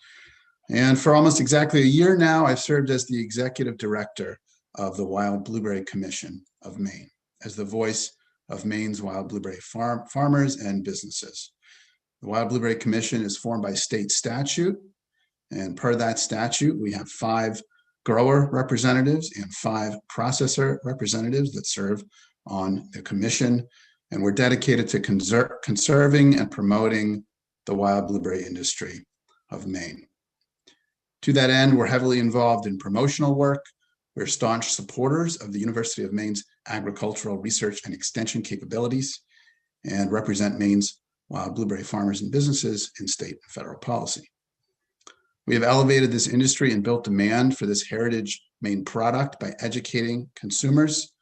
And for almost exactly a year now, I've served as the executive director of the Wild Blueberry Commission of Maine, as the voice of Maine's wild blueberry farmers and businesses. The Wild Blueberry Commission is formed by state statute, and per that statute, we have 5 grower representatives and 5 processor representatives that serve on the commission, and we're dedicated to conserving and promoting the wild blueberry industry of Maine. To that end, we're heavily involved in promotional work. We're staunch supporters of the University of Maine's agricultural research and extension capabilities and represent Maine's wild blueberry farmers and businesses in state and federal policy. We have elevated this industry and built demand for this heritage Maine product by educating consumers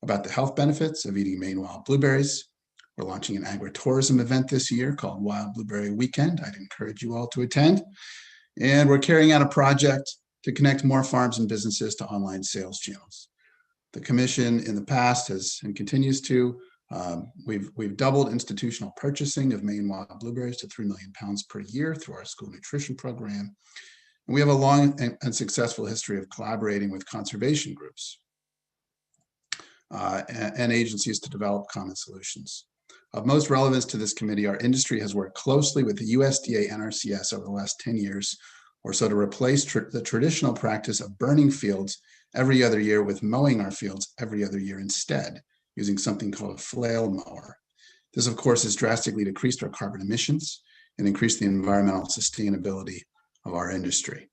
about the health benefits of eating Maine wild blueberries. We're launching an agritourism event this year called Wild Blueberry Weekend. I'd encourage you all to attend. And we're carrying out a project to connect more farms and businesses to online sales channels. The commission in the past has and continues to, we've doubled institutional purchasing of Maine wild blueberries to 3 million pounds per year through our school nutrition program. And we have a long and successful history of collaborating with conservation groups and agencies to develop common solutions. Of most relevance to this committee, our industry has worked closely with the USDA NRCS over the last 10 years or so to replace the traditional practice of burning fields every other year with mowing our fields every other year instead, using something called a flail mower. This, of course, has drastically decreased our carbon emissions and increased the environmental sustainability of our industry.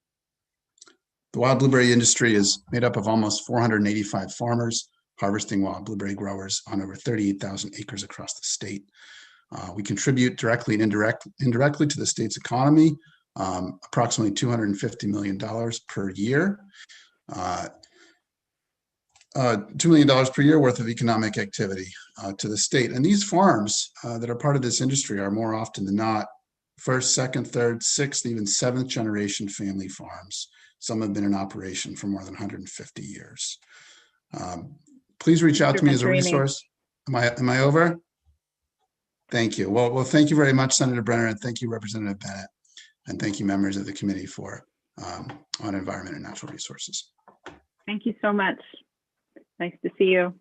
The wild blueberry industry is made up of almost 485 farmers harvesting wild blueberry growers on over 38,000 acres across the state. We contribute directly and indirectly to the state's economy, approximately $250 million per year. $2 million per year worth of economic activity to the state. And these farms that are part of this industry are more often than not first, second, third, sixth, even 7th generation family farms. Some have been in operation for more than 150 years. Please reach out to me as a resource. Am I over? Thank you. Well, thank you very much, Senator Brenner, and thank you, Representative Bennett, and thank you, members of the committee for on environment and natural resources. Thank you so much. Nice to see you.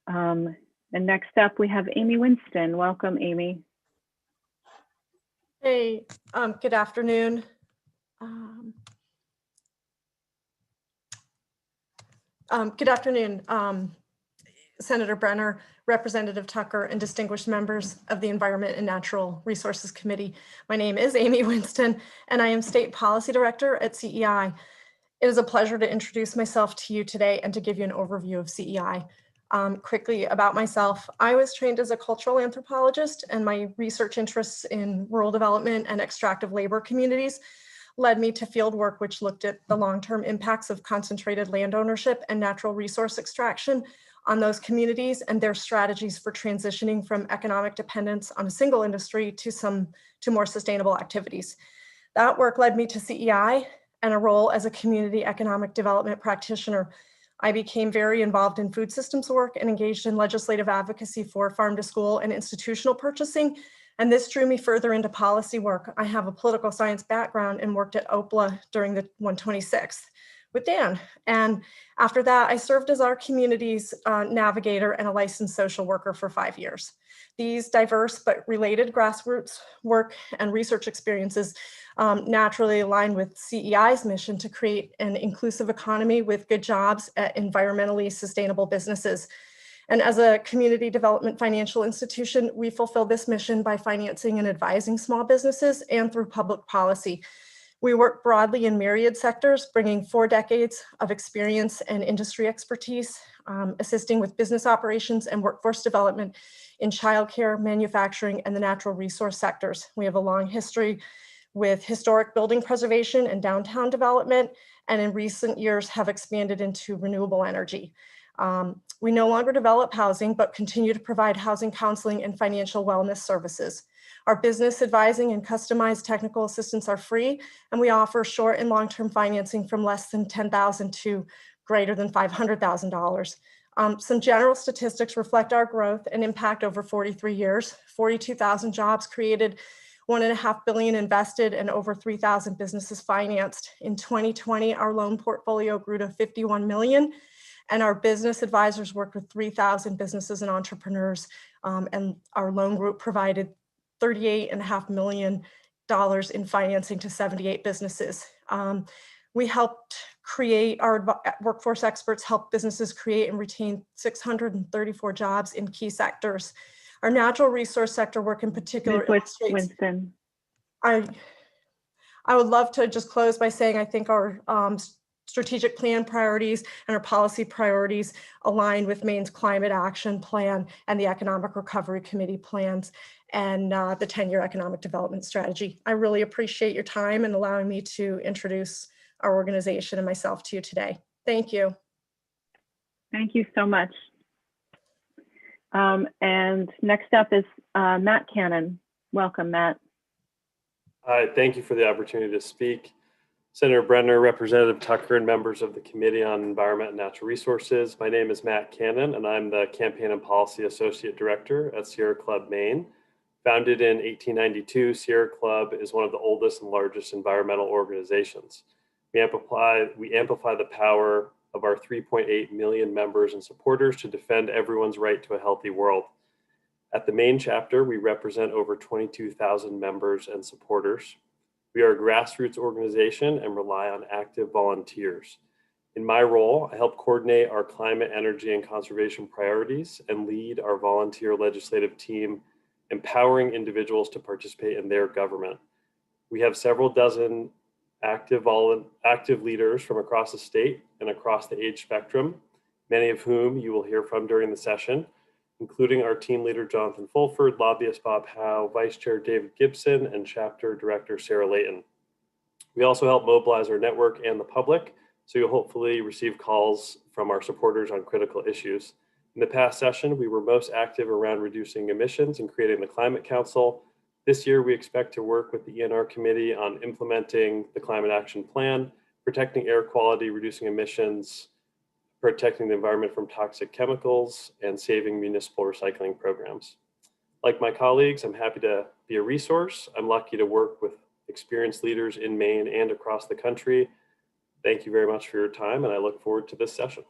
And next up, we have Amy Winston. Welcome, Amy. Hey, good afternoon. Good afternoon, Senator Brenner, Representative Tucker, and distinguished members of the Environment and Natural Resources Committee. My name is Amy Winston, and I am State Policy Director at CEI. It is a pleasure to introduce myself to you today and to give you an overview of CEI. Quickly about myself, I was trained as a cultural anthropologist, and my research interests in rural development and extractive labor communities led me to field work which looked at the long-term impacts of concentrated land ownership and natural resource extraction on those communities and their strategies for transitioning from economic dependence on a single industry to more sustainable activities. That work led me to CEI and a role as a community economic development practitioner. I became very involved in food systems work and engaged in legislative advocacy for farm to school and institutional purchasing. And this drew me further into policy work. I have a political science background and worked at OPLA during the 126th with Dan. And after that, I served as our community's navigator and a licensed social worker for 5 years. These diverse but related grassroots work and research experiences naturally align with CEI's mission to create an inclusive economy with good jobs at environmentally sustainable businesses. And as a community development financial institution, we fulfill this mission by financing and advising small businesses and through public policy. We work broadly in myriad sectors, bringing 4 decades of experience and industry expertise, assisting with business operations and workforce development in childcare, manufacturing, and the natural resource sectors. We have a long history with historic building preservation and downtown development, and in recent years have expanded into renewable energy. We no longer develop housing, but continue to provide housing counseling and financial wellness services. Our business advising and customized technical assistance are free, and we offer short and long-term financing from less than $10,000 to greater than $500,000. Some general statistics reflect our growth and impact over 43 years, 42,000 jobs created, $1.5 billion invested, and over 3,000 businesses financed. In 2020, our loan portfolio grew to 51 million, and our business advisors worked with 3,000 businesses and entrepreneurs, and our loan group provided $38.5 million in financing to 78 businesses. We helped create, our workforce experts help businesses create and retain 634 jobs in key sectors. Our natural resource sector work in particular illustrates. Winston. I would love to just close by saying I think our strategic plan priorities and our policy priorities align with Maine's climate action plan and the Economic Recovery Committee plans and the 10-year economic development strategy. I really appreciate your time and allowing me to introduce our organization and myself to you today. Thank you. Thank you so much. And next up is Matt Cannon. Welcome, Matt. Hi, thank you for the opportunity to speak. Senator Brenner, Representative Tucker, and members of the Committee on Environment and Natural Resources. My name is Matt Cannon, and I'm the Campaign and Policy Associate Director at Sierra Club, Maine. Founded in 1892, Sierra Club is one of the oldest and largest environmental organizations. We amplify the power of our 3.8 million members and supporters to defend everyone's right to a healthy world. At the Maine chapter, we represent over 22,000 members and supporters. We are a grassroots organization and rely on active volunteers. In my role, I help coordinate our climate, energy, and conservation priorities and lead our volunteer legislative team, empowering individuals to participate in their government. We have several dozen active leaders from across the state and across the age spectrum, many of whom you will hear from during the session, including our team leader, Jonathan Fulford, lobbyist Bob Howe, Vice Chair David Gibson, and Chapter Director Sarah Layton. We also help mobilize our network and the public, so you'll hopefully receive calls from our supporters on critical issues. In the past session, we were most active around reducing emissions and creating the Climate Council. This year, we expect to work with the ENR committee on implementing the Climate Action Plan, protecting air quality, reducing emissions, protecting the environment from toxic chemicals, and saving municipal recycling programs. Like my colleagues, I'm happy to be a resource. I'm lucky to work with experienced leaders in Maine and across the country. Thank you very much for your time, and I look forward to this session.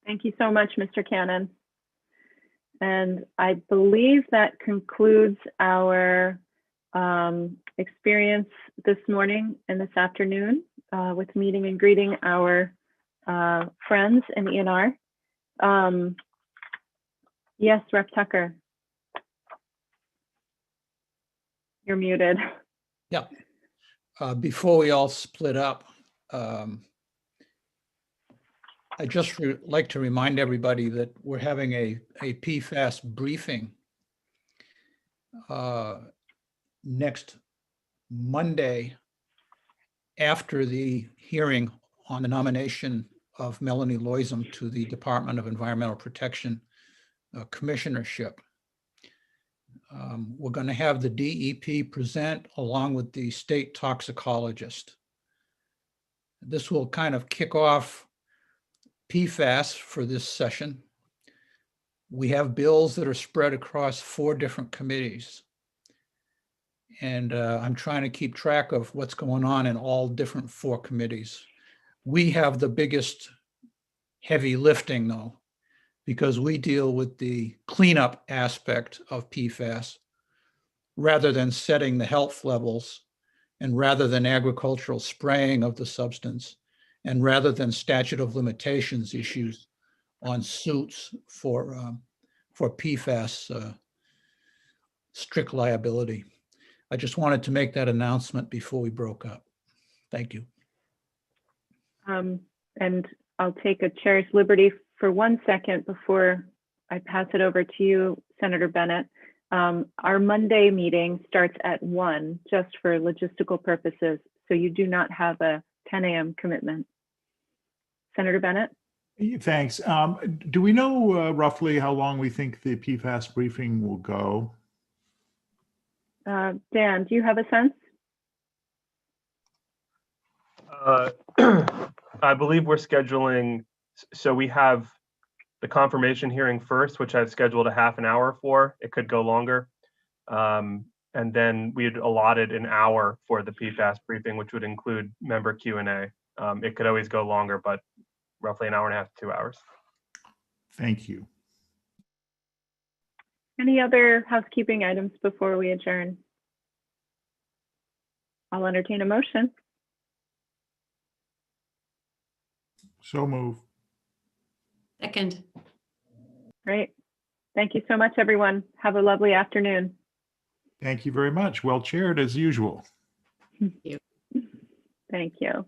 Thank you so much, Mr. Cannon. And I believe that concludes our experience this morning and this afternoon with meeting and greeting our friends in ENR. Yes, Rep. Tucker. You're muted. Yeah. Before we all split up, I just like to remind everybody that we're having a PFAS briefing next Monday after the hearing on the nomination of Melanie Loisum to the Department of Environmental Protection Commissionership. We're going to have the DEP present along with the state toxicologist. This will kind of kick off PFAS for this session. We have bills that are spread across 4 different committees. And I'm trying to keep track of what's going on in all different 4 committees. We have the biggest heavy lifting though, because we deal with the cleanup aspect of PFAS rather than setting the health levels and rather than agricultural spraying of the substance and rather than statute of limitations issues on suits for PFAS strict liability. I just wanted to make that announcement before we broke up. Thank you. And I'll take a chair's liberty for 1 second before I pass it over to you, Senator Bennett. Our Monday meeting starts at 1 just for logistical purposes, so you do not have a 10 a.m. commitment. Senator Bennett? Thanks. Do we know roughly how long we think the PFAS briefing will go? Dan, do you have a sense? I believe we're scheduling, so we have the confirmation hearing first, which I've scheduled a half an hour for. It could go longer. And then we had allotted an hour for the PFAS briefing, which would include member Q&A. It could always go longer, but roughly an hour and a half to 2 hours. Thank you. Any other housekeeping items before we adjourn? I'll entertain a motion. So move. Second. Great. Thank you so much, everyone. Have a lovely afternoon. Thank you very much. Well chaired as usual. Thank you.